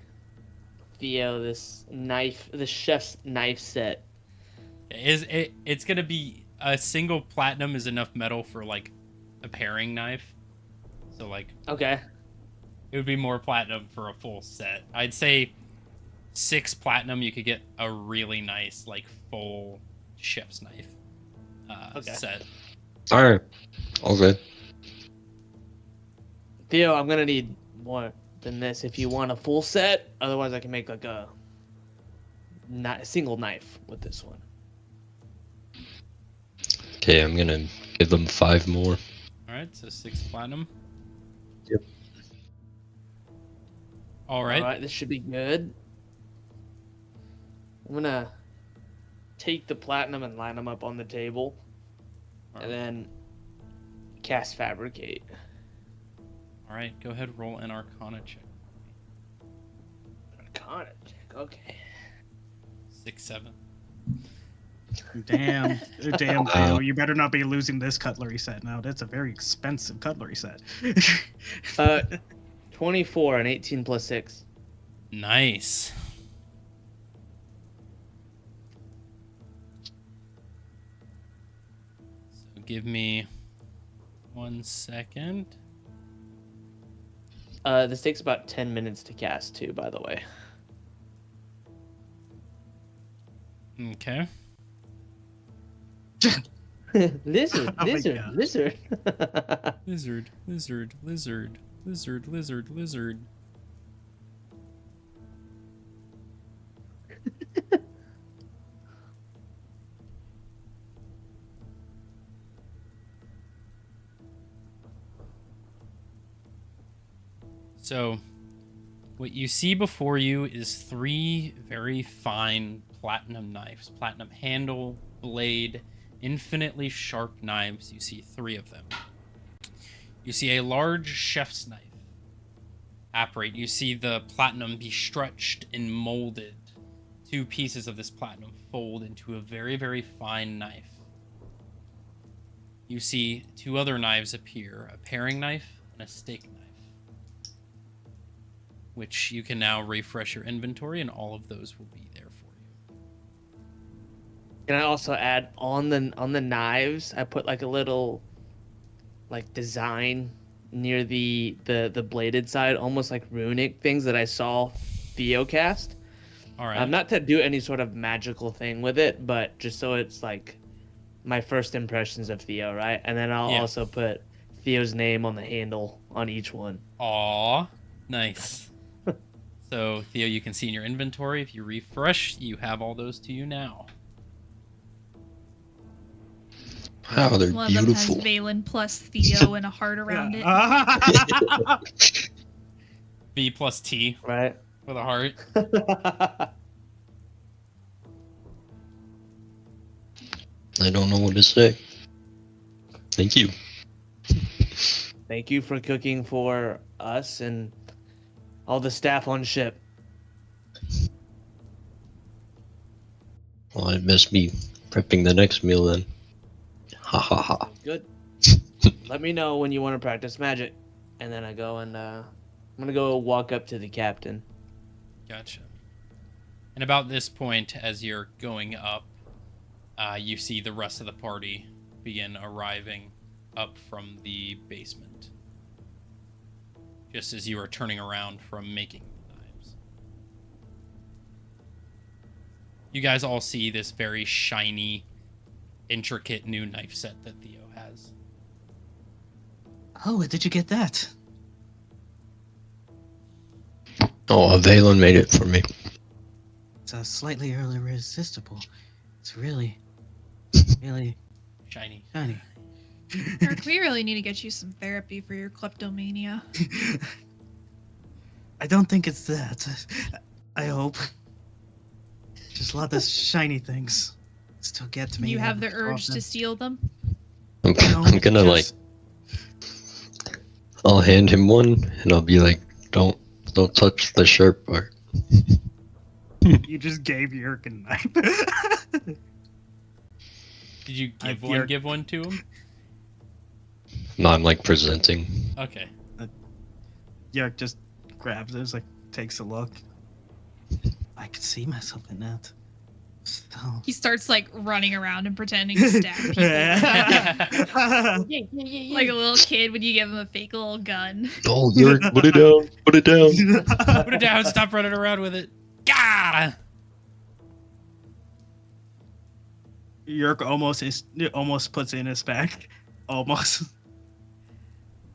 Theo this knife, the chef's knife set. It's gonna be a single platinum is enough metal for like a paring knife. So like Okay. it would be more platinum for a full set. I'd say 6 platinum you could get a really nice like full chef's knife Okay. set. Alright. All good. Theo, I'm gonna need more than this if you want a full set. Otherwise, I can make like a single knife with this one. Okay, I'm gonna give them 5 more. All right, so 6 platinum. Yep. All right. All right, this should be good. I'm gonna take the platinum and line them up on the table, and then cast Fabricate. All right, go ahead, roll an Arcana check. Arcana check. Okay. 6, 7. Damn, Theo, you better not be losing this cutlery set now. That's a very expensive cutlery set. 24 and 18 plus 6. Nice. So give me 1 second. This takes about 10 minutes to cast too, by the way. Okay. Lizard, Oh my lizard, God. lizard. Lizard, lizard, lizard, lizard, lizard, lizard. So, what you see before you is 3 very fine platinum knives. Platinum handle, blade, infinitely sharp knives. You see 3 of them. You see a large chef's knife apparate. You see the platinum be stretched and molded. 2 pieces of this platinum fold into a very, very fine knife. You see 2 other knives appear, a paring knife and a steak knife, which you can now refresh your inventory, and all of those will be there for you. Can I also add on the knives? I put like a little like design near the bladed side, almost like runic things that I saw Theo cast. All right. Not to do any sort of magical thing with it, but just so it's like my first impressions of Theo, right? And then I'll also put Theo's name on the handle on each one. Aw, nice. So, Theo, you can see in your inventory, if you refresh, you have all those to you now. Wow, they're One beautiful. of them has Valen plus Theo and a heart around it. V plus T Right? with a heart. I don't know what to say. Thank you. Thank you for cooking for us and all the staff on ship. Well, I'd best be prepping the next meal then. Ha ha ha. Good. Let me know when you want to practice magic, and then I go and I'm gonna go walk up to the captain. Gotcha. And about this point, as you're going up, you see the rest of the party begin arriving up from the basement. Just as you are turning around from making the knives. You guys all see this very shiny, intricate new knife set that Theo has. Oh, where did you get that? Oh, Valen made it for me. It's slightly irresistible. It's really Shiny. shiny. Eric, we really need to get you some therapy for your kleptomania. I don't think it's that. I hope. Just let the shiny things still get to me. You have the every so urge to often. steal them? I'm, No, I'm gonna just- I'll hand him one and I'll be like, don't touch the sharp part. You just gave Yerk a knife. Did you I give fear- one to him? No, I'm like presenting. Okay. Yerk just grabs it, like takes a look. I could see myself in that. So. He starts like running around and pretending to stab people. Like a little kid when you give him a fake little gun. Oh, Yerk, put it down. Put it down. Put it down. Stop running around with it. Gah! Yerk almost puts it in his bag. Almost.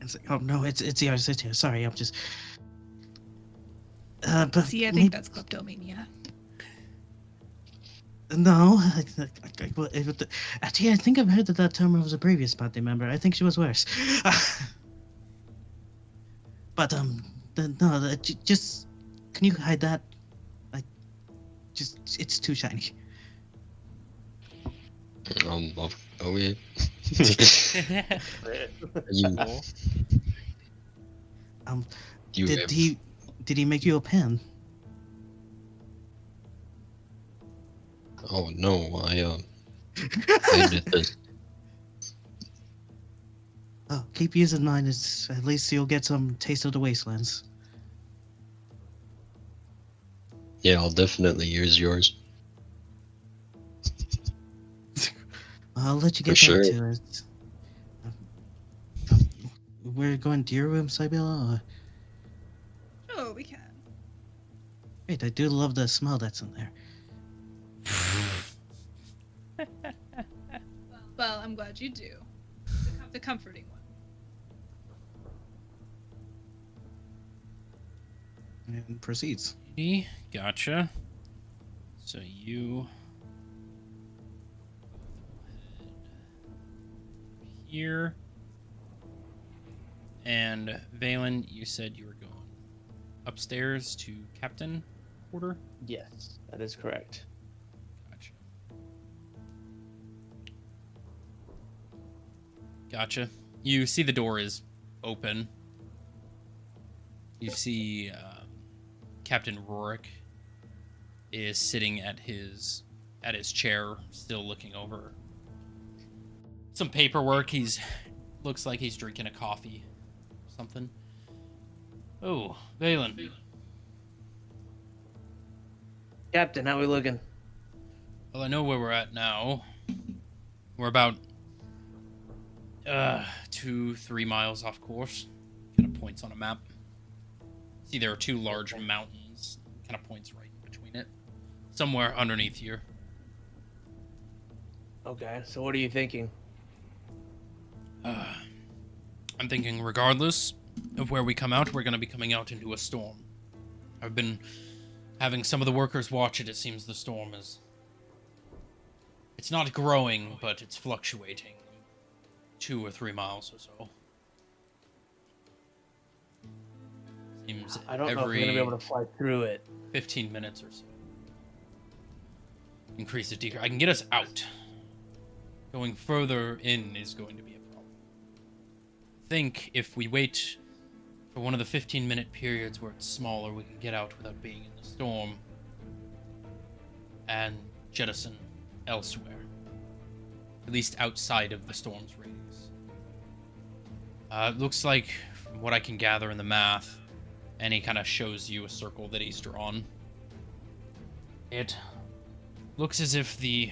It's like, oh no, it's yours. It's yours. Sorry, I'm just. But See, I think that's kleptomania. No, actually, I think I've heard that term was a previous party member. I think she was worse. But just can you hide that? It's too shiny. Okay. you, you have, Did he make you a pen? oh no, I did this. Oh, keep using mine. It's at least you'll get some taste of the wastelands. Yeah, I'll definitely use yours. I'll let you For get sure. back to it. We're going to your room, Sybilla? Oh, we can. Wait, I do love the smell that's in there. Well, I'm glad you do. The comforting one. And proceeds. Gotcha. So you here. And Valen, you said you were going upstairs to Captain Quarter? Yes, that is correct. Gotcha. You see the door is open. You see Captain Rorik is sitting at his chair, still looking over some paperwork. Looks like he's drinking a coffee or something. Oh, Valen. Captain, how we looking? Well, I know where we're at now. We're about 2-3 miles off course. Kind of points on a map. See, there are two large mountains. Kind of points right in between it. Somewhere underneath here. Okay, so what are you thinking? I'm thinking regardless of where we come out, we're going to be coming out into a storm. I've been having some of the workers watch it. It seems the storm is... It's not growing, but it's fluctuating. 2 or 3 miles or so. Seems I don't know if we're gonna be able to fly through it. 15 minutes or so. Increase the decrease. I can get us out. Going further in is going to be a problem. I think if we wait for one of the 15-minute periods where it's smaller, we can get out without being in the storm and jettison elsewhere. At least outside of the storm's radius. It looks like, from what I can gather in the math, and he kind of shows you a circle that he's drawn. It looks as if the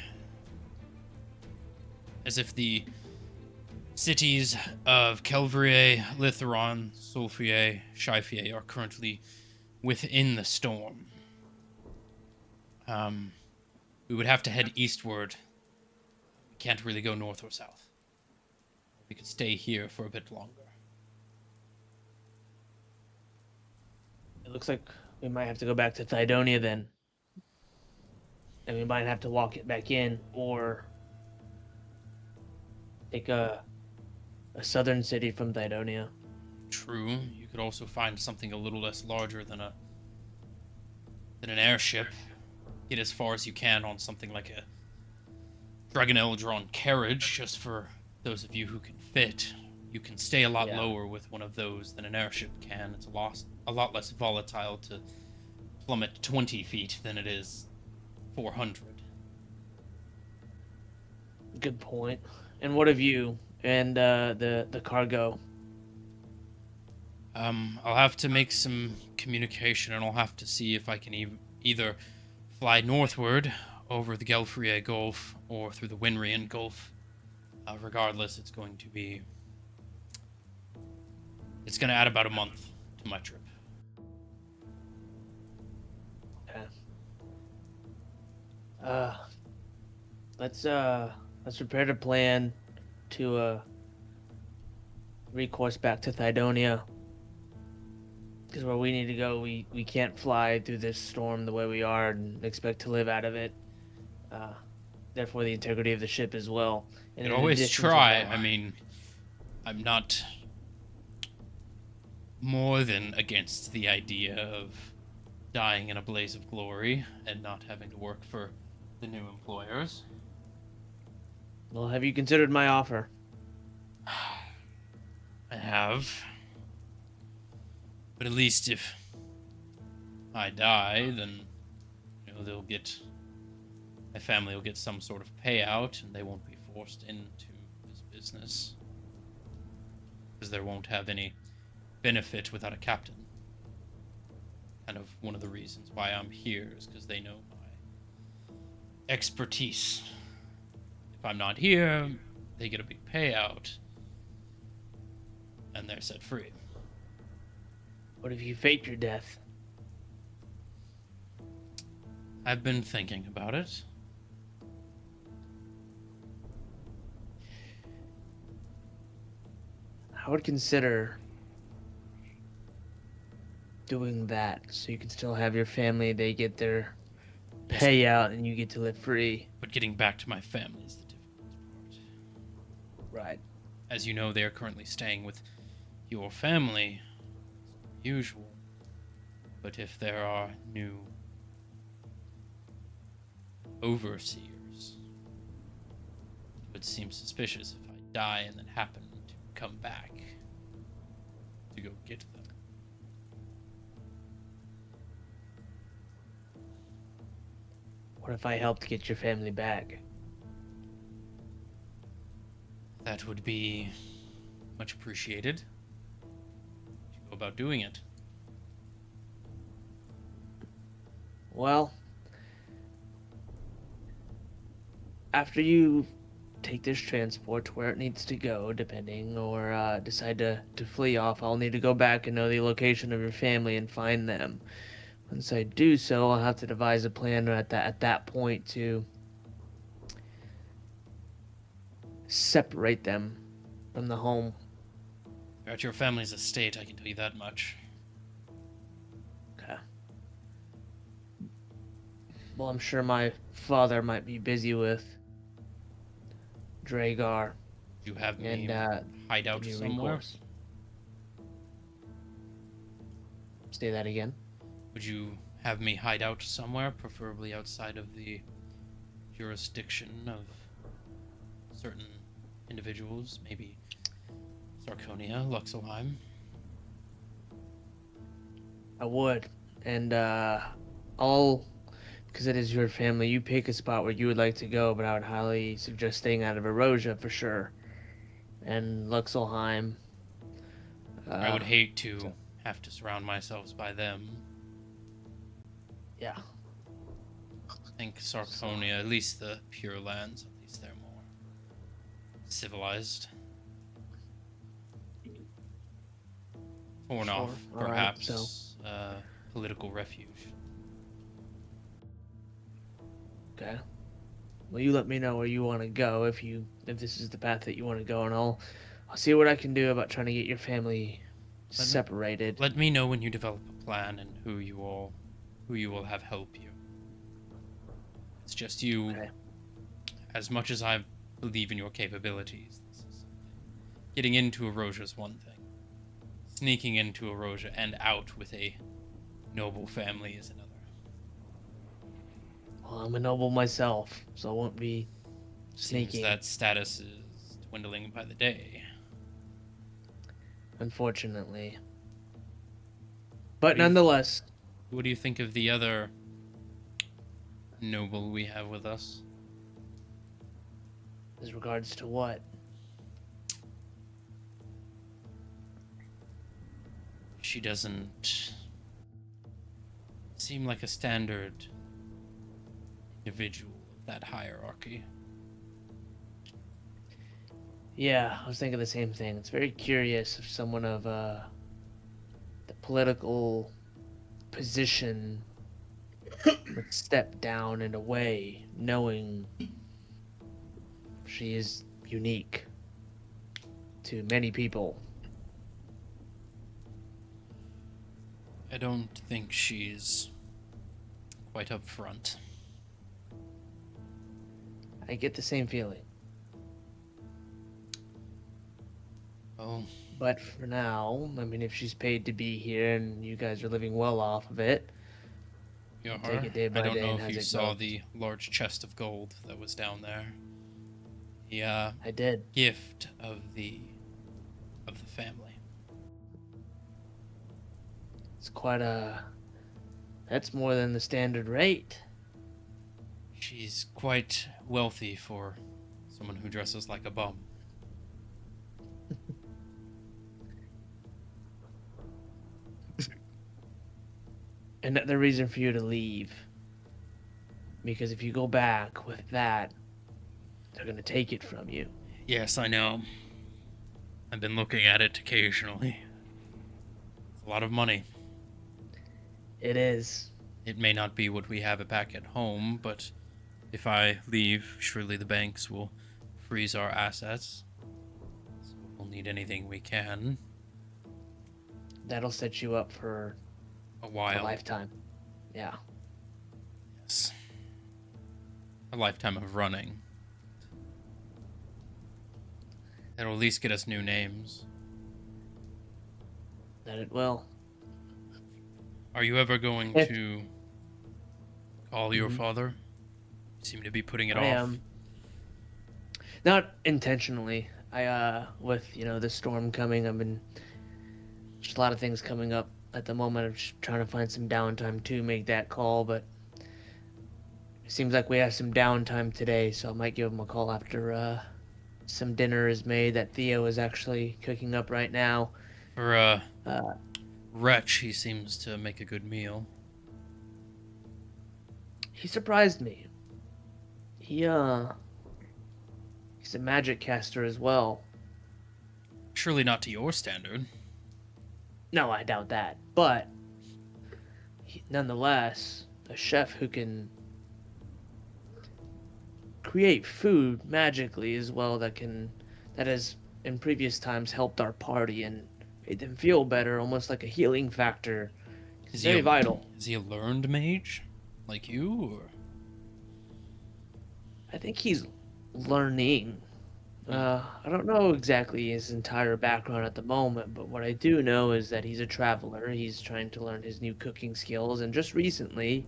cities of Kelvrier, Litheron, Sulfier, Shifier are currently within the storm. We would have to head eastward. We can't really go north or south. We could stay here for a bit longer. It looks like we might have to go back to Thydonia then. And we might have to walk it back in, or take a southern city from Thydonia. True. You could also find something a little less larger than an airship. get as far as you can on something like a Dragon Eldron carriage, just for those of you who can fit. You can stay a lot lower with one of those than an airship can. It's a lot less volatile to plummet 20 feet than it is 400. Good point. And what of you and the cargo? I'll have to make some communication, and I'll have to see if I can either fly northward over the Gelfrier Gulf or through the Winrian Gulf. Regardless, it's going to add about a month to my trip. Okay. Let's prepare to plan to recourse back to Thydonia. Because where we need to go, we can't fly through this storm the way we are and expect to live out of it. Therefore, the integrity of the ship as well. And You'd always try. I mean, I'm not more than against the idea of dying in a blaze of glory and not having to work for the new employers. Well, have you considered my offer? I have. But at least if I die, then, my family will get some sort of payout, and they won't be forced into this business. Because there won't have any benefit without a captain. Kind of one of the reasons why I'm here is because they know my expertise. If I'm not here, they get a big payout, and they're set free. What if you faked your death? I've been thinking about it. I would consider doing that so you can still have your family, they get their payout, and you get to live free. But getting back to my family is the difficult part. Right. As you know, they are currently staying with your family, as usual. But if there are new overseers, it would seem suspicious if I die and then happen to come back to go get them. What if I helped get your family back? That would be much appreciated. Would you go about doing it? Well, after you take this transport to where it needs to go, depending, or decide to flee off, I'll need to go back and know the location of your family and find them. Once I do so, I'll have to devise a plan at that point to separate them from the home. You're at your family's estate, I can tell you that much. Okay. Well, I'm sure my father might be busy with Dragar. You have me and hide out somewhere? Say that again. Would you have me hide out somewhere, preferably outside of the jurisdiction of certain individuals, maybe Sarconia, Luxelheim? I would, and I'll, because it is your family, you pick a spot where you would like to go, but I would highly suggest staying out of Erosia for sure, and Luxelheim. I would hate to have to surround myself by them. Yeah. I think Sarconia, at least the Pure Lands, at least they're more civilized. Torn off, All right, perhaps, political refuge. Okay. Well, you let me know where you want to go if this is the path that you want to go, and I'll see what I can do about trying to get your family separated. Let me know when you develop a plan and who you will have help you. It's just you. Okay. As much as I believe in your capabilities, this is something. Getting into Erosia is one thing. Sneaking into Erosia and out with a noble family is another. Well, I'm a noble myself, so I won't be Seems sneaking. that status is dwindling by the day. Unfortunately. But do you- nonetheless, What do you think of the other noble we have with us? as regards to what? She doesn't seem like a standard individual of that hierarchy. Yeah, I was thinking the same thing. It's very curious if someone of the political position would step down and away, knowing she is unique to many people. I don't think she's quite upfront. I get the same feeling. Oh, But for now, I mean, if she's paid to be here and you guys are living well off of it, you take are. it day by I don't day know and if as you it saw goes. the large chest of gold that was down there. The I did. gift of the family. It's quite that's more than the standard rate. She's quite wealthy for someone who dresses like a bum. And the reason for you to leave. Because if you go back with that, they're going to take it from you. Yes, I know. I've been looking at it occasionally. It's a lot of money. It is. It may not be what we have it back at home, but if I leave, surely the banks will freeze our assets. So we'll need anything we can. That'll set you up for A a while. lifetime. Yeah. Yes. A lifetime of running. That'll at least get us new names. That it will. Are you ever going If- to call your Mhm. father? You seem to be putting it I off. am. Not intentionally. With, the storm coming, I've been just a lot of things coming up at the moment. I'm just trying to find some downtime to make that call, but it seems like we have some downtime today, so I might give him a call after some dinner is made that Theo is actually cooking up right now. For a Uh, wretch, he seems to make a good meal. He surprised me. He's a magic caster as well. Surely not to your standard. No, I doubt that. But nonetheless, a chef who can create food magically as well that has in previous times helped our party and made them feel better, almost like a healing factor. It's very vital. Is he a learned mage? Like you? Or? I think he's learning. I don't know exactly his entire background at the moment, but what I do know is that he's a traveler. He's trying to learn his new cooking skills, and just recently,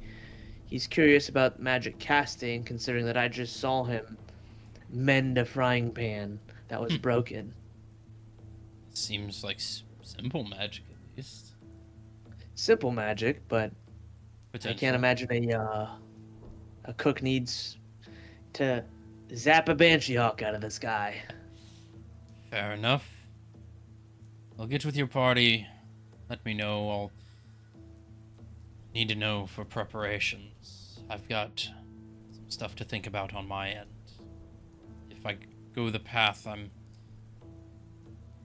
he's curious about magic casting, considering that I just saw him mend a frying pan that was broken. Seems like simple magic, at least. Simple magic, but I Potential. can't imagine a cook needs to zap a banshee hawk out of the sky. Fair enough. I'll get with your party. Let me know. I'll need to know for preparations. I've got some stuff to think about on my end. If I go the path I'm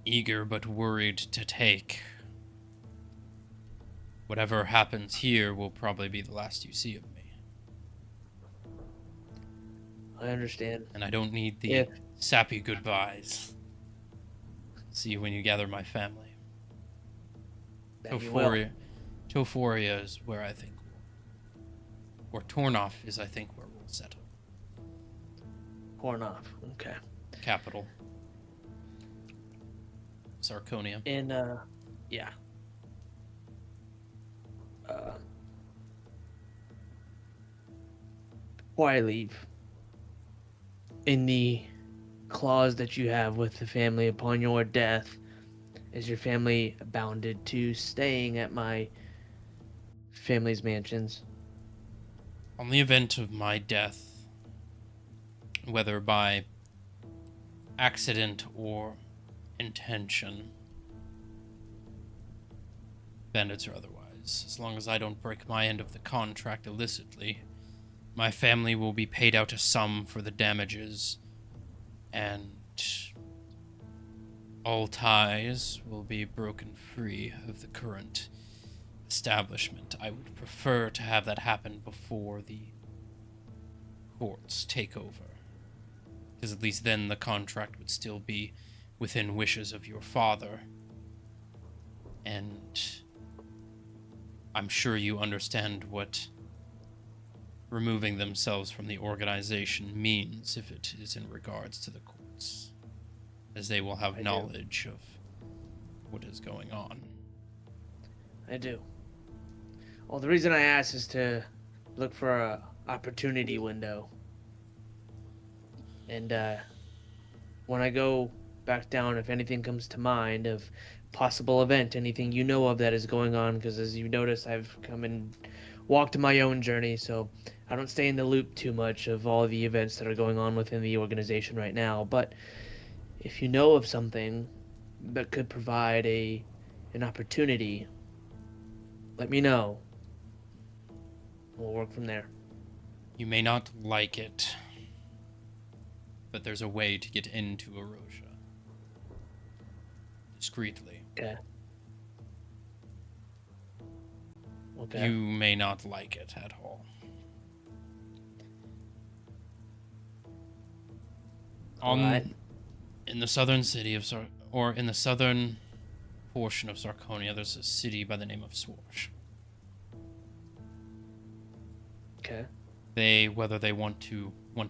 eager but worried to take, whatever happens here will probably be the last you see of me. I understand. And I don't need the Yeah. sappy goodbyes. See you when you gather my family. That you will. Tophoria is where I think or Tornoff is, I think, where we'll settle. Pornoff. Okay. Capital. Sarconia. And yeah. before I leave, in the clause that you have with the family upon your death, is your family bounded to staying at my family's mansions? On the event of my death, whether by accident or intention, bandits or otherwise, as long as I don't break my end of the contract illicitly, my family will be paid out a sum for the damages, and all ties will be broken free of the current establishment. I would prefer to have that happen before the courts take over, because at least then the contract would still be within wishes of your father, and I'm sure you understand what removing themselves from the organization means if it is in regards to the courts, as they will have knowledge of what is going on. I do. Well, the reason I ask is to look for a opportunity window. And when I go back down, if anything comes to mind of possible event, anything you know of that is going on, because as you notice, I've come and walked my own journey, so I don't stay in the loop too much of all the events that are going on within the organization right now. But if you know of something that could provide an opportunity, let me know. We'll work from there. You may not like it, but there's a way to get into Erosia. Discreetly. Okay. Okay. You may not like it at all. Alright. In the southern city of in the southern portion of Sarconia, there's a city by the name of Swarsh. Okay. They, whether they want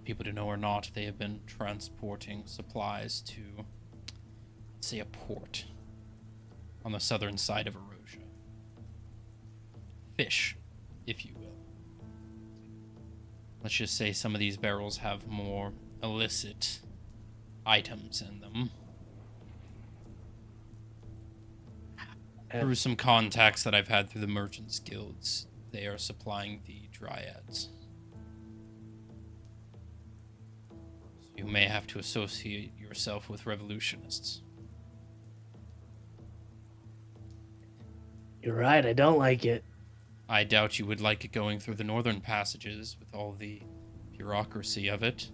people to know or not, they have been transporting supplies to, say, a port on the southern side of Erosia. Fish, if you will. Let's just say some of these barrels have more illicit items in them. Through some contacts that I've had through the Merchants Guilds, they are supplying the Dryads. So you may have to associate yourself with revolutionists. You're right, I don't like it. I doubt you would like it going through the northern passages with all the bureaucracy of it,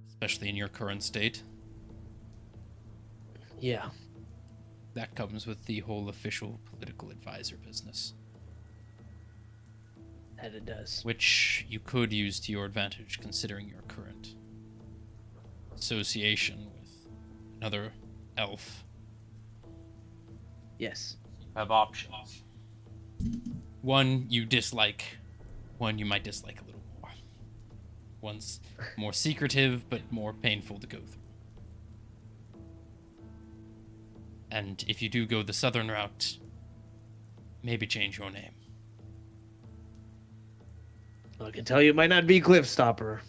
especially in your current state. Yeah. That comes with the whole official political advisor business, That it does. which you could use to your advantage considering your current association with another elf. Yes. You have options. One you dislike, one you might dislike a little more. One's more secretive, but more painful to go through. And if you do go the southern route, maybe change your name. I can tell you it might not be Cliffstopper.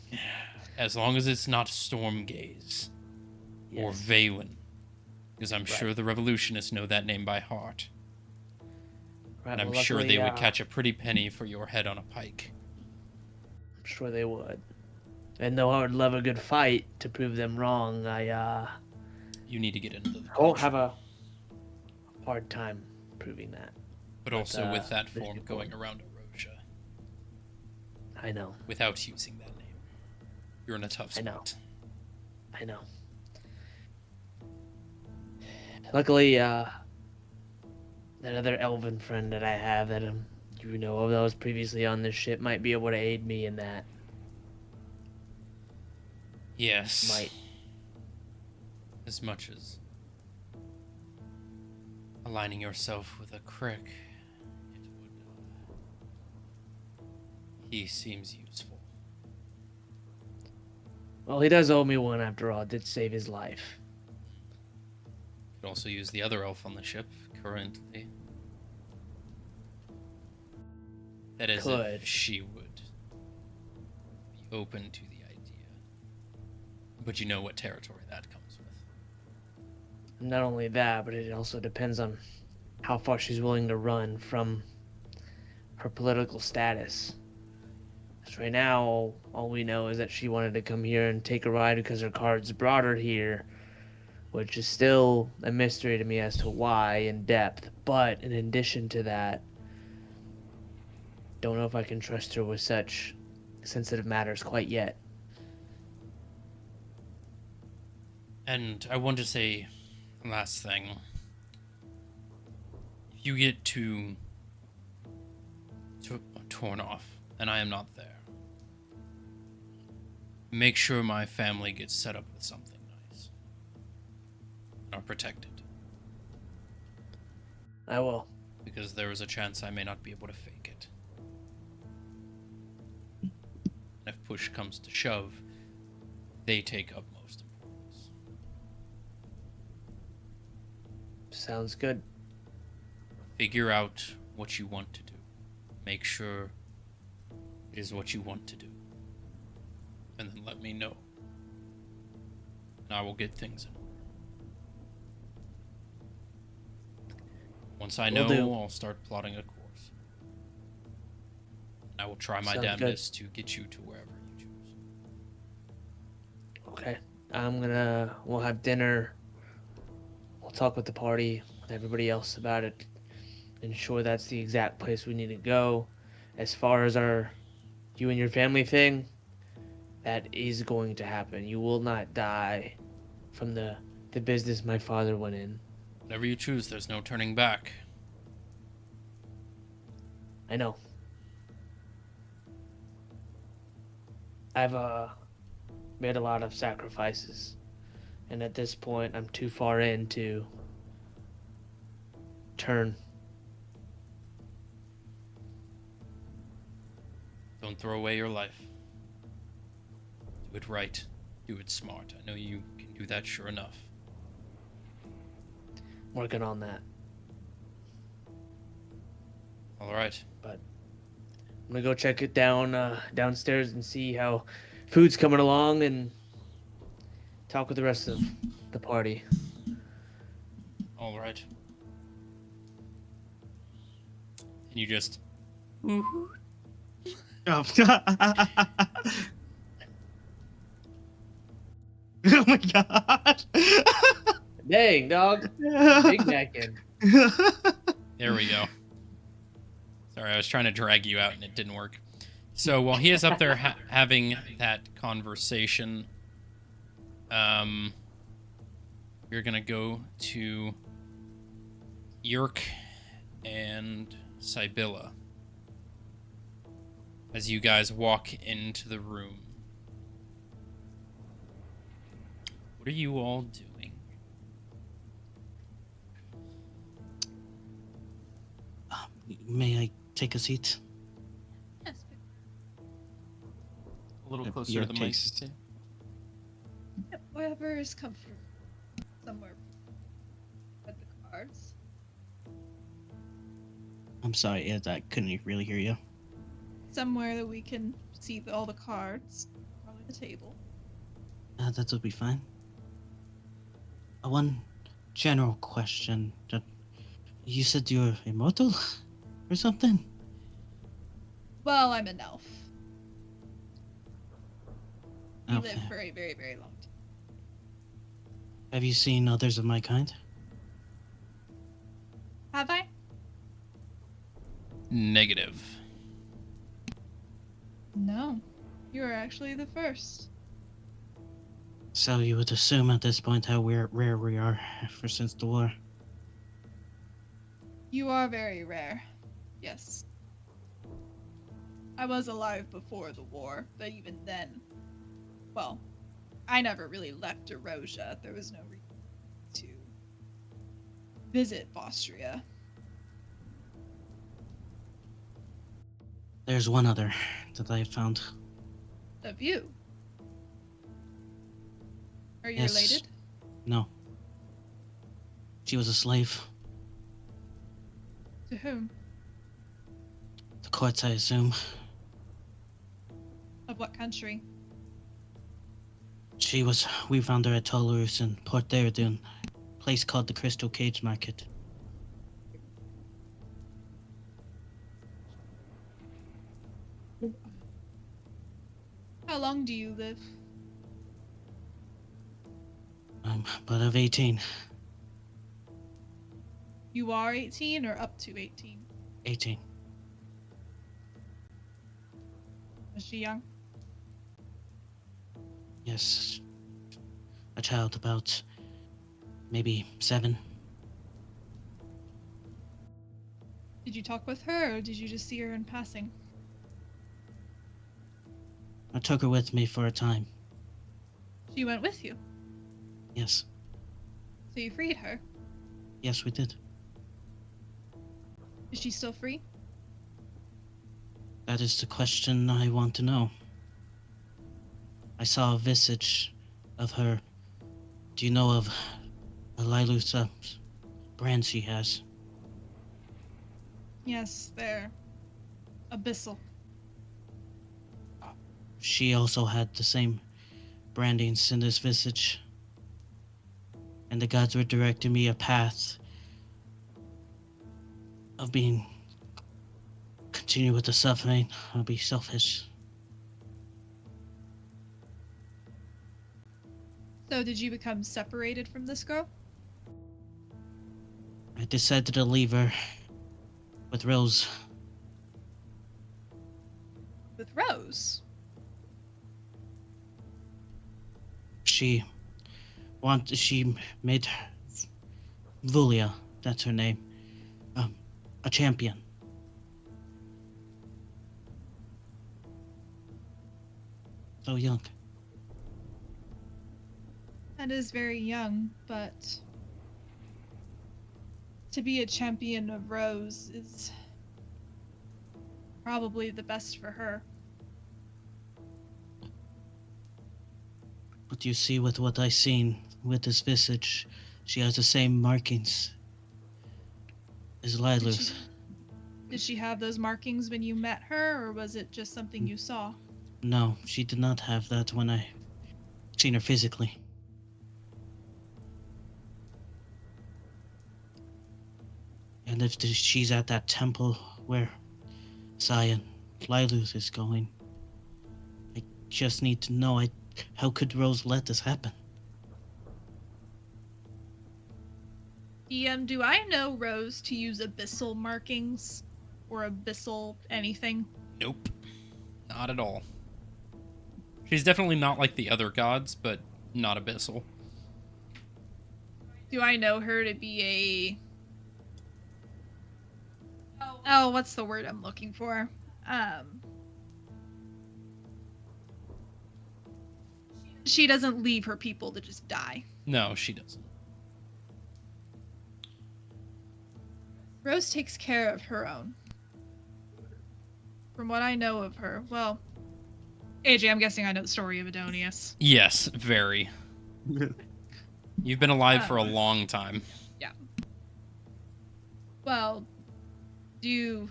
As long as it's not Stormgaze or Yes. Valen. Because I'm sure the revolutionists know that name by heart. Right, And I'm well, sure luckily, they would catch a pretty penny for your head on a pike. I'm sure they would. And though I would love a good fight to prove them wrong, You need to get into the won't culture. have a hard time proving that. But also with that this form is going around Erosia I know. without using that name. You're in a tough I know. spot. I know. Luckily, that other elven friend that I have that you know of that was previously on this ship might be able to aid me in that. Yes. Might. As much as aligning yourself with a crick, it would. He seems useful. Well, he does owe me one after all. It did save his life. Could also use the other elf on the ship currently. That is, Could. if she would be open to the idea. But you know what territory that comes with. Not only that, but it also depends on how far she's willing to run from her political status. Because right now, all we know is that she wanted to come here and take a ride because her cards brought her here, which is still a mystery to me as to why in depth. But in addition to that, don't know if I can trust her with such sensitive matters quite yet. And I want to say, last thing. If you get torn off, and I am not there, make sure my family gets set up with something nice. Are protected. I will. Because there is a chance I may not be able to fake it. And if push comes to shove, they take utmost importance. Sounds good. Figure out what you want to do. Make sure it is what you want to do. And then let me know. And I will get things in order. Once I know, I'll start plotting a course. And I will try my Sounds damnedest to get you to wherever you choose. Okay. We'll have dinner. We'll talk with the party, with everybody else about it. Ensure that's the exact place we need to go. As far as you and your family thing, that is going to happen. You will not die from the business my father went in. Whatever you choose, there's no turning back. I know. I've made a lot of sacrifices, and at this point, I'm too far in to turn. Don't throw away your life. Do it right. Do it smart. I know you can do that, sure enough. Working on that. All right. But I'm gonna go check it downstairs and see how food's coming along and talk with the rest of the party. All right. And you just Oh. Oh my god. Dang, dog. Big Mackin. there we go. Sorry, I was trying to drag you out and it didn't work. So while he is up there having that conversation, you're gonna go to Yerk and Sibylla as you guys walk into the room. What are you all doing? May I take a seat? Yes. A little Yep, closer your to the mic. taste. Yep, wherever is comfortable. Somewhere with the cards. I'm sorry, I couldn't really hear you. Somewhere that we can see all the cards. Probably the table. That would be fine. One general question. You said you're immortal? Or something? Well, I'm an elf. We Okay. live for a very, very long time. Have you seen others of my kind? Have I? Negative. No. You are actually the first. So you would assume at this point how rare we are for since the war. You are very rare. Yes. I was alive before the war, but even then, well, I never really left Erosia. There was no reason to visit Austria. There's one other that I have found. Of you. Are you Yes. related? No. She was a slave. To whom? The courts, I assume. Of what country? We found her at Toulouse in Port Dairdun, a place called the Crystal Cage Market. How long do you live? But of 18. You are 18 or up to 18? 18. Is she young? Yes. A child about maybe 7. Did you talk with her or did you just see her in passing? I took her with me for a time. She went with you, Yes. so you freed her. Yes, we did. Is she still free? That is the question I want to know. I saw a visage of her. Do you know of a Lilus brand she has? Yes, they're abyssal. She also had the same brandings in this visage. And the gods were directing me a path of continue with the suffering, or be selfish. So did you become separated from this girl? I decided to leave her with Rose. With Rose? She made Vulia, that's her name, a champion. So young. That is very young, but to be a champion of Rose is probably the best for her. But you see, with what I seen with this visage, she has the same markings as Lilus. Did she have those markings when you met her, or was it just something you saw? No, she did not have that when I seen her physically. And if she's at that temple where Zion Lilus is going, I just need to know, how could Rose let this happen? DM, do I know Rose to use abyssal markings? Or abyssal anything? Nope. Not at all. She's definitely not like the other gods, but not abyssal. Do I know her to be Oh, what's the word I'm looking for? She doesn't leave her people to just die. No, she doesn't. Rose takes care of her own. From what I know of her, well, AJ, I'm guessing I know the story of Adonius. Yes, very. You've been alive for a long time. Yeah. Well,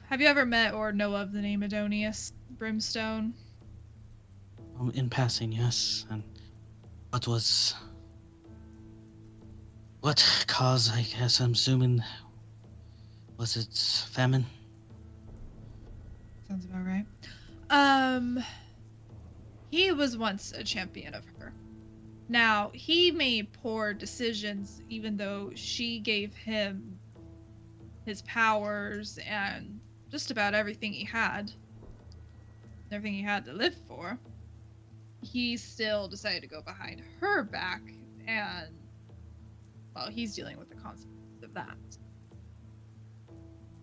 have you ever met or know of the name Adonius Brimstone? In passing, yes. And what cause, I guess I'm assuming, was it famine? Sounds about right. He was once a champion of her. Now, he made poor decisions even though she gave him his powers and just about everything he had to live for. He still decided to go behind her back, and well, he's dealing with the consequences of that.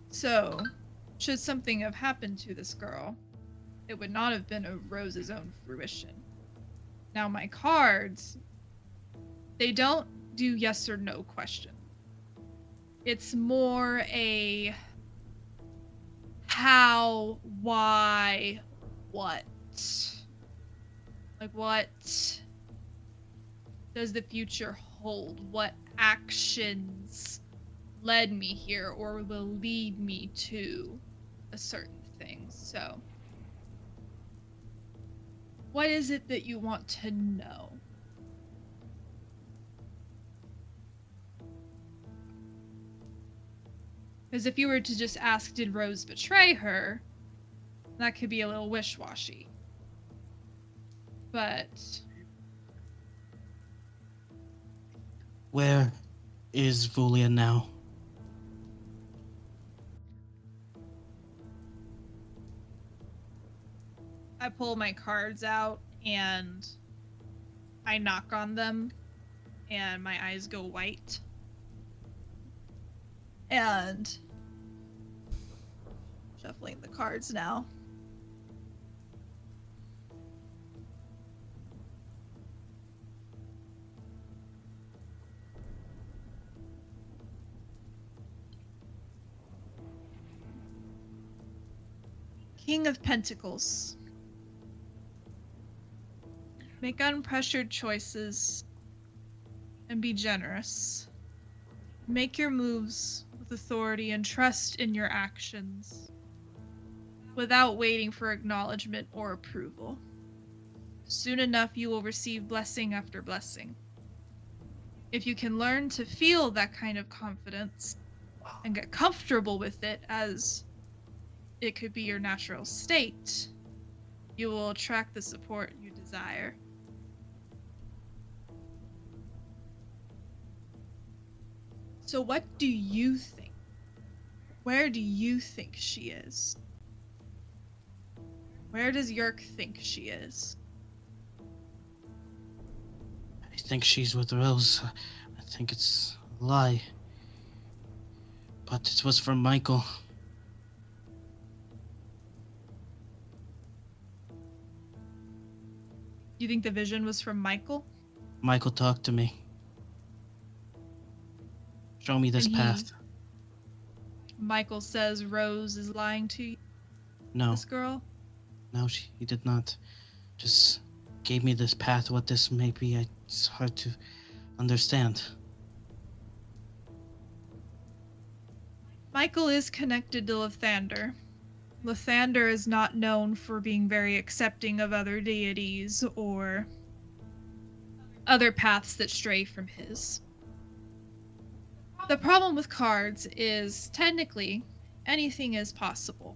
So, should something have happened to this girl, it would not have been of Rose's own fruition. Now, my cards, they don't do yes or no question. It's more a how, why, what. Like, what does the future hold? What actions led me here or will lead me to a certain thing? So, What is it that you want to know? Because if you were to just ask, did Rose betray her, that could be a little wish-washy. But Where is Vulia now? I pull my cards out and I knock on them and my eyes go white. And shuffling the cards now. King of Pentacles. Make unpressured choices and be generous. Make your moves with authority and trust in your actions without waiting for acknowledgement or approval. Soon enough, you will receive blessing after blessing. If you can learn to feel that kind of confidence and get comfortable with it, as it could be your natural state, you will attract the support you desire. So what do you think? Where do you think she is? Where does Yerk think she is? I think she's with Rose. I think it's a lie. But it was from Michael. You think the vision was from Michael? Michael talked to me. Show me this And path. Michael says Rose is lying to you, No, this girl? no, he did not. Just gave me this path. What this may be, it's hard to understand. Michael is connected to Lathander. Lathander is not known for being very accepting of other deities or other paths that stray from his. The problem with cards is, technically, anything is possible.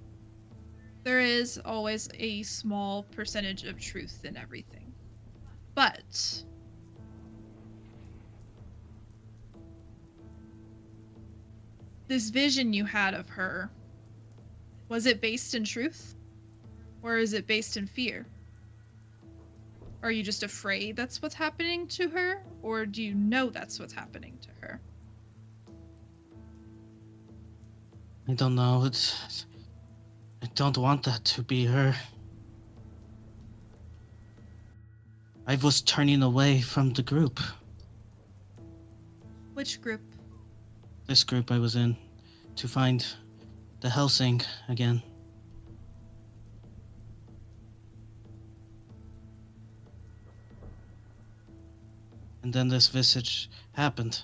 There is always a small percentage of truth in everything. But this vision you had of her, was it based in truth? Or is it based in fear? Are you just afraid that's what's happening to her? Or do you know that's what's happening to her? I don't know. I don't want that to be her. I was turning away from the group. Which group? This group I was in, to find the Helsing again. And then this visage happened.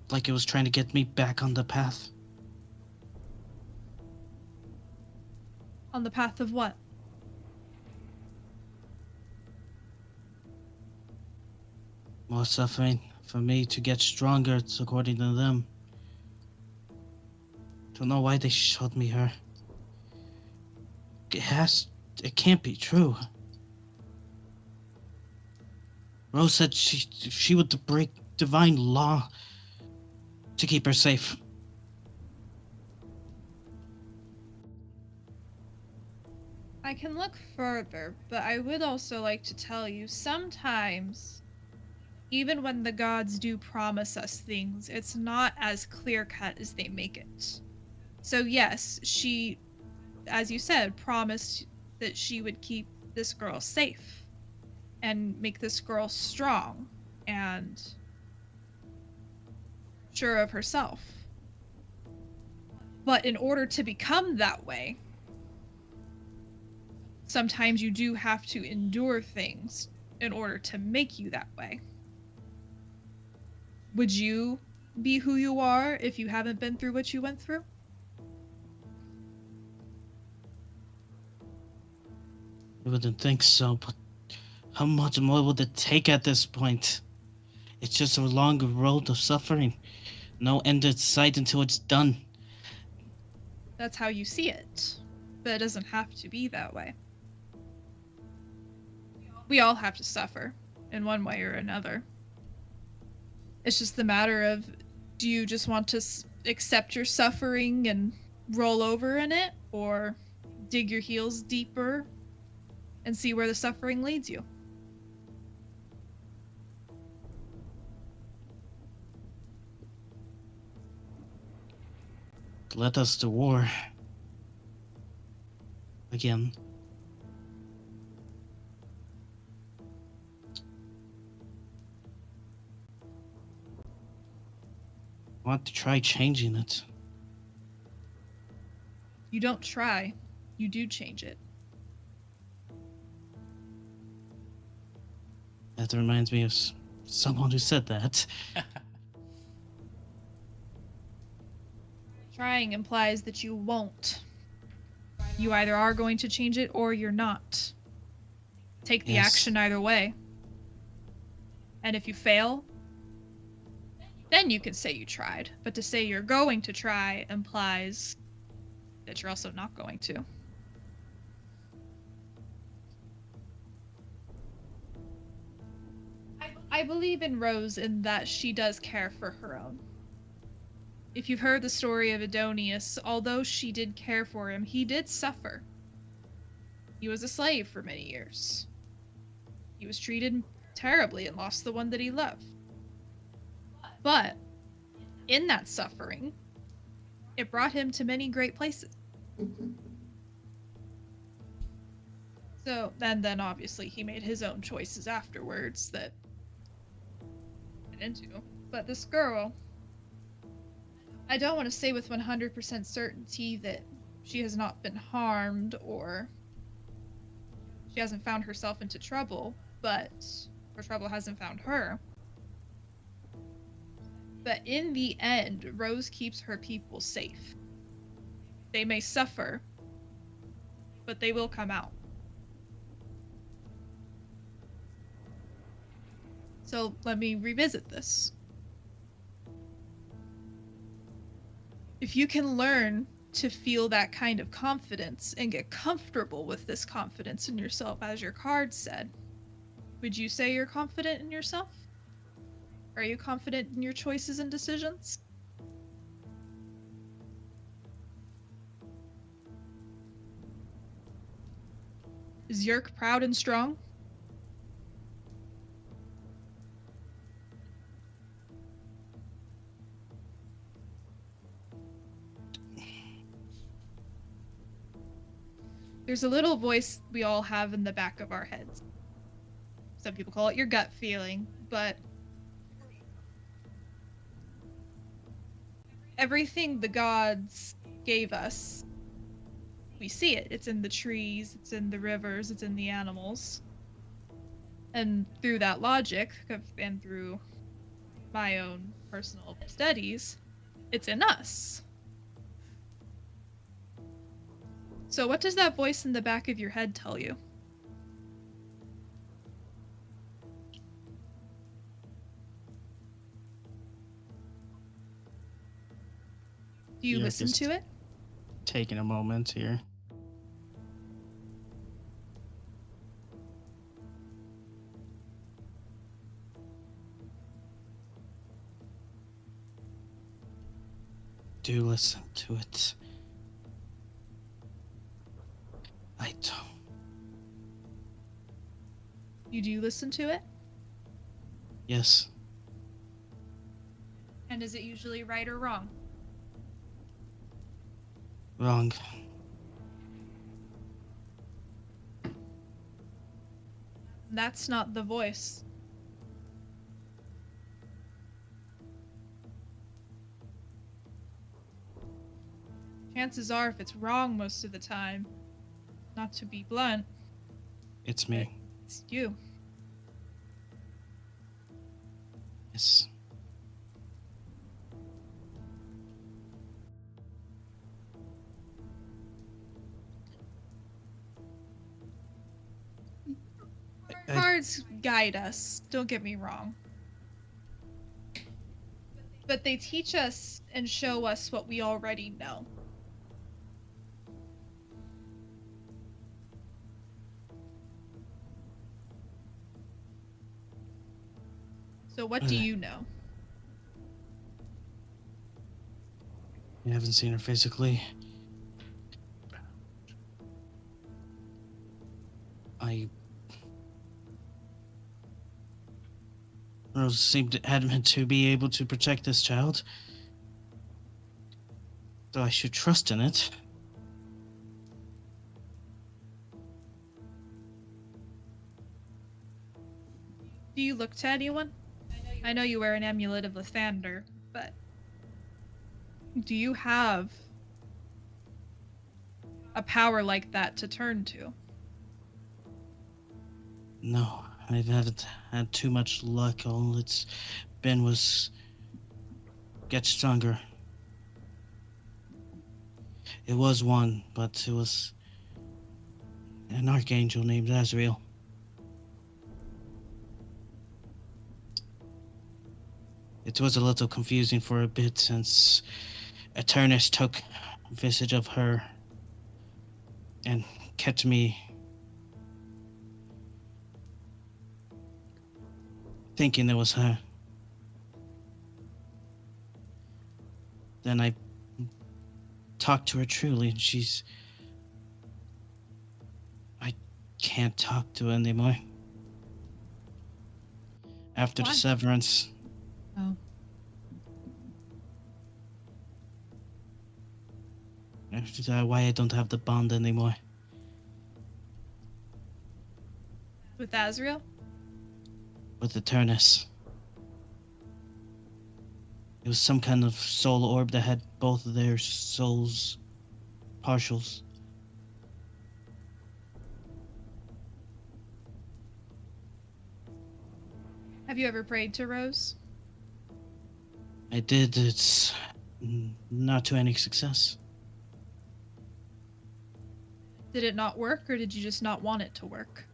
Like it was trying to get me back on the path. On the path of what? More suffering for me to get stronger, according to them. Don't know why they showed me her. It can't be true. Rose said she would break divine law to keep her safe. I can look further, but I would also like to tell you, sometimes, even when the gods do promise us things, it's not as clear-cut as they make it. So yes, she, as you said, promised that she would keep this girl safe and make this girl strong and sure of herself. But in order to become that way, sometimes you do have to endure things in order to make you that way. Would you be who you are if you haven't been through what you went through? I wouldn't think so, but how much more would it take at this point? It's just a long road of suffering. No end in sight until it's done. That's how you see it. But it doesn't have to be that way. We all have to suffer in one way or another. It's just the matter of, do you just want to accept your suffering and roll over in it, or dig your heels deeper and see where the suffering leads you? Let us to war. Again. I want to try changing it. You don't try, you do change it. That reminds me of someone who said that. Trying implies that you won't. You either are going to change it or you're not. Take the Yes. action either way. And if you fail, then you can say you tried. But to say you're going to try implies that you're also not going to. I believe in Rose in that she does care for her own. If you've heard the story of Adonius, although she did care for him, he did suffer. He was a slave for many years. He was treated terribly and lost the one that he loved. But in that suffering, it brought him to many great places. So, and then obviously he made his own choices afterwards that I get into. But this girl, I don't want to say with 100% certainty that she has not been harmed or she hasn't found herself into trouble, but her trouble hasn't found her. But in the end, Rose keeps her people safe. They may suffer, but they will come out. So let me revisit this. If you can learn to feel that kind of confidence and get comfortable with this confidence in yourself, as your card said, would you say you're confident in yourself? Are you confident in your choices and decisions? Is Yerk proud and strong? There's a little voice we all have in the back of our heads. Some people call it your gut feeling, but everything the gods gave us, we see it. It's in the trees, it's in the rivers, it's in the animals. And through that logic, and through my own personal studies, it's in us. So what does that voice in the back of your head tell you? Do you Yeah, listen just to it? Taking a moment here. Do listen to it. I don't. You do listen to it? Yes. And is it usually right or wrong? Wrong. That's not the voice. Chances are, if it's wrong most of the time, not to be blunt, It's me. it's you. Yes. cards guide us, don't get me wrong. But they teach us and show us what we already know. So what do you know? You haven't seen her physically. Rose seemed adamant to be able to protect this child. So I should trust in it. Do you look to anyone? I know you wear an amulet of Lathander, but do you have a power like that to turn to? No, I haven't had too much luck. All it's been was get stronger. It was one, but it was an archangel named Azrael. It was a little confusing for a bit since Eternus took visage of her and kept me thinking it was her. Then I talked to her truly, and I can't talk to her anymore. After Why? the severance. Oh. After that, why I don't have the bond anymore. With Azrael? With Eternus. It was some kind of soul orb that had both of their souls partials. Have you ever prayed to Rose? I did. It's not to any success. Did it not work, or did you just not want it to work?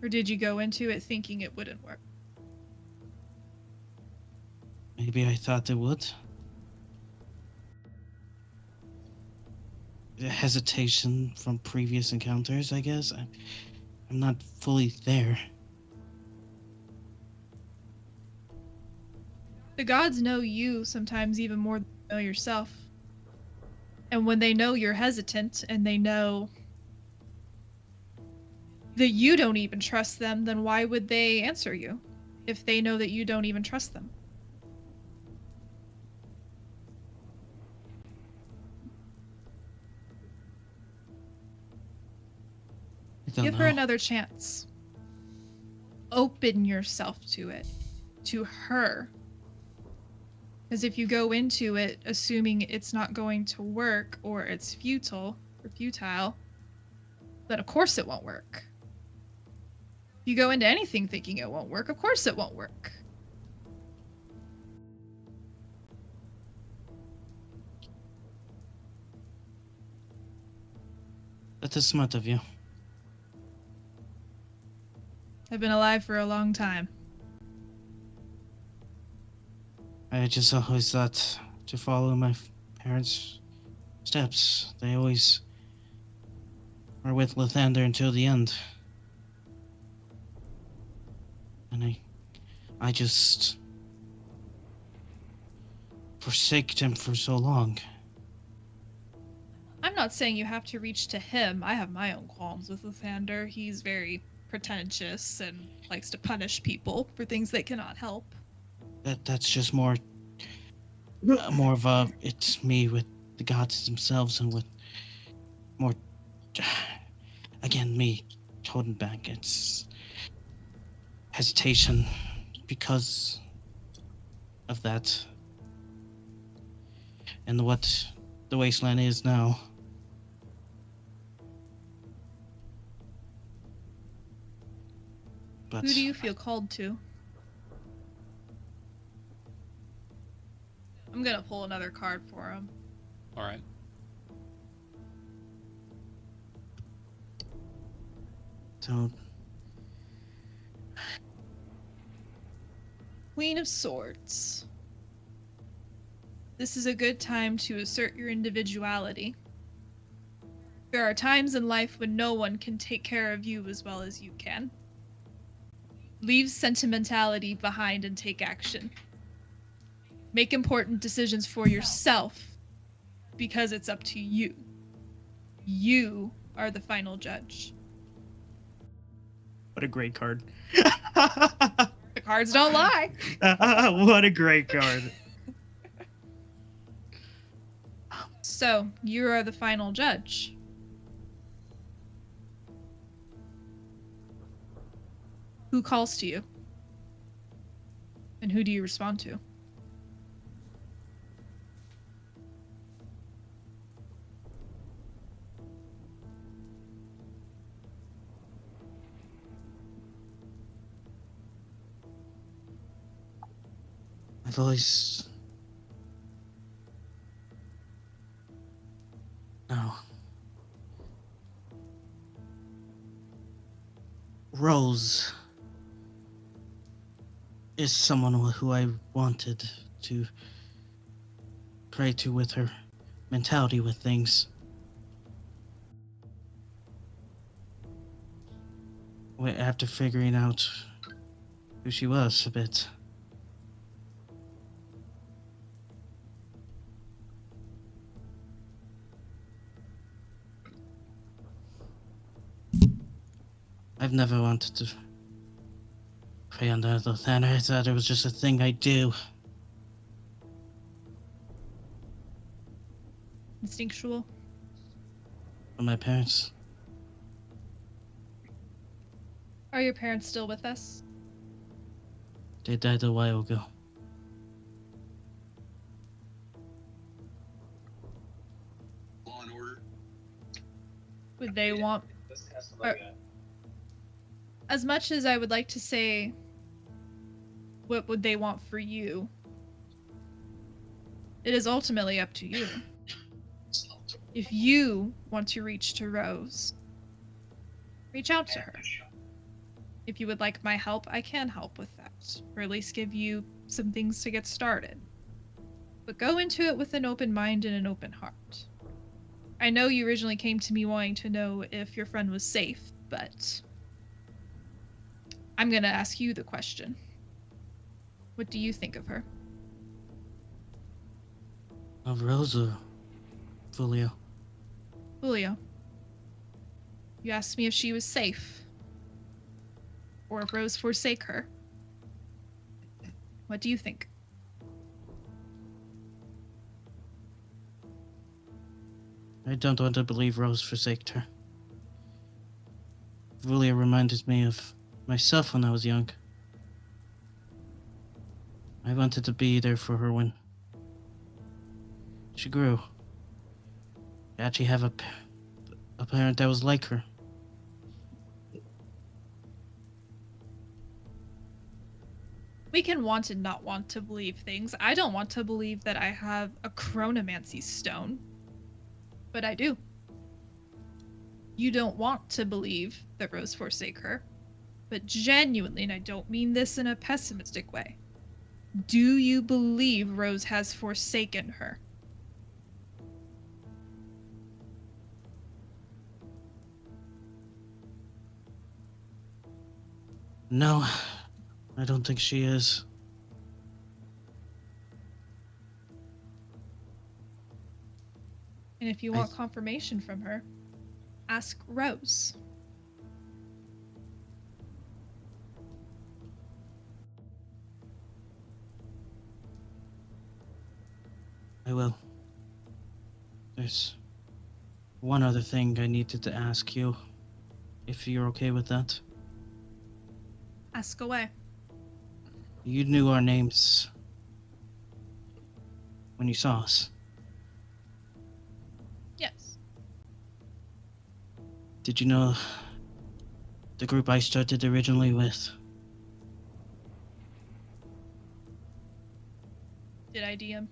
Or did you go into it thinking it wouldn't work? Maybe I thought it would. The hesitation from previous encounters, I guess. I'm not fully there. The gods know you sometimes even more than you know yourself. And when they know you're hesitant and they know that you don't even trust them, then why would they answer you if they know that you don't even trust them? I don't Give know. her another chance. Open yourself to it, to her. Because if you go into it assuming it's not going to work or it's futile, then of course it won't work. If you go into anything thinking it won't work, of course it won't work. That is smart of you. I've been alive for a long time. I just always thought to follow my parents' steps. They always were with Lathander until the end. And I just forsaked him for so long. I'm not saying you have to reach to him. I have my own qualms with Lathander. He's very pretentious and likes to punish people for things they cannot help. That's just more of a it's me with the gods themselves and with more again me holding back. It's hesitation because of that and what the wasteland is now. But Who do you feel called to? I'm gonna pull another card for him. All right. Don't. Queen of Swords. This is a good time to assert your individuality. There are times in life when no one can take care of you as well as you can. Leave sentimentality behind and take action. Make important decisions for yourself because it's up to you. You are the final judge. What a great card. The cards don't lie. What a great card. So, you are the final judge. Who calls to you? And who do you respond to? My voice. No. Rose is someone who I wanted to pray to with her mentality with things. After figuring out who she was a bit. I've never wanted to pray under the banner. I thought it was just a thing I do. Instinctual? For my parents. Are your parents still with us? They died a while ago. Law and order. Would they want... or- as much as I would like to say, what would they want for you? It is ultimately up to you. If you want to reach to Rose, reach out to her. If you would like my help, I can help with that, or at least give you some things to get started. But go into it with an open mind and an open heart. I know you originally came to me wanting to know if your friend was safe, but I'm gonna ask you the question. What do you think of her? Of Rose or Julio? Julio. You asked me if she was safe. Or if Rose forsake her. What do you think? I don't want to believe Rose forsaked her. Julio reminded me of myself when I was young. I wanted to be there for her when she grew. I actually have a parent that was like her. We can want and not want to believe things. I don't want to believe that I have a chronomancy stone. But I do. You don't want to believe that Rose forsake her. But genuinely, and I don't mean this in a pessimistic way, do you believe Rose has forsaken her? No, I don't think she is. And if you want confirmation from her, ask Rose. I will. There's one other thing I needed to ask you, if you're okay with that. Ask away. You knew our names when you saw us. Yes. Did you know the group I started originally with? Did I DM?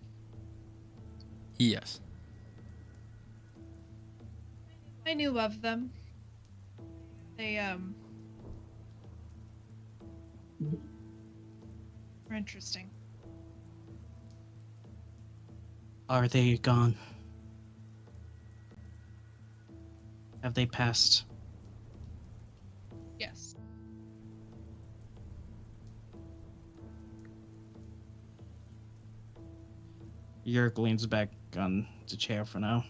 Yes. I knew of them. They Interesting. Are they gone? Have they passed? Yes. Yerk leans back on the chair for now.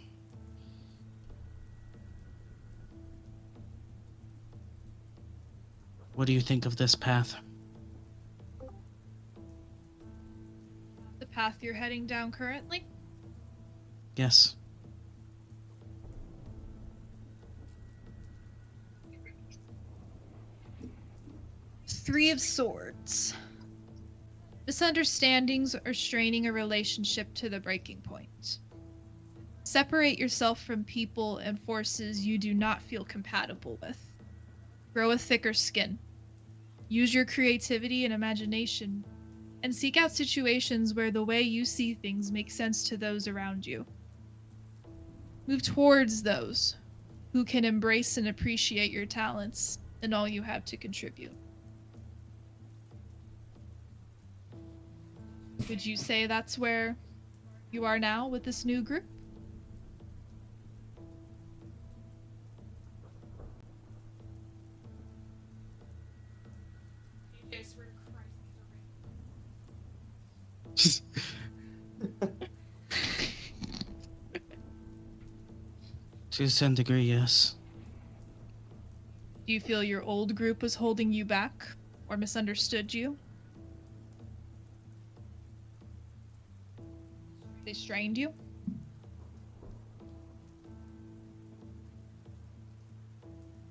What do you think of this path? The path you're heading down currently? Yes. Three of Swords. Misunderstandings are straining a relationship to the breaking point. Separate yourself from people and forces you do not feel compatible with. Grow a thicker skin. Use your creativity and imagination, and seek out situations where the way you see things makes sense to those around you. Move towards those who can embrace and appreciate your talents and all you have to contribute. Would you say that's where you are now with this new group? To some degree, yes. Do you feel your old group was holding you back or misunderstood you? They strained you?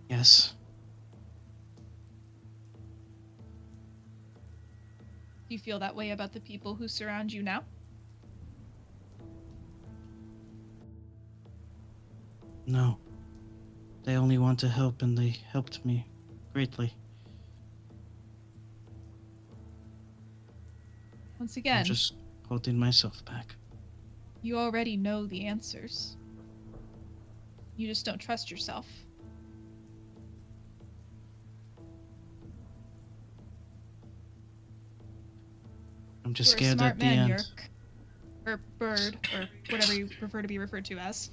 Yes. Do you feel that way about the people who surround you now? No. They only want to help, and they helped me greatly. Once I'm again, just holding myself back. you already know the answers. You just don't trust yourself. I'm just You're a scared smart at the man, end. Yerk. Or bird, or whatever you prefer to be referred to as.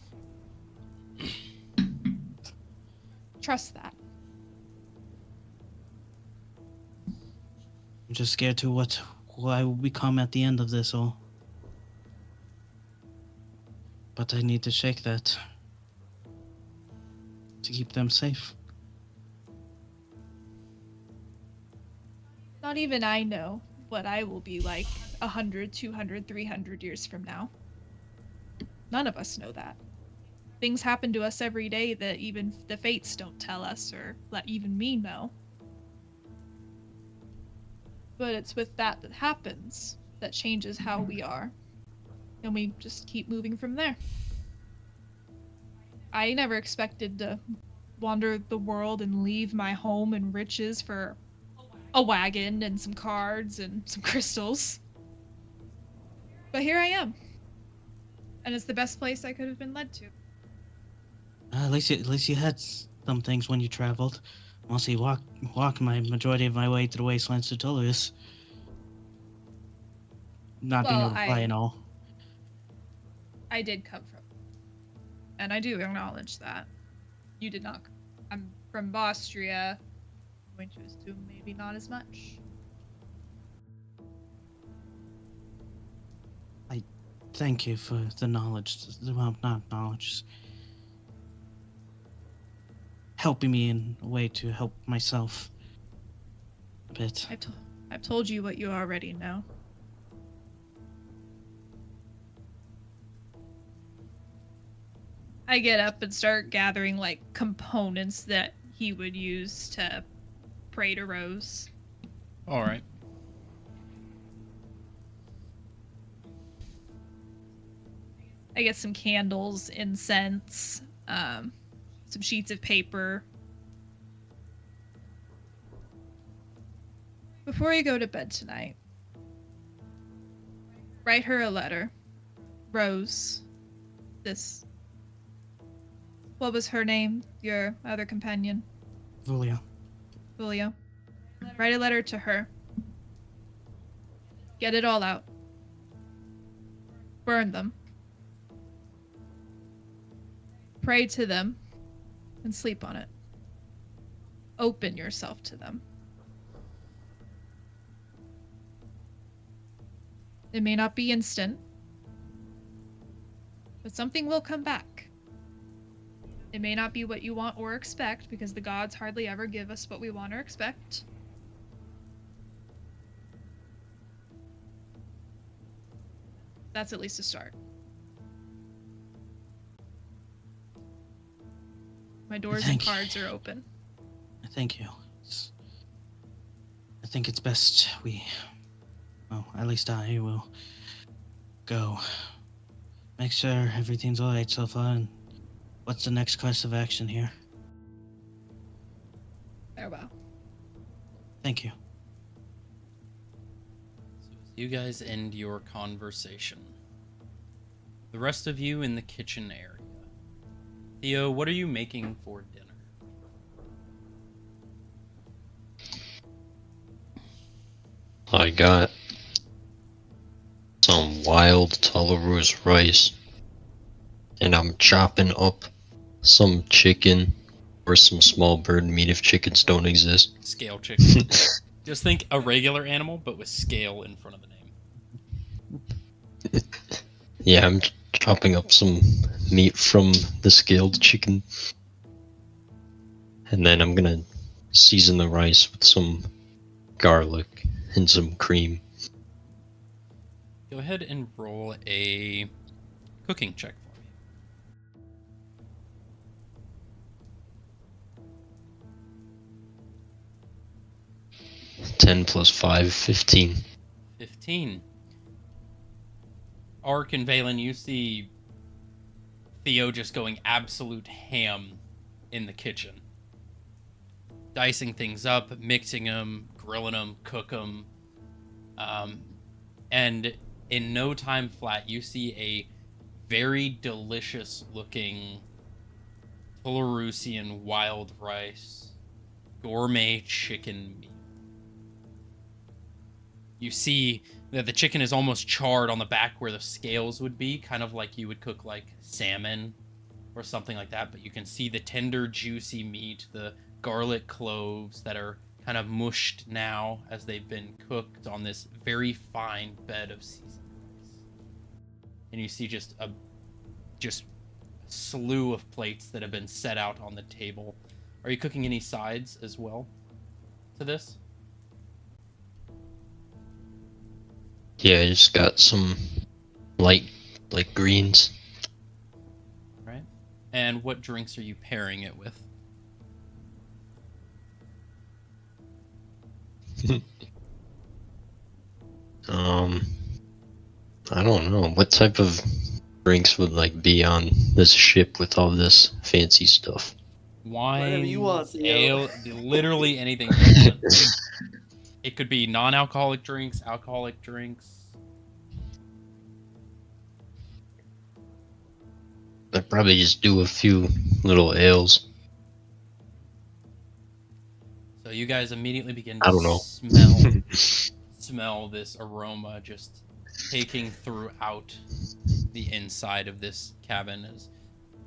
Trust that. I'm just scared to what I will become at the end of this all. But I need to shake that to keep them safe. Not even I know what I will be like 100, 200, 300 years from now. None of us know that. Things happen to us every day that even the fates don't tell us or let even me know. But it's with that happens that changes how we are. And we just keep moving from there. I never expected to wander the world and leave my home and riches for a wagon and some cards and some crystals. But here I am. And it's the best place I could have been led to. At least you had some things when you traveled. Mostly walked my majority of my way to the wastelands to Tullius. Not being Well, able to fly and all. I did come from. And I do acknowledge that. You did not. I'm from Austria. I'm going to assume maybe not as much. Thank you for the knowledge. Well, not knowledge. Helping me in a way to help myself a bit. I've told you what you already know. I get up and start gathering like components that he would use to pray to Rose. All right. I get some candles, incense, some sheets of paper. Before you go to bed tonight, write her a letter. Rose. What was her name? Your other companion? Julia. Julio. Write a letter to her. Get it all out. Burn them. Pray to them and sleep on it. Open yourself to them. It may not be instant, but something will come back. It may not be what you want or expect, because the gods hardly ever give us what we want or expect. That's at least a start. My doors and Thank you. cards are open. Thank you. I think it's best well, at least I will go. Make sure everything's alright so far, and what's the next course of action here? Farewell. Thank you. So as you guys end your conversation, the rest of you in the kitchen area. Theo, what are you making for dinner? I got some wild Belarus rice, and I'm chopping up some chicken or some small bird meat if chickens don't exist. Scale chicken. Just think a regular animal, but with scale in front of the name. Yeah, I'm chopping up some meat from the scaled chicken. And then I'm gonna season the rice with some garlic and some cream. Go ahead and roll a cooking check for me. 10 plus 5, 15. 15. Ark and Valen, you see Theo just going absolute ham in the kitchen. Dicing things up, mixing them, grilling them, cook them. And in no time flat, you see a very delicious looking Belarusian wild rice gourmet chicken meal. You see that the chicken is almost charred on the back where the scales would be, kind of like you would cook like salmon or something like that, but you can see the tender, juicy meat, the garlic cloves that are kind of mushed now as they've been cooked on this very fine bed of seasoned rice. And you see just a slew of plates that have been set out on the table. Are you cooking any sides as well to this? Yeah, I just got some light greens. Right. And what drinks are you pairing it with? I don't know. What type of drinks would be on this ship with all this fancy stuff? Wine, Whatever you want, ale, literally anything you want. It could be non-alcoholic drinks, alcoholic drinks. I'd probably just do a few little ales. So you guys immediately begin I don't to know. smell this aroma just taking throughout the inside of this cabin. As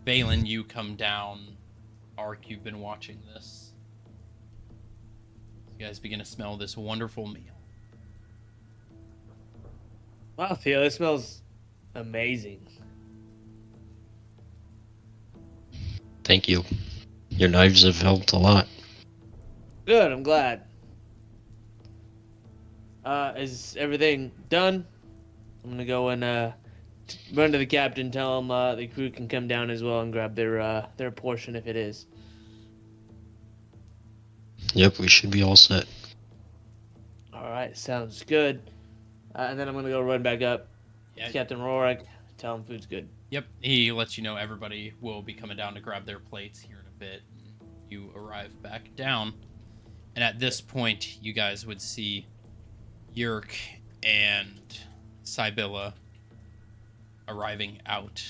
Valen, you come down. Ark, you've been watching this. You guys begin to smell this wonderful meal. Wow, Theo, this smells amazing. Thank you. Your knives have helped a lot. Good, I'm glad. Is everything done? I'm gonna go and run to the captain, tell him the crew can come down as well and grab their portion if it is. Yep, we should be all set. Alright, sounds good. And then I'm gonna go run back up. Yeah. Captain Rorik, tell him food's good. Yep, he lets you know everybody will be coming down to grab their plates here in a bit. You arrive back down. And at this point, you guys would see Yerk and Sibylla arriving out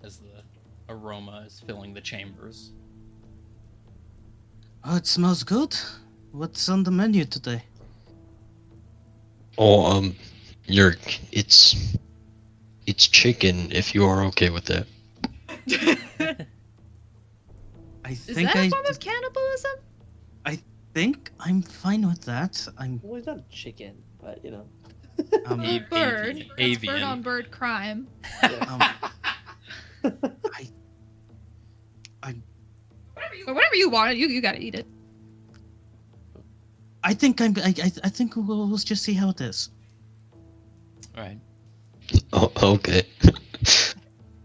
as the aroma is filling the chambers. Oh, it smells good. What's on the menu today? Oh, Yerk, it's chicken if you are okay with that. I Is think that a form of cannibalism? think I'm fine with that. I'm Well, he's not a chicken, but you know. um A- Bird. avian. That's bird Avian. on bird crime. um Or whatever you want, you gotta eat it. I think I think we'll just see how it is. All right. Oh, okay.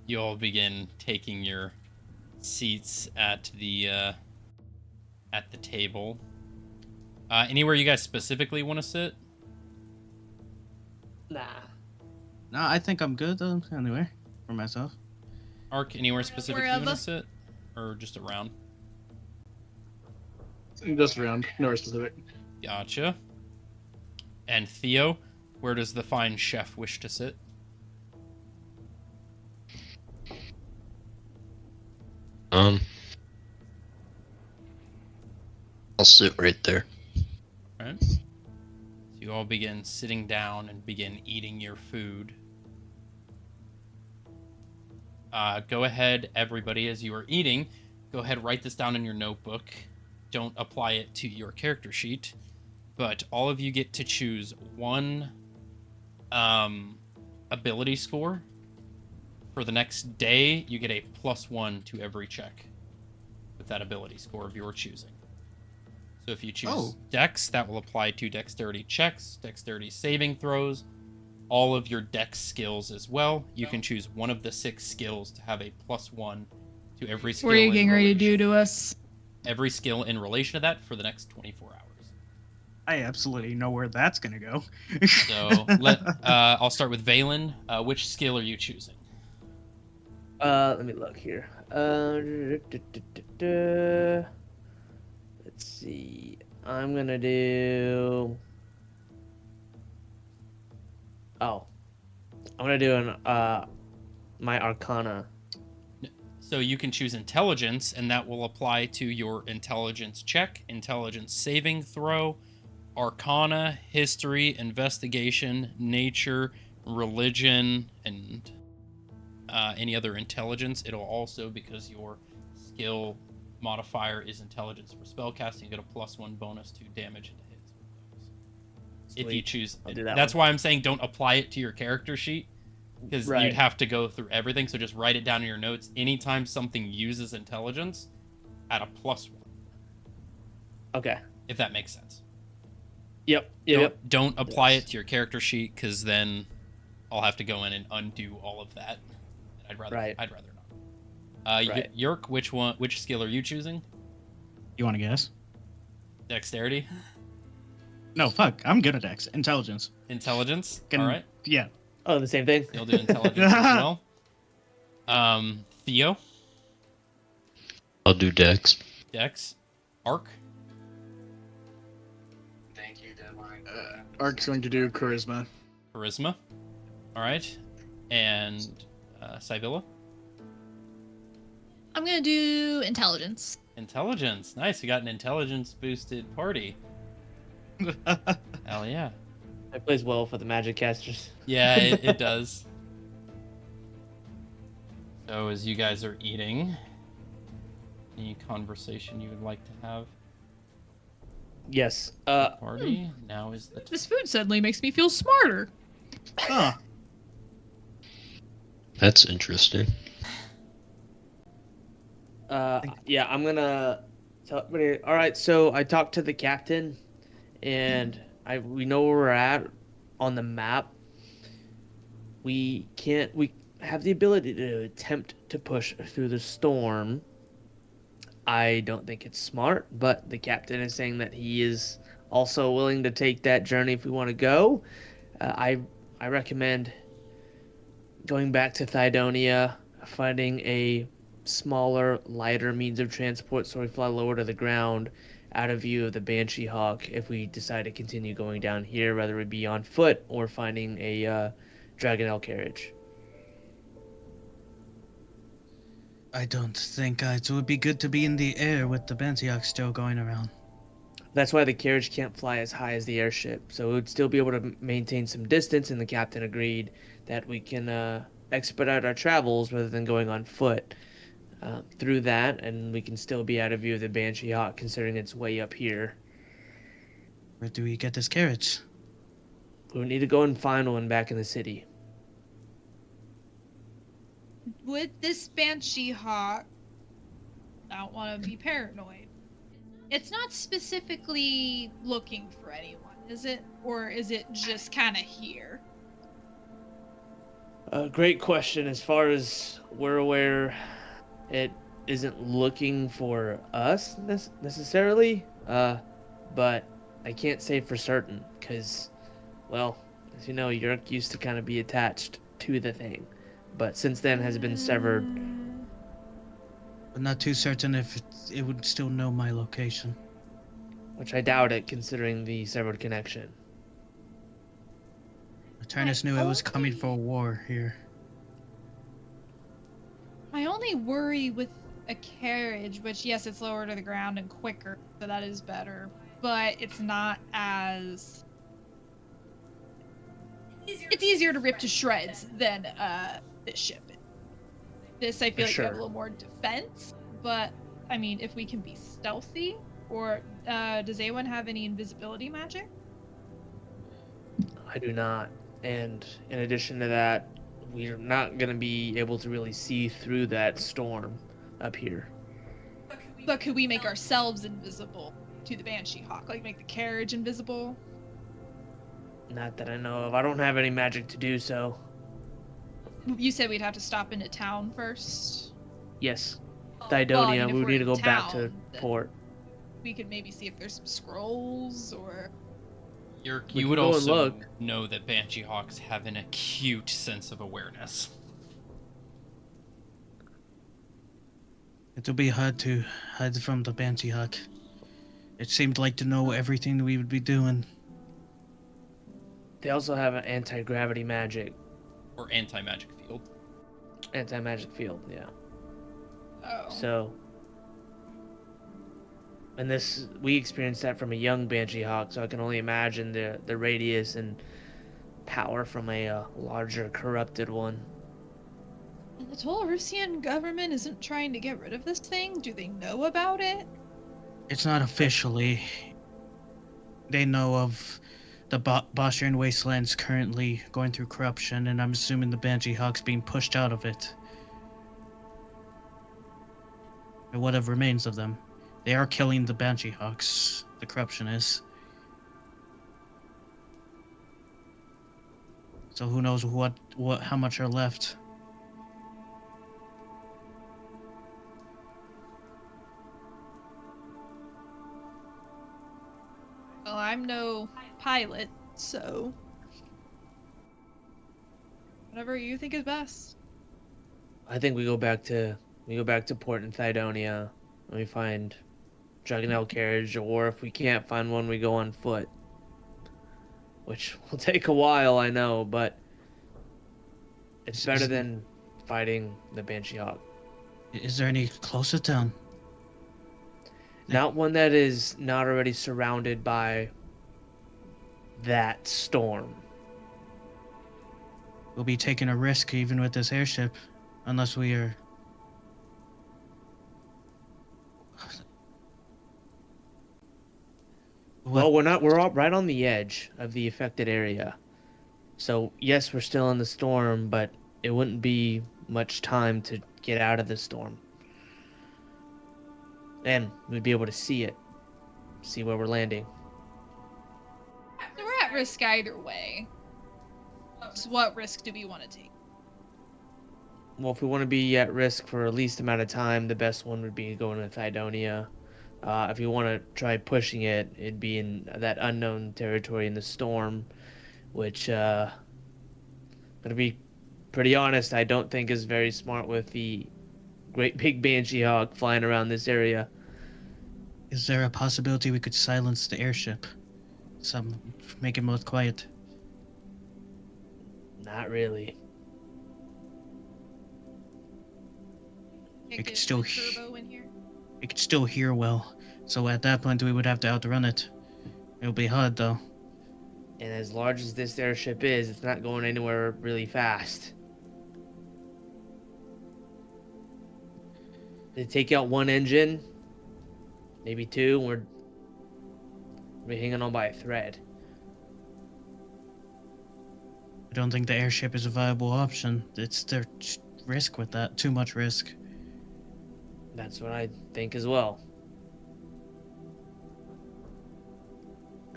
You all begin taking your seats at the table. Anywhere you guys specifically want to sit? Nah. No, I think I'm good anyway for myself. Ark, anywhere specific you want Wherever. to sit? Or just around? Just around, nowhere specific. Gotcha. And Theo, where does the fine chef wish to sit? I'll sit right there. Right. So you all begin sitting down and begin eating your food. Go ahead, everybody, as you are eating, go ahead, write this down in your notebook. Don't apply it to your character sheet, but all of you get to choose one ability score. For the next day, you get a +1 to every check with that ability score of your choosing. So if you choose Dex, that will apply to dexterity checks, dexterity saving throws, all of your Dex skills as well. You can choose one of the 6 skills to have a +1 to every skill. What are you in getting ready to relation- do to us? Every skill in relation to that for the next 24 hours. I absolutely know where that's gonna go. So I'll start with Valen. Which skill are you choosing? Let me look here. Let's see. I'm gonna do. Oh, I'm gonna do an my Arcana. So you can choose intelligence, and that will apply to your intelligence check, intelligence saving throw, arcana, history, investigation, nature, religion, and any other intelligence. It'll also, because your skill modifier is intelligence for spellcasting, you get a +1 bonus to damage and hits with those. If you Sweet. choose, I'll do that that's one. why I'm saying don't apply it to your character sheet, because Right. you'd have to go through everything. So just write it down in your notes. Anytime something uses intelligence, add a +1, Okay. if that makes sense. Yep. Yep. Don't apply Yes. it to your character sheet, because then I'll have to go in and undo all of that. I'd rather Right. not. Right. Yerk, which skill are you choosing? You want to guess? Dexterity, No, fuck. I'm good at Dex. Intelligence. intelligence. Can- All right, Yeah. Oh, the same thing. you'll do intelligence as well. Theo, I'll do Dex. Dex, Ark, Ark's going to do charisma. charisma. All right, and Sybilla, I'm gonna do intelligence. intelligence. Nice, we got an intelligence boosted party. Hell yeah. It plays well for the magic casters. Yeah, it does. So as you guys are eating, any conversation you would like to have? Yes. Party, now is the This food suddenly makes me feel smarter. Huh. That's interesting. Yeah, I'm gonna tell everybody. All right, so I talked to the captain, and we know where we're at on the map. We have the ability to attempt to push through the storm. I don't think it's smart, but the captain is saying that he is also willing to take that journey if we want to go. I recommend going back to Thydonia, finding a smaller, lighter means of transport so we fly lower to the ground, out of view of the Banshee Hawk if we decide to continue going down here, whether it be on foot or finding a Dragonelle carriage. I don't think it would be good to be in the air with the Bantiok still going around. That's why the carriage can't fly as high as the airship. So it would still be able to maintain some distance, and the captain agreed that we can expedite our travels rather than going on foot through that, and we can still be out of view of the Banshee Hawk, considering it's way up here. Where do we get this carriage? We would need to go and find one back in the city. With this Banshee Hawk, I don't want to be paranoid. It's not specifically looking for anyone, is it? Or is it just kind of here? Great question. As far as we're aware, it isn't looking for us necessarily, but I can't say for certain because, well, as you know, Yerk used to kind of be attached to the thing, but since then has been severed. But not too certain if it would still know my location. Which I doubt it, considering the severed connection. Eternus knew it was coming for a war here. My only worry with a carriage, which yes, it's lower to the ground and quicker, so that is better, but it's not as... It's easier to rip to shreds than this ship. This, I feel like you have a little more defense, but, I mean, if we can be stealthy, or does anyone have any invisibility magic? I do not. And in addition to that, we're not going to be able to really see through that storm up here. But could we make ourselves invisible to the Banshee Hawk? Like, make the carriage invisible? Not that I know of. I don't have any magic to do so. You said we'd have to stop into town first? Yes. Well, Thidonia, I mean, if we would we're need to in go back to town, then port. We could maybe see if there's some scrolls, or... You would also know that Banshee Hawks have an acute sense of awareness. It would be hard to hide from the Banshee Hawk. It seemed like to know everything we would be doing. They also have an anti-gravity magic. Or anti-magic field. Anti-magic field, yeah. Oh. So... And this, we experienced that from a young Banshee Hawk, so I can only imagine the radius and power from a larger corrupted one. And the Tolarusian government isn't trying to get rid of this thing? Do they know about it? It's not officially. They know of the Boshian Wastelands currently going through corruption, and I'm assuming the Banshee Hawk's being pushed out of it. Or whatever remains of them. They are killing the Banshee Hawks, the corruption is. So who knows how much are left. Well, I'm no pilot, so... Whatever you think is best. I think we go back to port in Thidonia, and we find Dragonel carriage, or if we can't find one, we go on foot. Which will take a while, I know, but it's better than fighting the Banshee Hawk. Is there any closer town? Not one that is not already surrounded by that storm. We'll be taking a risk even with this airship, unless we are... Well, we're all right on the edge of the affected area. So, yes, we're still in the storm, but it wouldn't be much time to get out of the storm. And we'd be able to see it. See where we're landing. So we're at risk either way. So what risk do we want to take? Well, if we want to be at risk for the least amount of time, the best one would be going to Thidonia. If you want to try pushing it, it'd be in that unknown territory in the storm, which, gonna be pretty honest, I don't think is very smart with the great big Banshee Hawk flying around this area. Is there a possibility we could silence the airship? Make it more quiet? Not really. We could still turbo in here. we could still hear well. So at that point, we would have to outrun it. It'll be hard, though. And as large as this airship is, it's not going anywhere really fast. They take out one engine, maybe two, and we're hanging on by a thread. I don't think the airship is a viable option. It's the risk with that. Too much risk. That's what I think as well.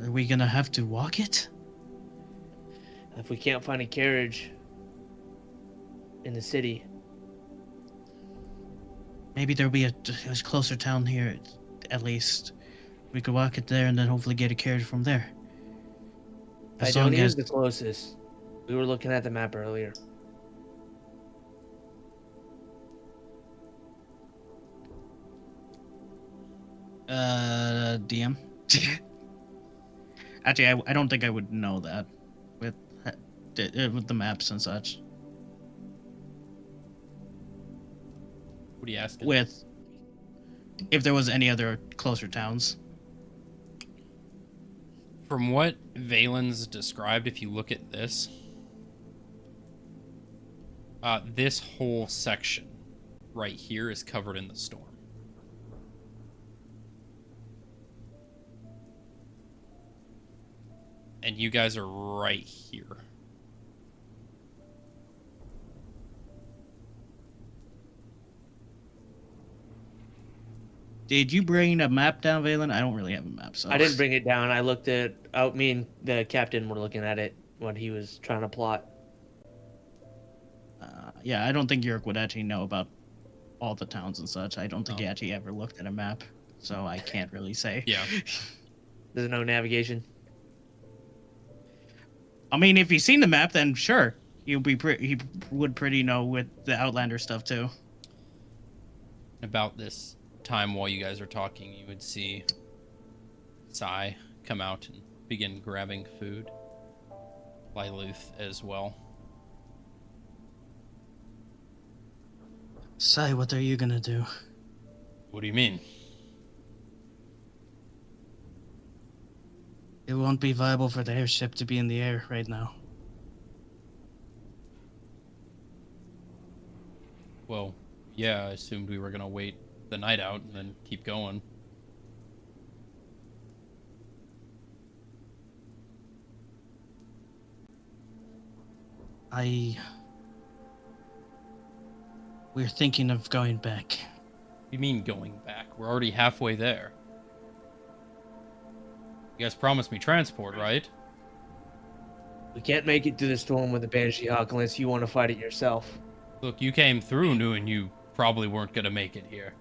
Are we gonna have to walk it? If we can't find a carriage in the city, Maybe there'll be a closer town here, at least. We could walk it there and then hopefully get a carriage from there. As long Idonia as is the closest. We were looking at the map earlier. DM. Actually, I don't think I would know that with the maps and such. What are you asking? With if there was any other closer towns. From what Valen's described, if you look at this, this whole section right here is covered in the storm. And you guys are right here. Did you bring a map down, Valen? I don't really have a map, so I didn't bring it down. I looked at out. Me and the captain were looking at it when he was trying to plot. Yeah, I don't think Yerk would actually know about all the towns and such. I don't think Oh. he actually ever looked at a map, so I can't really say. Yeah. There's no navigation. I mean, if he's seen the map, then sure, he would pretty know with the Outlander stuff too. About this time while you guys are talking, you would see Sai come out and begin grabbing food. Lyluth as well. Sai, what are you gonna do? What do you mean? It won't be viable for the airship to be in the air right now. Well, yeah, I assumed we were gonna wait the night out and then keep going. We're thinking of going back. What do you mean going back? We're already halfway there. You guys promised me transport, right? We can't make it through the storm with a Banshee Hawk unless you want to fight it yourself. Look, you came through knowing you probably weren't gonna make it here.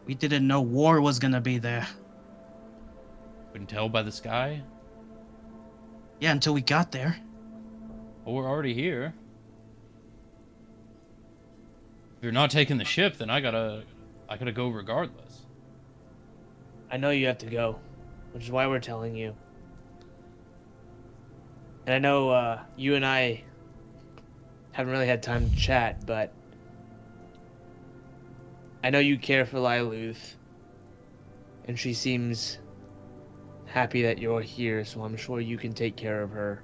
We didn't know war was gonna be there. Couldn't tell by the sky? Yeah, until we got there. Well, we're already here. If you're not taking the ship, then I gotta go regardless. I know you have to go, which is why we're telling you. And I know you and I haven't really had time to chat, but I know you care for Lyluth, and she seems happy that you're here, so I'm sure you can take care of her.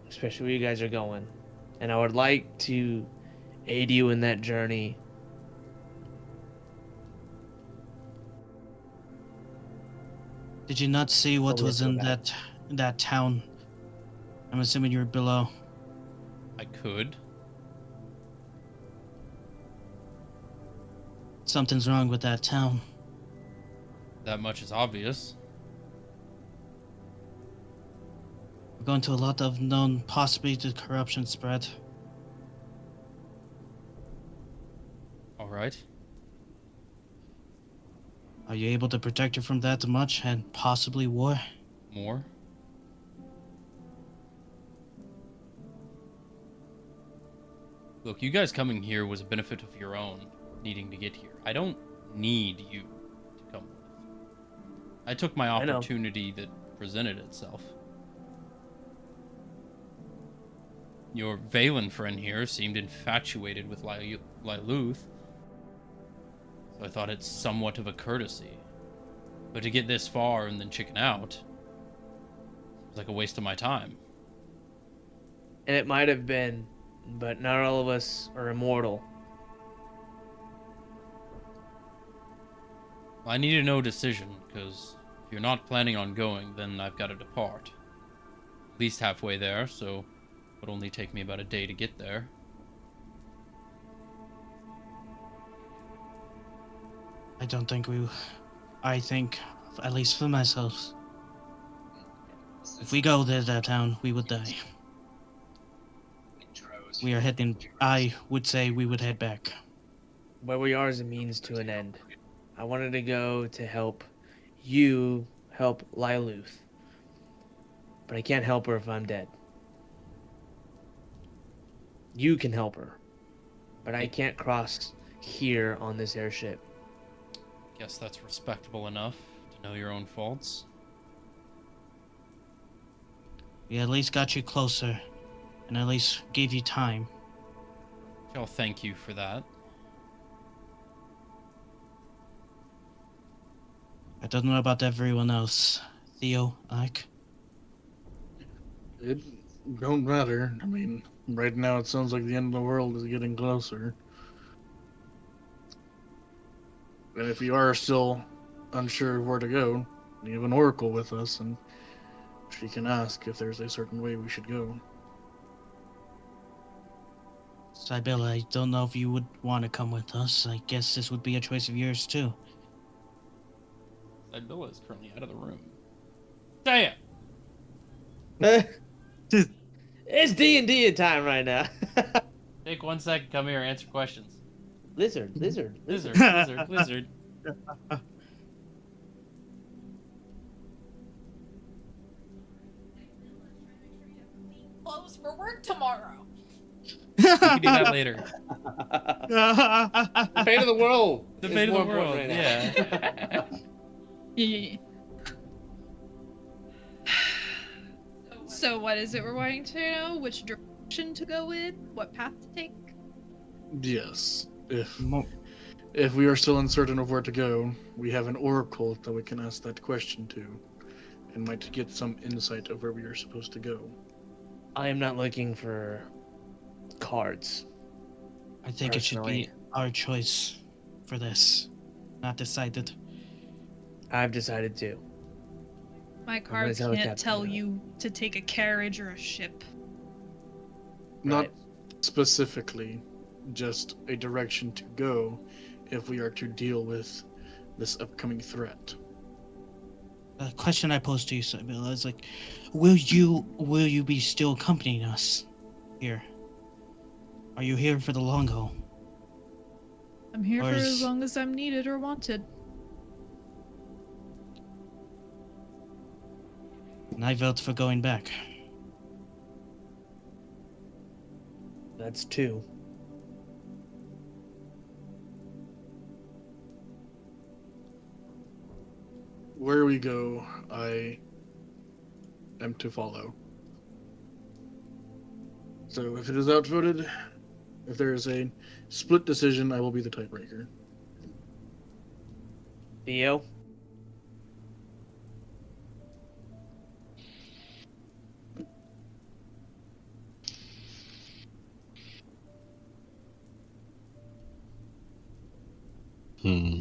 Especially where you guys are going. And I would like to aid you in that journey. Did you not see what Oh, was we'll in go back. that town? I'm assuming you were below. I could. Something's wrong with that town. That much is obvious. We're going to a lot of known, possibly the corruption spread. Alright. Are you able to protect her from that much and possibly war? More? Look, you guys coming here was a benefit of your own, needing to get here. I don't need you to come with. I took my I know. opportunity that presented itself. Your Valen friend here seemed infatuated with Lyluth, so I thought it's somewhat of a courtesy. But to get this far and then chicken out, it's like a waste of my time. And it might have been, but not all of us are immortal. I need to know a decision, because if you're not planning on going, then I've got to depart. At least halfway there, so it would only take me about a day to get there. I think, at least for myself, if we go to that town, we would die. I would say we would head back. Where we are is a means to an end. I wanted to go to help you help Lyluth. But I can't help her if I'm dead. You can help her. But I can't cross here on this airship. Guess that's respectable enough to know your own faults. We at least got you closer, and at least gave you time. I'll thank you for that. I don't know about everyone else. Theo, Ike. It don't matter. I mean, right now it sounds like the end of the world is getting closer. And if you are still unsure of where to go, you have an oracle with us, and she can ask if there's a certain way we should go. Sybilla, I don't know if you would want to come with us. I guess this would be a choice of yours, too. Sybilla is currently out of the room. Say It's D&D time right now. Take 1 second, come here, answer questions. Lizard. Lizard. Clothes for work tomorrow. We can do that later. The fate of the world. The is fate of more the world, important right now. Yeah. So what is it we're wanting to know? Which direction to go in? What path to take? Yes. If we are still uncertain of where to go, we have an oracle that we can ask that question to, and might get some insight of where we are supposed to go. I am not looking for cards. I think it should be Personally. our choice for this. Not decided. I've decided to. My gonna cards tell the can't captain tell that. you to take a carriage or a ship. Not Right. specifically, just a direction to go if we are to deal with this upcoming threat. The question I posed to you, Sybilla, is like, will you be still accompanying us here? Are you here for the long haul? I'm here Or for is- as long as I'm needed or wanted. And I vote for going back. That's two. Where we go, I am to follow. So if it is outvoted, if there is a split decision, I will be the tiebreaker. Theo? Hmm.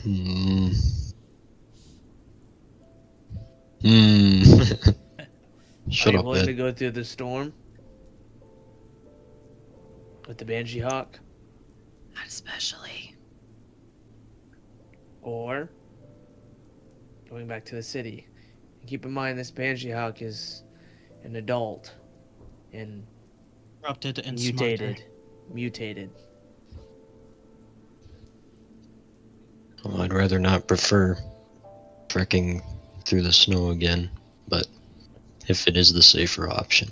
Hmm. Hmm. Shut Are you up, willing to Ed. go through the storm? With the Banshee Hawk? Not especially. Or going back to the city? And keep in mind this Banshee Hawk is an adult and Corrupted and mutated. Well, I'd rather not prefer trekking through the snow again, but if it is the safer option,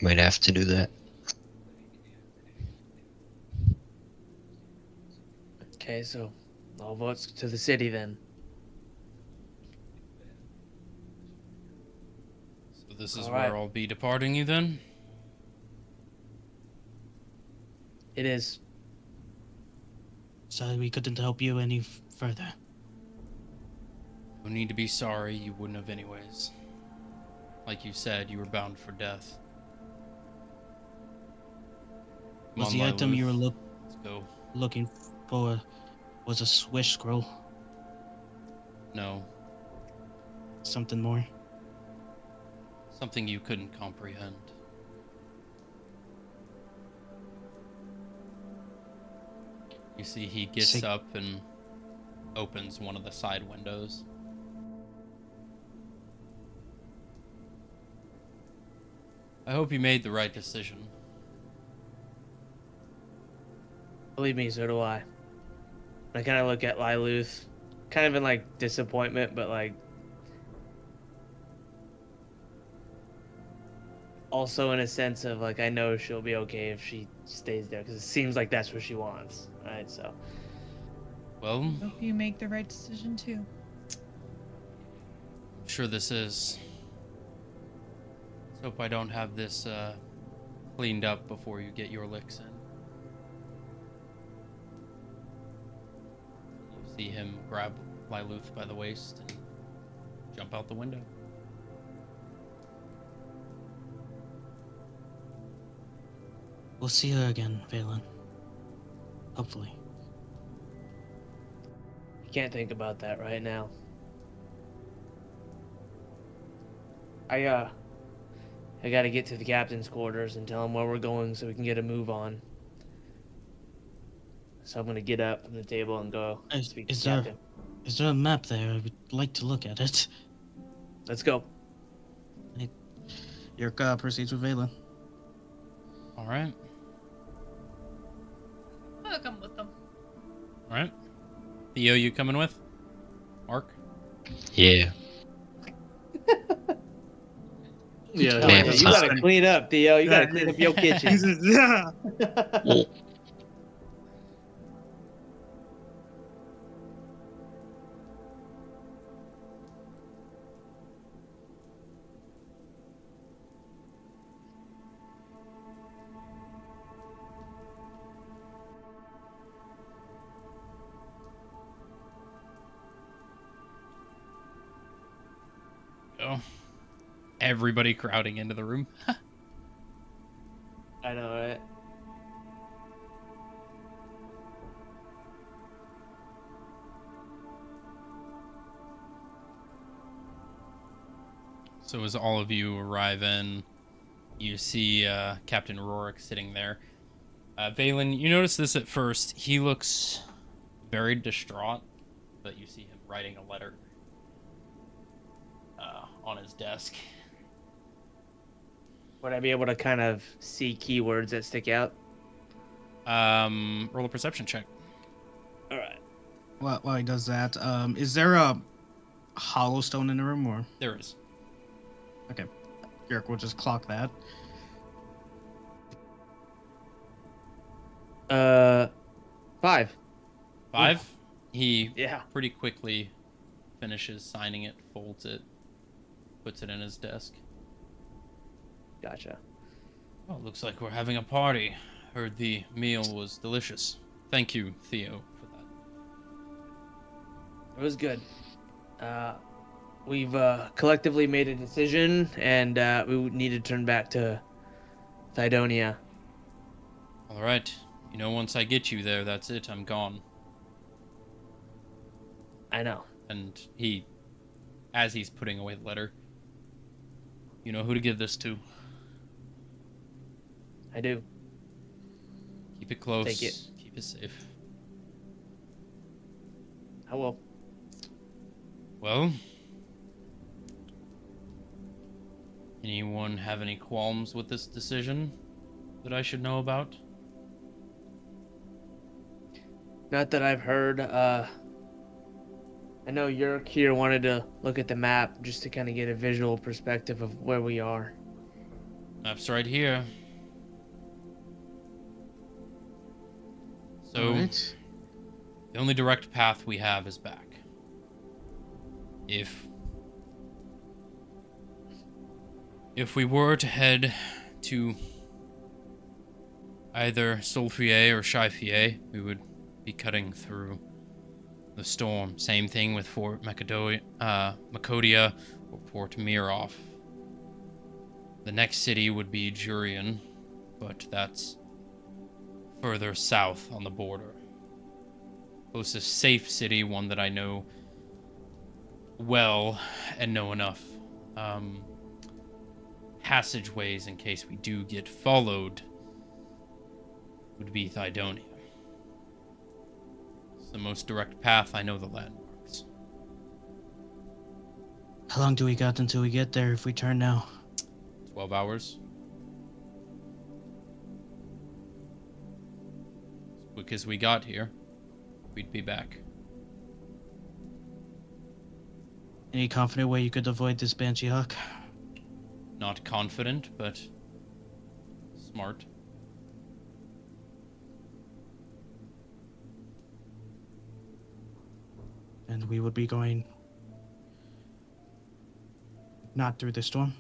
might have to do that. Okay, so All votes to the city then. So this is All where right. I'll be departing you then? It is. So we couldn't help you any further. No need to be sorry, you wouldn't have anyways. Like you said, you were bound for death. Come Was on, the item you were Lyluth. Let's go. looking for was a swish scroll? No, Something more? something you couldn't comprehend. You see, he gets Sig- up and opens one of the side windows. I hope you made the right decision. Believe me, so do I. I kind of look at Lyluth, kind of in like disappointment, but like also in a sense of like I know she'll be okay if she stays there because it seems like that's what she wants, right? So Well, Hope you make the right decision too. I'm sure this is. Let's hope I don't have this cleaned up before you get your licks in. You see him grab Lyluth by the waist and jump out the window. We'll see her again, Valen. Hopefully. you can't think about that right now. I gotta get to the captain's quarters and tell him where we're going so we can get a move on. So I'm gonna get up from the table and go speak to the captain. Is there a map there? I would like to look at it. Let's go. Yurka proceeds with Valen. All right. I'll come with them. All right. Theo, you coming with? Mark? Yeah. Yeah, Oh, Man, yeah, it's you gotta hot. clean up, Theo. You gotta clean up your kitchen. Yeah. Well, Go. Everybody crowding into the room. I know, right? So as all of you arrive in, you see Captain Rorik sitting there. Valen, you notice this at first. He looks very distraught, but you see him writing a letter on his desk. Would I be able to kind of see keywords that stick out? Roll a perception check. All right. While he does that, is there a hollow stone in the room, or There is. okay, Yerk will just clock that. 5. 5. He Yeah. pretty quickly finishes signing it, folds it, puts it in his desk. Gotcha. Oh, looks like we're having a party. Heard the meal was delicious. Thank you, Theo, for that. It was good. We've collectively made a decision, and we need to turn back to Thydonia. All right. You know, once I get you there, that's it. I'm gone. I know. And he, as he's putting away the letter, you know who to give this to. I do. Keep it close. Take it. Keep it safe. I will. Well, anyone have any qualms with this decision that I should know about? Not that I've heard. I know Yerk here wanted to look at the map just to kind of get a visual perspective of where we are. Map's right here. So, Alright. The only direct path we have is back. If we were to head to either Solfier or Shifier, we would be cutting through the storm. Same thing with Fort Makodia or Port Mirov. The next city would be Jurian, but that's further south on the border. Closest safe city, one that I know well and know enough passageways in case we do get followed, would be Thydonia. It's the most direct path. I know the landmarks. How long do we got until we get there if we turn now? 12 hours. As quick as we got here, we'd be back. Any confident way you could avoid this Banshee Hawk? Not confident, but smart. And we would be going not through the storm?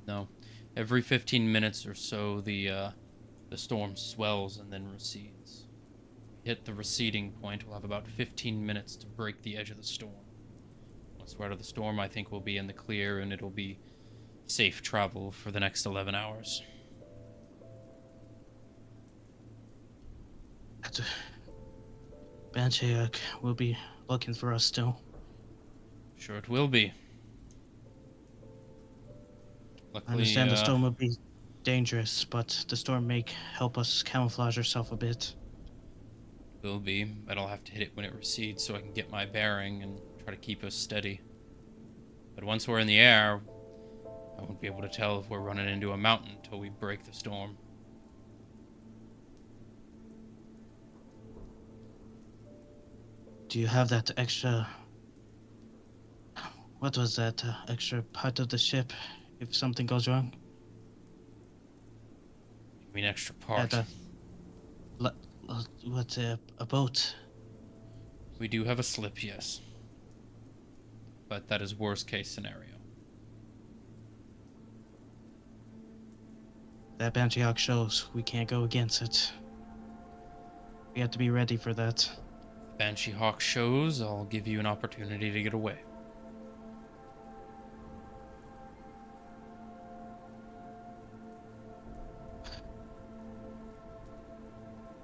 No. Every 15 minutes or so, the storm swells and then recedes. We hit the receding point, we'll have about 15 minutes to break the edge of the storm. Once we're out of the storm, I think we'll be in the clear, and it'll be safe travel for the next 11 hours. That's a Banshee Hawk will be looking for us still. Sure it will be. Luckily, I understand the storm will be dangerous, but the storm may help us camouflage ourselves a bit. will be, but I'll have to hit it when it recedes so I can get my bearing and try to keep us steady. But once we're in the air, I won't be able to tell if we're running into a mountain until we break the storm. Do you have that extra... What was that extra part of the ship if something goes wrong? You mean extra part? What's a boat? We do have a slip, yes. But that is worst case scenario. That Banshee Hawk shows we can't go against it. We have to be ready for that. Banshee Hawk shows, I'll give you an opportunity to get away.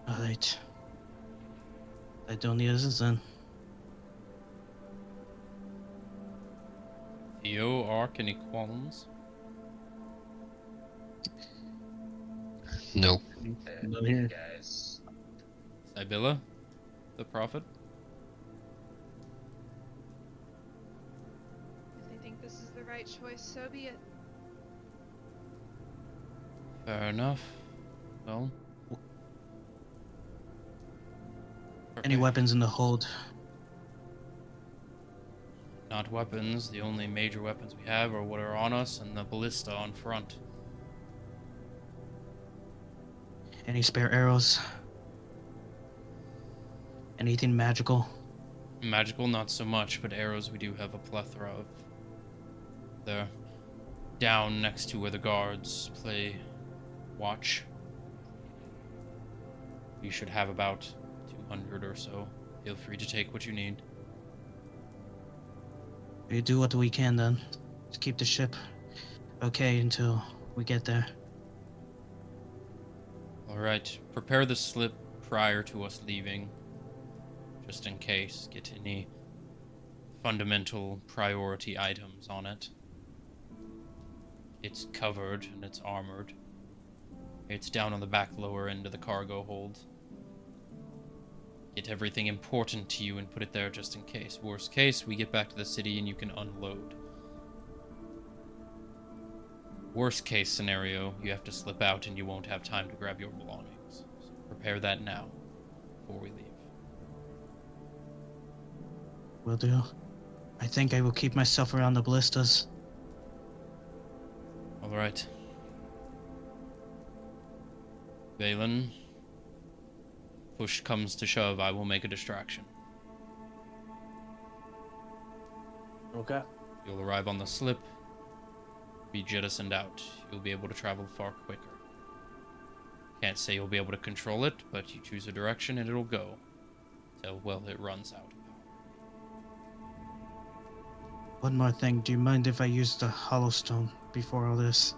Alright. I don't need this then. Theo, Ark, any qualms? No. None here. Guys. Sybilla, the prophet? If they think this is the right choice, so be it. Fair enough. Well... Any weapons in the hold? Not weapons. The only major weapons we have are what are on us and the ballista on front. Any spare arrows? Anything magical? Magical, not so much, but arrows we do have a plethora of. They're down next to where the guards play watch. You should have about 200 or so. Feel free to take what you need. We do what we can then to keep the ship okay until we get there. Alright, prepare the slip prior to us leaving, just in case. Get any fundamental priority items on it. It's covered and it's armored. It's down on the back lower end of the cargo hold. Get everything important to you and put it there just in case. Worst case, we get back to the city and you can unload. Worst case scenario, you have to slip out and you won't have time to grab your belongings. So prepare that now, before we leave. Will do. I think I will keep myself around the ballistas. Alright. Valen, push comes to shove, I will make a distraction. Okay. You'll arrive on the slip, be jettisoned out. You'll be able to travel far quicker. Can't say you'll be able to control it, but you choose a direction and it'll go. Till, well, it runs out. One more thing. Do you mind if I use the hollow stone before all this?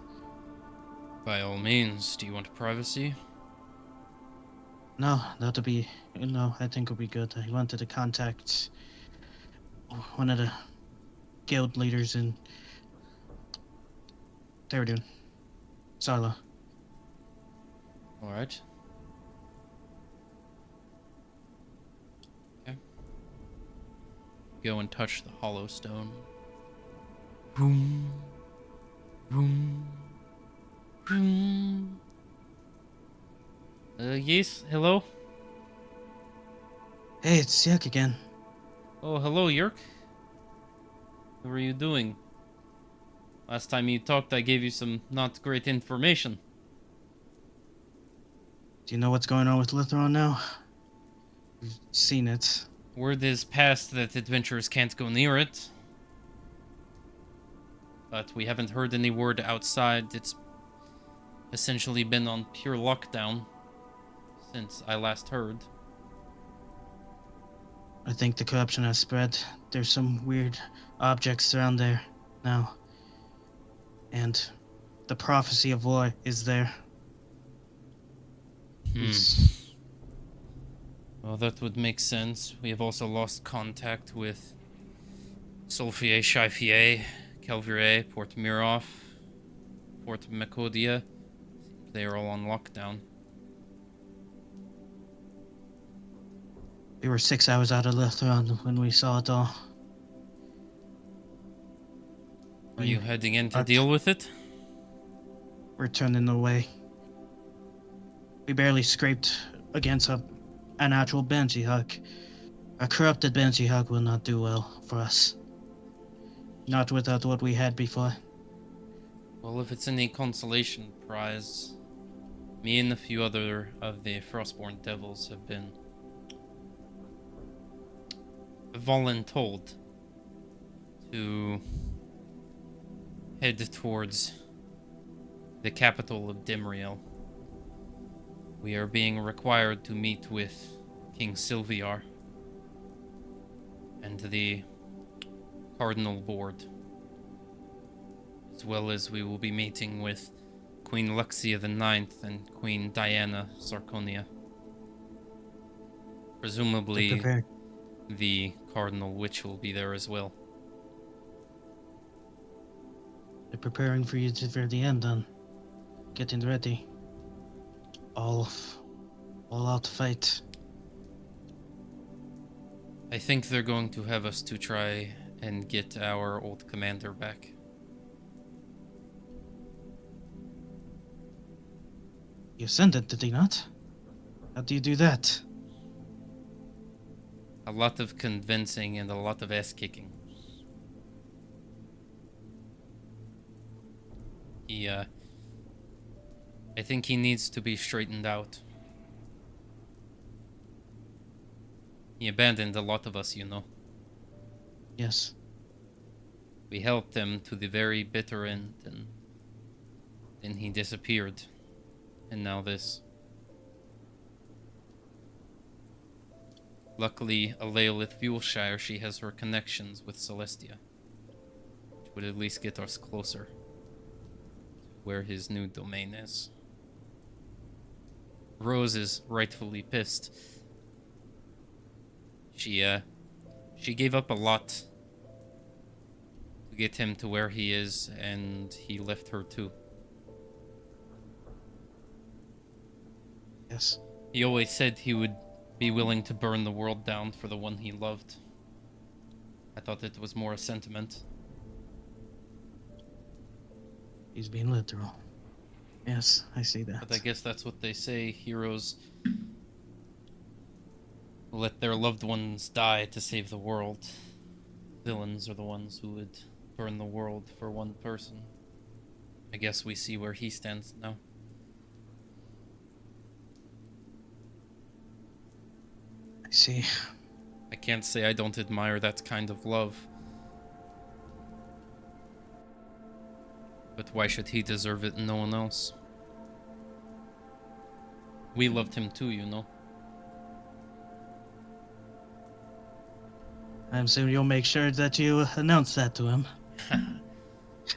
By all means, do you want privacy? No, that'll be. No, I think it'll be good. I wanted to contact one of the guild leaders in. They were doing. Sarla. Alright. Okay. Go and touch the hollow stone. Boom. Boom. Boom. Yes, hello? Hey, it's Yak again. Oh, hello, Yerk. How are you doing? Last time you talked, I gave you some not great information. Do you know what's going on with Lithron now? You've seen it. Word is passed that adventurers can't go near it. But we haven't heard any word outside. It's essentially been on pure lockdown since I last heard. I think the corruption has spread. There's some weird objects around there now. And the prophecy of war is there. Well, that would make sense. We have also lost contact with Solfier, Shifier, Calvier, Port Mirov, Port Mekodia. They are all on lockdown. We were 6 hours out of Lithron when we saw it all. Are you heading in to deal with it? We're turning away. We barely scraped against an actual Banshee Hawk. A corrupted Banshee Hawk will not do well for us. Not without what we had before. Well, if it's any consolation prize, me and a few other of the Frostborn Devils have been voluntold to head towards the capital of Dimriel. We are being required to meet with King Silviar and the Cardinal Board, as well as we will be meeting with Queen Luxia the Ninth and Queen Diana Sarconia. Presumably, the Cardinal Witch will be there as well. They're preparing for you for the end, then. Getting ready. All out to fight. I think they're going to have us to try and get our old commander back. You ascended, did he not? How do you do that? A lot of convincing and a lot of ass kicking. I think he needs to be straightened out. He abandoned a lot of us, you know. Yes. We helped him to the very bitter end, and then he disappeared. And now this. Luckily, Aleolith Fuelshire, she has her connections with Celestia, which would at least get us closer to where his new domain is. Rose is rightfully pissed. She gave up a lot to get him to where he is, and he left her too. Yes. He always said he would be willing to burn the world down for the one he loved. I thought it was more a sentiment. He's being literal. Yes, I see that. But I guess that's what they say. Heroes let their loved ones die to save the world. Villains are the ones who would burn the world for one person. I guess we see where he stands now. I see. I can't say I don't admire that kind of love. But why should he deserve it and no one else? We loved him too, you know. I assume you'll make sure that you announce that to him.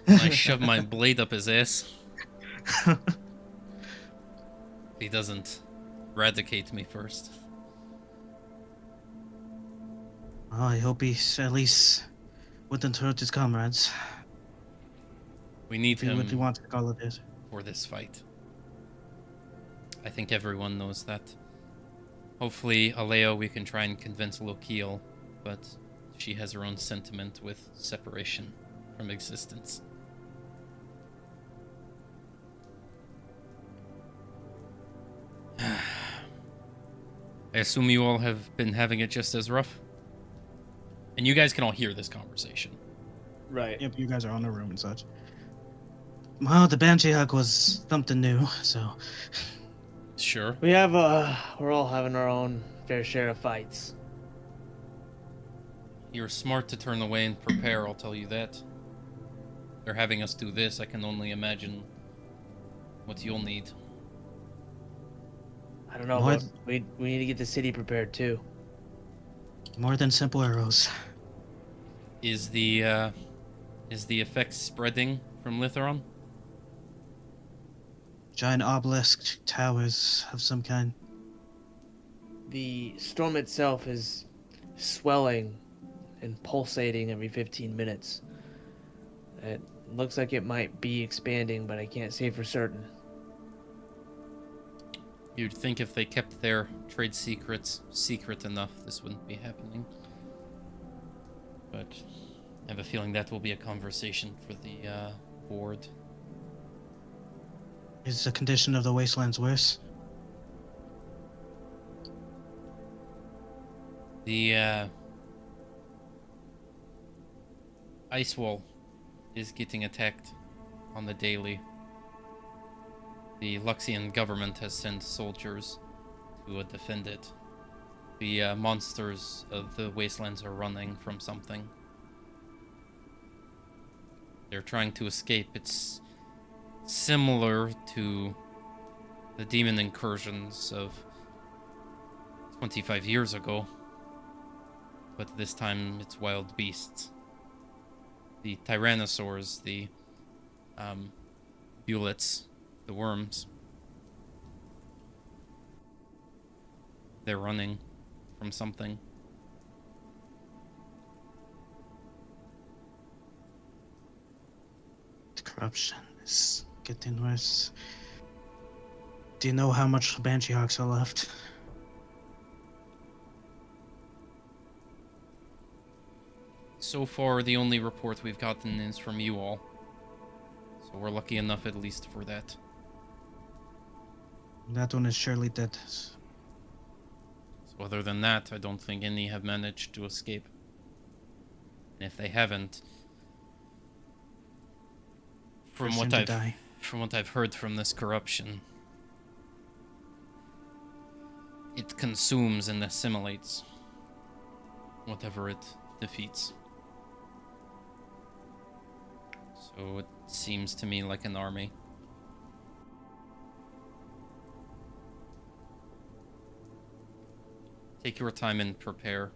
I shove my blade up his ass. He doesn't eradicate me first. Well, I hope he's at least wouldn't hurt his comrades. We need If he really him wants to call it this. for this fight. I think everyone knows that. Hopefully, Aleo, we can try and convince Lokiel, but she has her own sentiment with separation from existence. I assume you all have been having it just as rough? And you guys can all hear this conversation. Right. Yep, you guys are on the room and such. Well, the Banshee Hug was something new, so Sure. We're all having our own fair share of fights. You're smart to turn away and prepare, I'll tell you that. They're having us do this, I can only imagine what you'll need. I don't know, What? but we need to get the city prepared too. more than simple arrows. Is the effect spreading from Litheron? Giant obelisk towers of some kind. The storm itself is swelling and pulsating every 15 minutes. It looks like it might be expanding, but I can't say for certain. You'd think if they kept their trade secrets secret enough, this wouldn't be happening. But I have a feeling that will be a conversation for the board. Is the condition of the wastelands worse? The ice wall is getting attacked on the daily. The Luxian government has sent soldiers to defend it. The monsters of the wastelands are running from something. They're trying to escape. It's similar to the demon incursions of 25 years ago. But this time it's wild beasts. The tyrannosaurs, the bullets, the worms. They're running from something. The corruption is getting worse. Do you know how much Banshee Hawks are left? So far, the only report we've gotten is from you all. So we're lucky enough at least for that. That one is surely dead. So other than that, I don't think any have managed to escape. And if they haven't, from Force what him to die. from what I've heard from this corruption, it consumes and assimilates whatever it defeats. So it seems to me like an army. Take your time and prepare.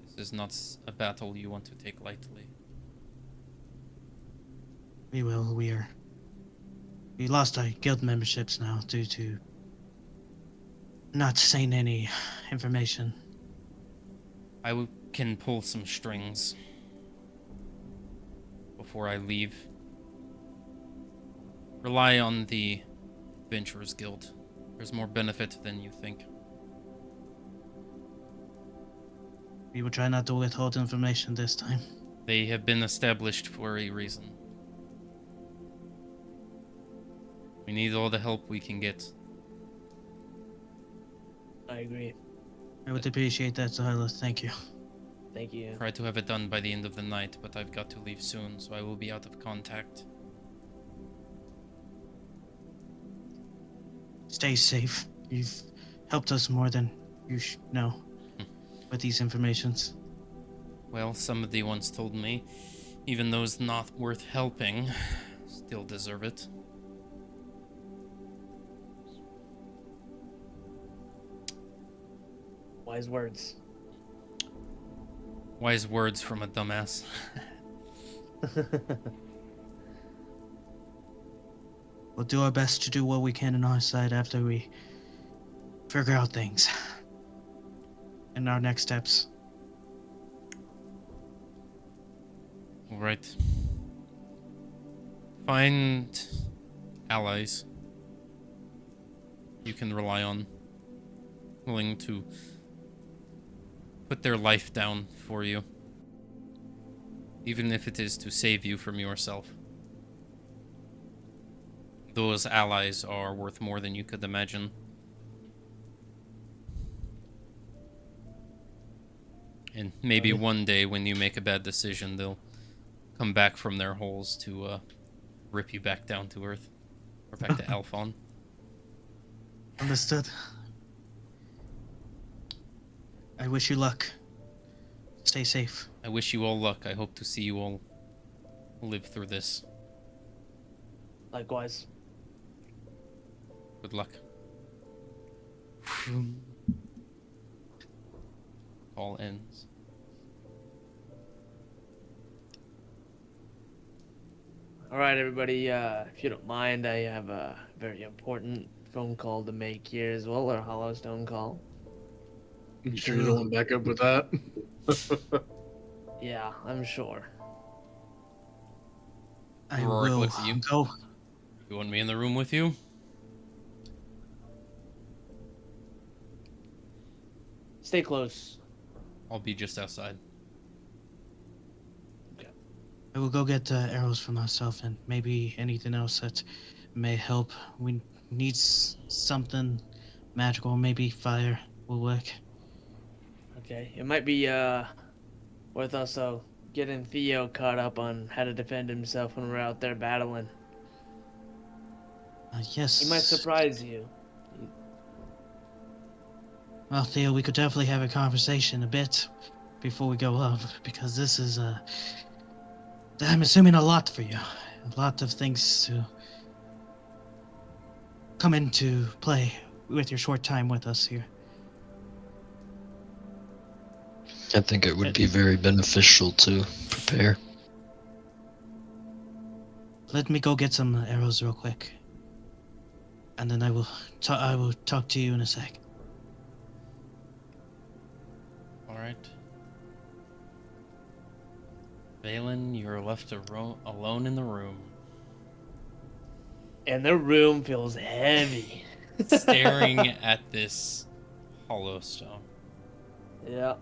This is not a battle you want to take lightly. We will. We lost our guild memberships now due to not saying any information. I can pull some strings before I leave. Rely on the Adventurers Guild. There's more benefit than you think. We will try not to withhold information this time. They have been established for a reason. We need all the help we can get. I agree. I would appreciate that, Silas. Thank you. Thank you. Try to have it done by the end of the night, but I've got to leave soon, so I will be out of contact. Stay safe. You've helped us more than you know with these informations. Well, somebody once told me, Even those not worth helping still deserve it. Wise words. Wise words from a dumbass. We'll do our best to do what we can on our side after we figure out things. And our next steps. Alright. Find allies you can rely on, willing to put their life down for you, even if it is to save you from yourself. Those allies are worth more than you could imagine. And maybe one day when you make a bad decision, they'll come back from their holes to rip you back down to Earth. Or back to Alphon. Understood. I wish you luck. Stay safe. I wish you all luck. I hope to see you all live through this. Likewise. Good luck. All ends. All right, everybody. If you don't mind, I have a very important phone call to make here as well, or Hollowstone call. You sure you don't want to back up with that? Yeah, I'm sure. I Rorik will looks at you. go. You want me in the room with you? Stay close. I'll be just outside. I will go get arrows for myself and maybe anything else that may help. We need something magical. Maybe fire will work. Okay, it might be worth also getting Theo caught up on how to defend himself when we're out there battling. Yes. He might surprise you. Well, Theo, we could definitely have a conversation a bit before we go up, because this is, I'm assuming a lot for you. A lot of things to come into play with your short time with us here. I think it would be very beneficial to prepare. Let me go get some arrows real quick. And then I will talk to you in a sec. Alright. Valen, you're left alone in the room. And the room feels heavy. Staring at this hollow stone. Yeah.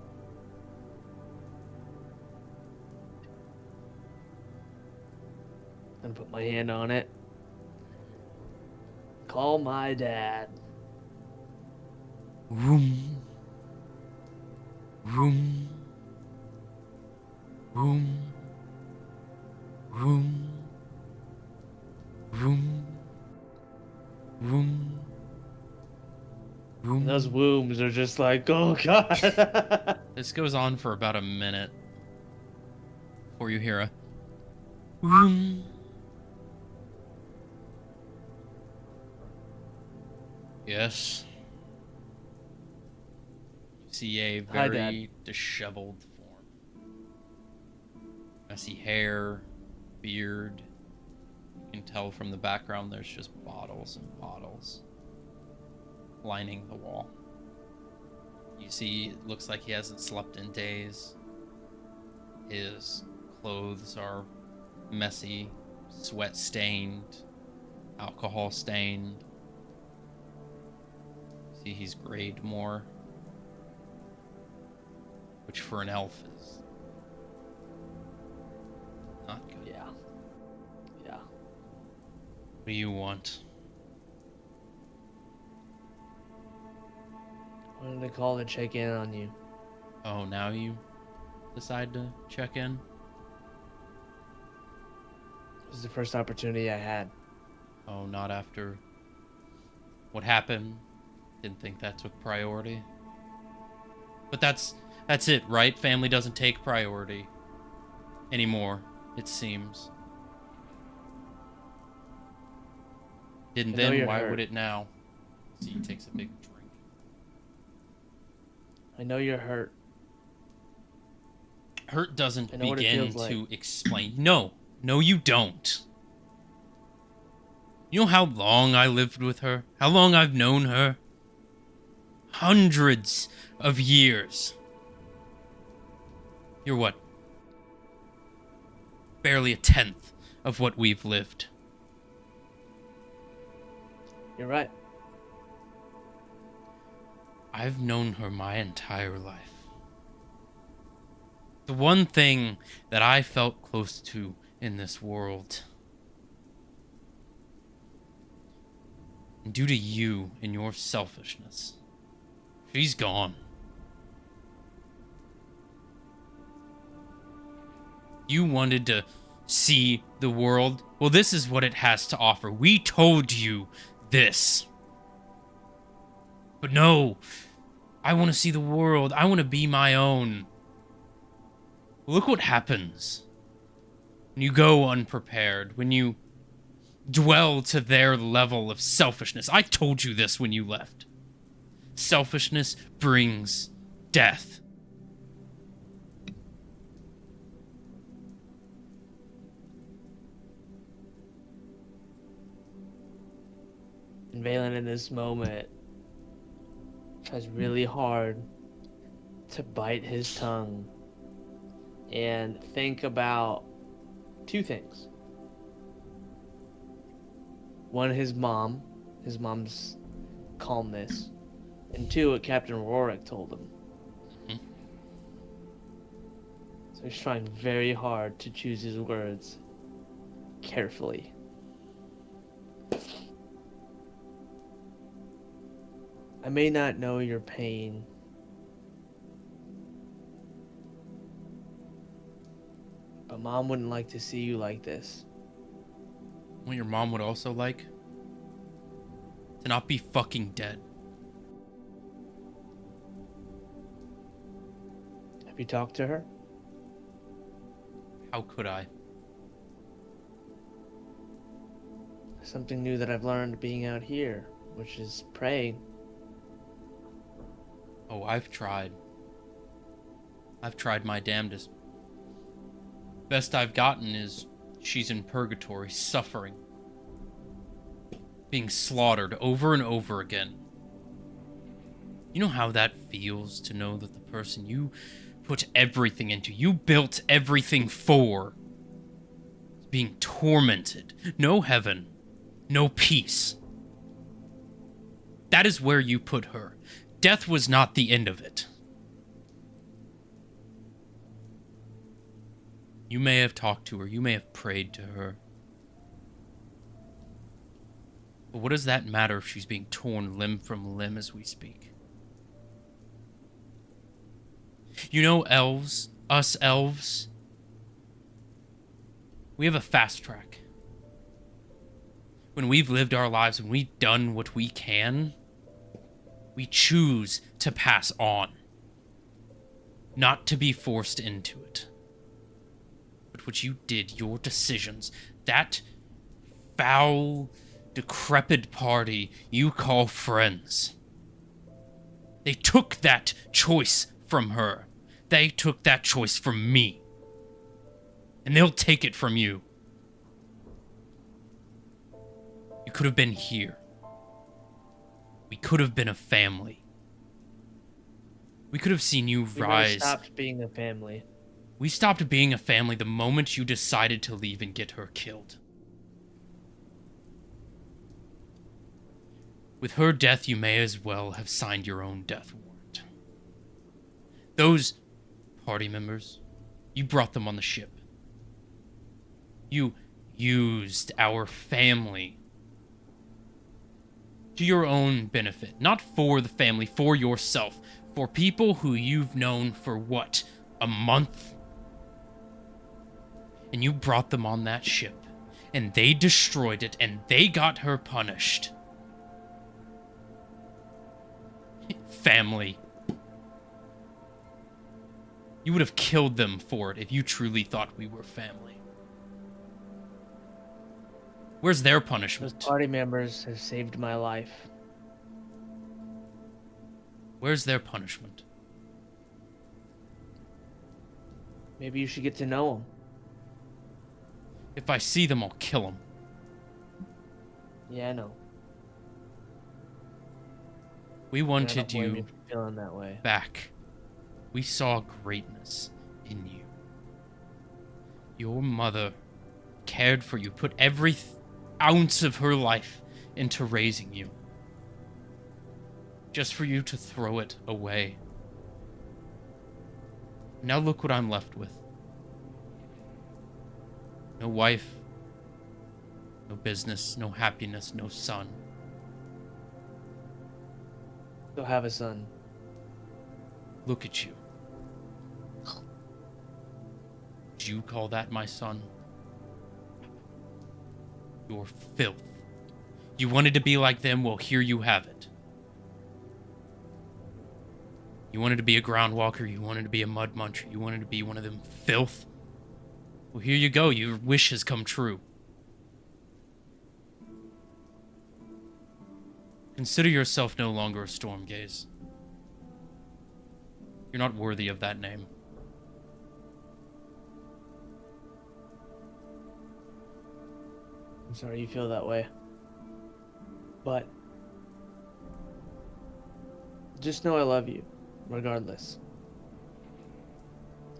I'm gonna put my hand on it. Call my dad. Room. Room. Room. Room. Room. Room. Room. And those wombs are just like, oh god. This goes on for about a minute before you hear a room. Yes. You see a Hi, very disheveled form. Messy hair, beard. You can tell from the background there's just bottles and bottles lining the wall. You see, it looks like he hasn't slept in days. His clothes are messy, sweat stained, alcohol stained. See, he's grayed more, which for an elf is not good. Yeah. Yeah. What do you want? I wanted to call to check in on you. Oh, now you decide to check in? This was the first opportunity I had. Oh, not after what happened? Didn't think that took priority. But that's it, right? Family doesn't take priority anymore. it seems. Didn't I know then, you're why hurt. would it now? See, he takes a big drink. I know you're hurt. Hurt doesn't I know what it begin feels to like. explain. No, you don't. You know how long I lived with her? How long I've known her? Hundreds of years. You're what? Barely a tenth of what we've lived. You're right. I've known her my entire life. The one thing that I felt close to in this world. And due to you and your selfishness, she's gone. You wanted to see the world. Well, this is what it has to offer. We told you this. But no, I want to see the world. I want to be my own. Look what happens when you go unprepared, when you dwell to their level of selfishness. I told you this when you left. Selfishness brings death. And Valen in this moment tries really hard to bite his tongue and think about two things. One, his mom's calmness, and two, what Captain Rorik told him. Mhm. So he's trying very hard to choose his words carefully. I may not know your pain, but Mom wouldn't like to see you like this. What your mom would also like? To not be fucking dead. Have you talked to her? How could I? Something new that I've learned being out here, which is praying. Oh, I've tried. I've tried my damnedest. Best I've gotten is she's in purgatory, suffering. Being slaughtered over and over again. You know how that feels to know that the person you put everything into, you built everything for, is being tormented. No heaven, no peace. That is where you put her. Death was not the end of it. You may have talked to her, you may have prayed to her. But what does that matter if she's being torn limb from limb as we speak? You know, elves, us elves, we have a fast track. When we've lived our lives, when we've done what we can, we choose to pass on. Not to be forced into it. But what you did, your decisions, that foul, decrepit party you call friends, they took that choice from her. They took that choice from me. And they'll take it from you. You could have been here. We could have been a family. We could have seen you We never rise. stopped being a family. We stopped being a family the moment you decided to leave and get her killed. With her death, you may as well have signed your own death warrant. Those party members, you brought them on the ship. You used our family to your own benefit. Not for the family, for yourself. For people who you've known for what? A month? And you brought them on that ship. And they destroyed it, and they got her punished. Family. You would have killed them for it if you truly thought we were family. Where's their Those punishment? party members have saved my life. Where's their punishment? Maybe you should get to know them. If I see them, I'll kill them. Yeah, I know. We And I wanted don't blame you for feeling that way. back. We saw greatness in you. Your mother cared for you, put every ounce of her life into raising you. Just for you to throw it away. Now look what I'm left with. No wife, no business, no happiness, no son. You'll have a son. Look at you. Would you call that my son? You're filth. You wanted to be like them, well, here you have it. You wanted to be a ground walker, you wanted to be a mud muncher, you wanted to be one of them filth. Well, here you go, your wish has come true. Consider yourself no longer a Stormgaze. You're not worthy of that name. I'm sorry you feel that way. But just know I love you, regardless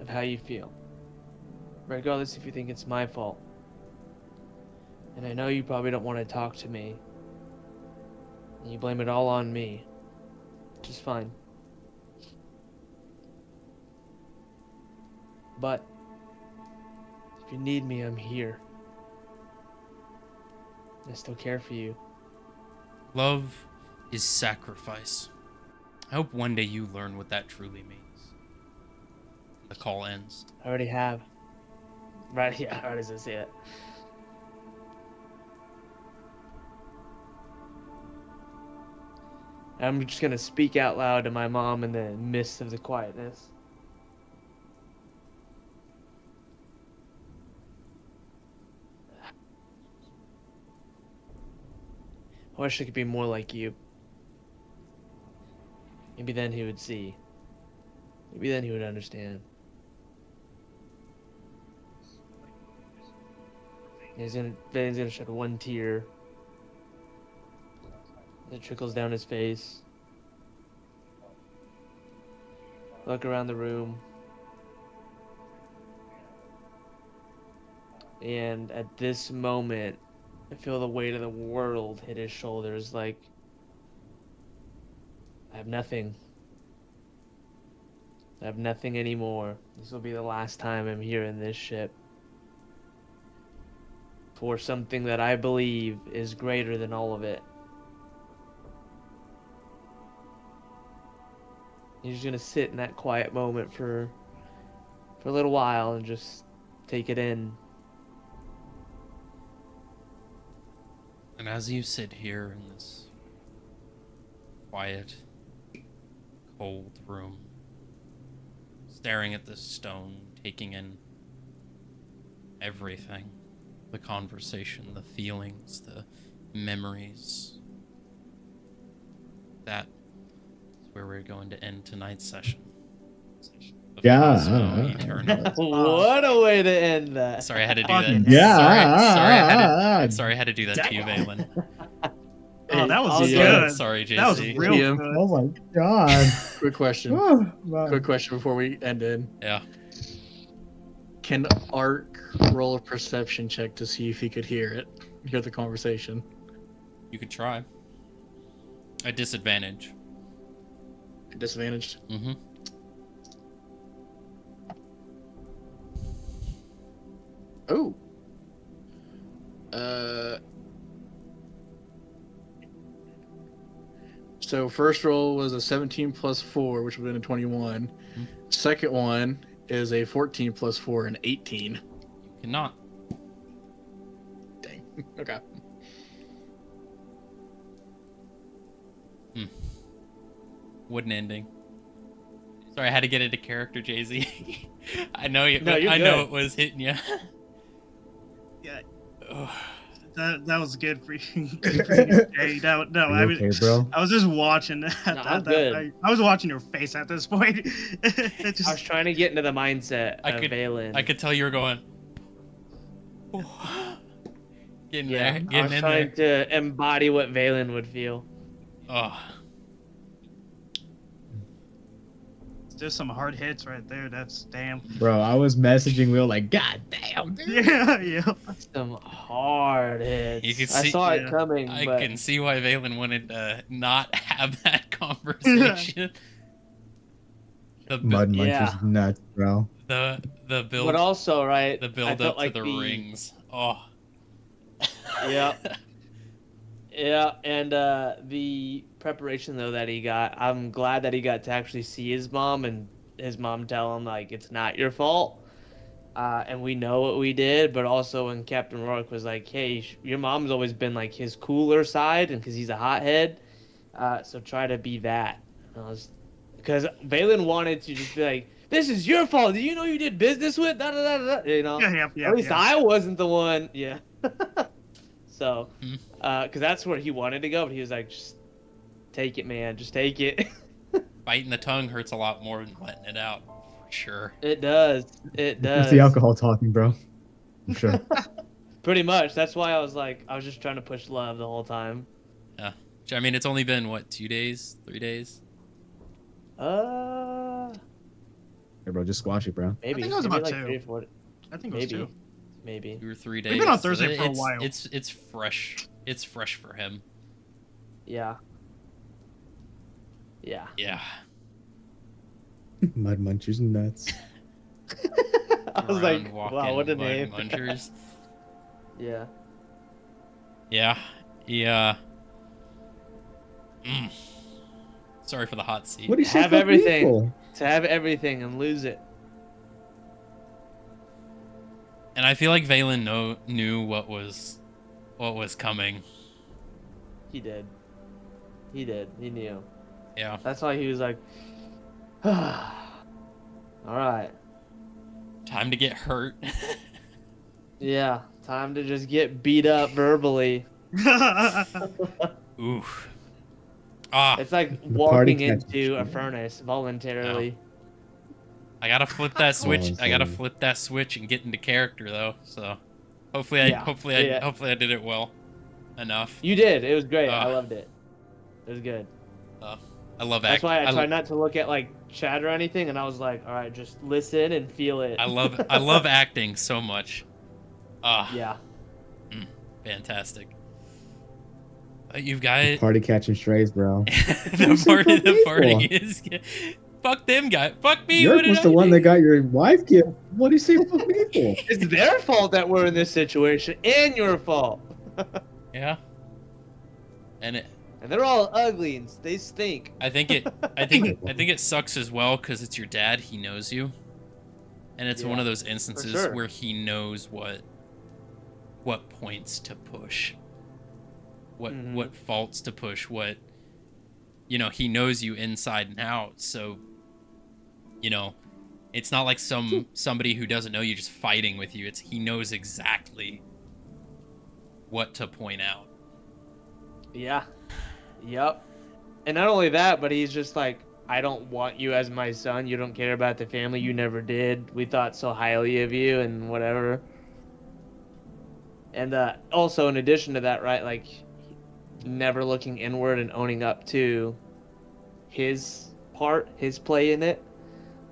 of how you feel. Regardless if you think it's my fault. And I know you probably don't want to talk to me. And you blame it all on me. Which is fine. But if you need me, I'm here. I still care for you. Love is sacrifice. I hope one day you learn what that truly means. The call ends. I already have. Right, yeah, right as I see it. I'm just gonna speak out loud to my mom in the midst of the quietness. I wish I could be more like you. Maybe then he would see. Maybe then he would understand. He's gonna shed one tear. It trickles down his face. Look around the room. And at this moment, I feel the weight of the world hit his shoulders like, I have nothing. I have nothing anymore. This will be the last time I'm here in this ship. For something that I believe is greater than all of it. He's just gonna sit in that quiet moment for a little while and just take it in. And as you sit here in this quiet, cold room, staring at this stone, taking in everything, the conversation, the feelings, the memories, that is where we're going to end tonight's session. Of Cosmo Eternum. What a way to end that. Sorry, I had to do that. Yeah. Sorry, I had to do that to you, Valen. Oh, that was I'll good. Sorry, JC. That was real TM. good. Oh my god. Quick question. Oh, wow. Quick question before we end it. Yeah. Can Ark roll a perception check to see if he could hear the conversation? You could try. At disadvantage. Disadvantaged? Mm-hmm. Oh. So first roll was a 17 plus 4, which would have been a 21. Mm-hmm. Second one is a 14 plus 4, an 18. You cannot. Dang. Okay. What an ending. Sorry, I had to get into character, Jay-Z. I know you. No, you're I know good. it was hitting you. Yeah. Ugh. That was good for you. Good for you, Jay. No, Are I you was, okay, bro? I was just watching that. No, I'm good. I was watching your face at this point. I was trying to get into the mindset of Valen. I could tell you were going. Getting there, I getting was in trying there. to embody what Valen would feel. Oh, There's some hard hits right there. That's damn. Bro, I was messaging Will like, God damn, dude. Yeah. Some hard hits. You could I see- saw it yeah. coming, I but can see why Valen wanted to not have that conversation. The bu- Mud Munch Yeah. is nuts, bro. the build but also right. the I build felt up like to the rings. Oh. Yeah. Yeah, and the preparation though that he got, I'm glad that he got to actually see his mom and his mom tell him like it's not your fault, and we know what we did. But also when Captain Rourke was like, "Hey, your mom's always been like his cooler side, and because he's a hothead, so try to be that." And I was, because Valen wanted to just be like, "This is your fault. Do you know you did business with?" Da, da, da, da, you know. Yeah. At least I wasn't the one. Yeah. So, Hmm. because that's where he wanted to go, but he was like, just take it, man. Just take it. Biting the tongue hurts a lot more than letting it out, for sure. It does. It does. It's the alcohol talking, bro. I'm sure. Pretty much. That's why I was like, I was just trying to push love the whole time. I mean, it's only been, what, 2 days? 3 days? Hey, bro, just squash it, bro. Maybe. I think it was maybe about like 2. 3 or 4. I think it was Maybe. 2. Maybe. 2 or 3 days. We've been on Thursday for a it's, while. It's fresh. It's fresh for him. Yeah. Yeah. Yeah. Mud Munch is nuts. I was like, Around wow, walking what a mud name. munchers. Yeah. Yeah. Yeah. Sorry for the hot seat. What do you say? Have everything. To have everything and lose it. And I feel like Valen knew what was coming. He did. He did. He knew. Yeah. That's why he was like, all right. Time to get hurt. Yeah. Time to just get beat up verbally. Oof. Ah, It's like The party walking catches into you. a furnace voluntarily. I gotta flip that switch. I gotta sorry. flip that switch and get into character though. So, hopefully Yeah. hopefully I did it well enough. You did. It was great. I Ah. loved it. It was good. I love That's acting. why I try not to look at like chat or anything, and I was like, all right, just listen and feel it. I love acting so much. Ah, Yeah. fantastic. You guys, Party catching strays, bro. the party is. Fuck them guys. Fuck me. Yerk What did was I the one do? that got your wife killed. What do you say fuck me for? It's their fault that we're in this situation, and your fault. Yeah. And And they're all ugly and they stink. I think it sucks as well because it's your dad. He knows you, and it's one Yeah, of those instances sure. where he knows what points to push, what faults to push, what he knows you inside and out. So, it's not like somebody who doesn't know you just fighting with you. It's he knows exactly what to point out. Yeah. Yep. And not only that, but he's just like, I don't want you as my son. You don't care about the family. You never did. We thought so highly of you and whatever. And also, in addition to that, right, like, never looking inward and owning up to his part, his play in it.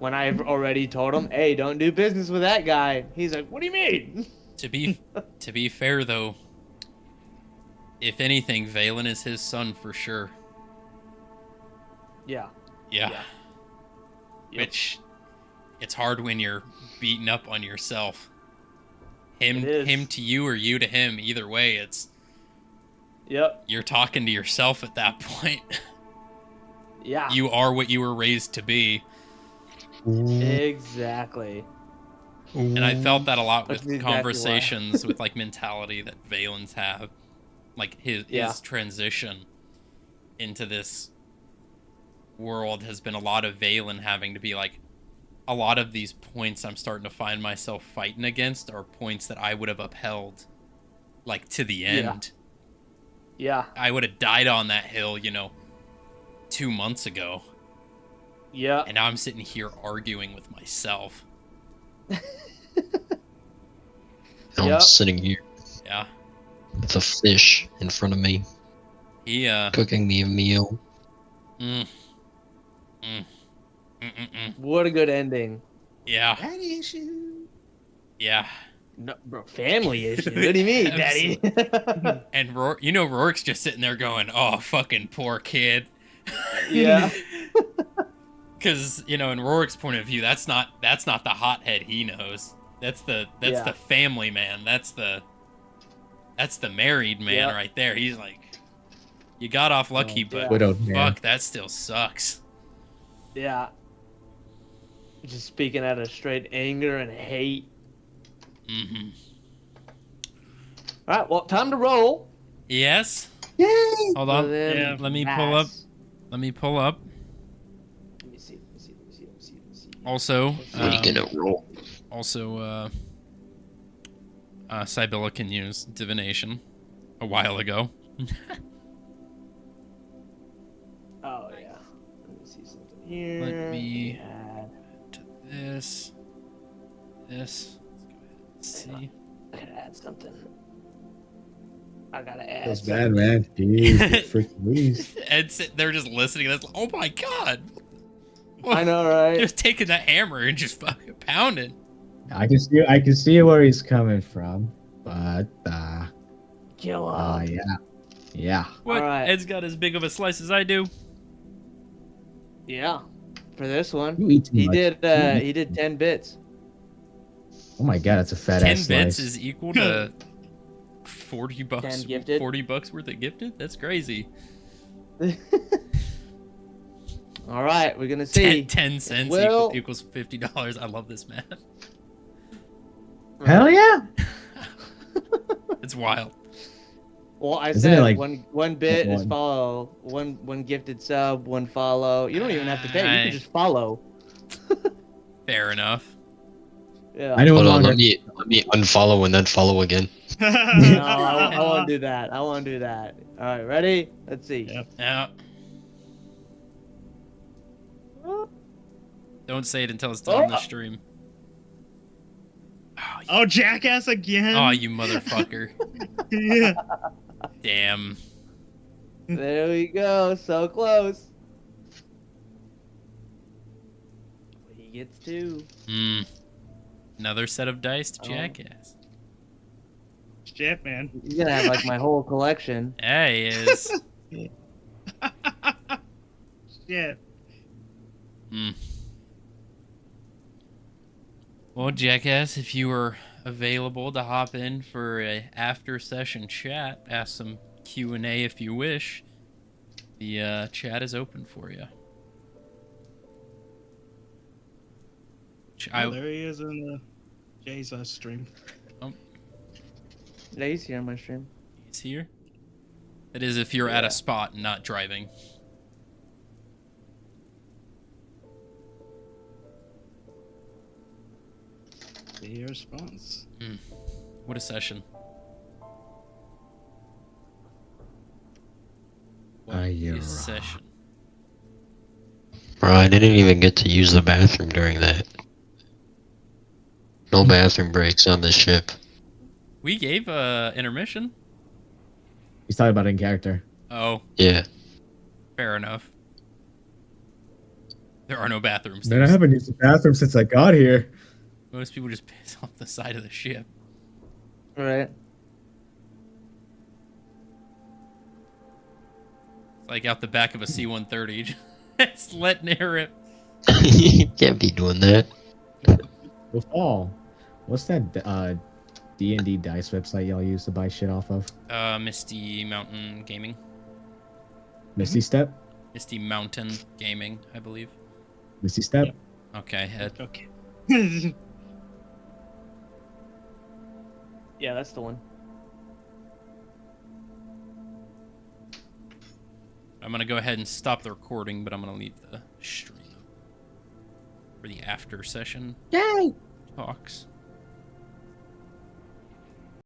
When I've already told him, hey, don't do business with that guy. He's like, what do you mean? To be fair though, if anything, Valen is his son for sure. Yeah. Yeah. Yep. Which, it's hard when you're beating up on yourself. Him It is. to you or you to him, either way, Yep. you're talking to yourself at that point. Yeah. You are what you were raised to be. Exactly. And I felt that a lot That's with exactly why. conversations with like mentality that Valens have. Like his transition into this world has been a lot of Valen having to be like, a lot of these points I'm starting to find myself fighting against are points that I would have upheld like to the Yeah. end. Yeah. I would have died on that hill, 2 months ago. Yeah. And now I'm sitting here arguing with myself. Now Yep. I'm sitting here Yeah. with a fish in front of me, He, cooking me a meal. mm, mm, mm. What a good ending. Yeah. Daddy issue. Yeah. No, bro, family issue. What do you mean, Daddy? And Rourke's just sitting there going, "Oh, fucking poor kid." Yeah. Because in Rourke's point of view, that's not the hothead he knows. That's the Yeah. family man. That's the married man Yep. right there. He's like, you got off lucky, Oh, but widowed man. fuck, that still sucks. Yeah. Just speaking out of straight anger and hate. Mm-hmm. All right, well, time to roll. Yes. Yay! Hold for on. them Yeah. Let me pull up. mass. Let me pull up. Let me see. Also, What are you gonna roll? also, Sibylla can use divination a while ago. Oh, yeah. Let me see something here. Let me Add. to this. Let's go ahead and see. I gotta add something. I gotta add Feels something. bad, man. Jeez, freaking please. Ed's sitting there just listening. That's oh my god. I know, right? Just taking that hammer and just fucking pounding. I can see where he's coming from, but Kill him. yeah. What? Alright. Ed's got as big of a slice as I do. Yeah. For this one, You eat too he much. did 10 bits. Oh my god, that's a fat 10 ass bits slice. is equal to 40 bucks. 10 gifted. 40 bucks worth of gifted? That's crazy. All right, we're gonna see. 10 cents Well- equals $50. I love this math. Hell yeah! It's wild. Well, I Isn't it said like- one bit is one? follow, one gifted sub, one follow. You don't even have to pay. You Aye. can just follow. Fair enough. Yeah. I no Hold on, longer. let me unfollow and then follow again. No, I won't do that. I won't do that. All right, ready? Let's see. Yep. Yeah. Don't say it until it's done on the stream. Oh, jackass again! Oh, you motherfucker. Yeah. Damn. There we go. So close. He gets two. Another set of dice to Oh. jackass. Shit, man. He's gonna have like my whole collection. Yeah, he is. Shit. Well, jackass, if you were available to hop in for a after session chat, ask some Q&A if you wish. The chat is open for you. Oh, there he is in the Jay's stream. Yeah, he's here on my stream. He's here. That is if you're at Yeah. a spot and not driving. See your response. What a session. What you're a wrong. session. Bro, I didn't even get to use the bathroom during that. No bathroom breaks on this ship. We gave intermission. He's talking about in character. Oh, Yeah. fair enough. There are no bathrooms. Man, I haven't used the bathroom since I got here. Most people just piss off the side of the ship. All right. It's like out the back of a C-130. Just letting it rip. You can't be doing that. With all, what's that D&D dice website y'all use to buy shit off of? Misty Mountain Gaming. Misty Step? Misty Mountain Gaming, I believe. Misty Step? Okay, Ed. Okay. Yeah, that's the one. I'm gonna go ahead and stop the recording, but I'm gonna leave the stream for the after session Yay! talks.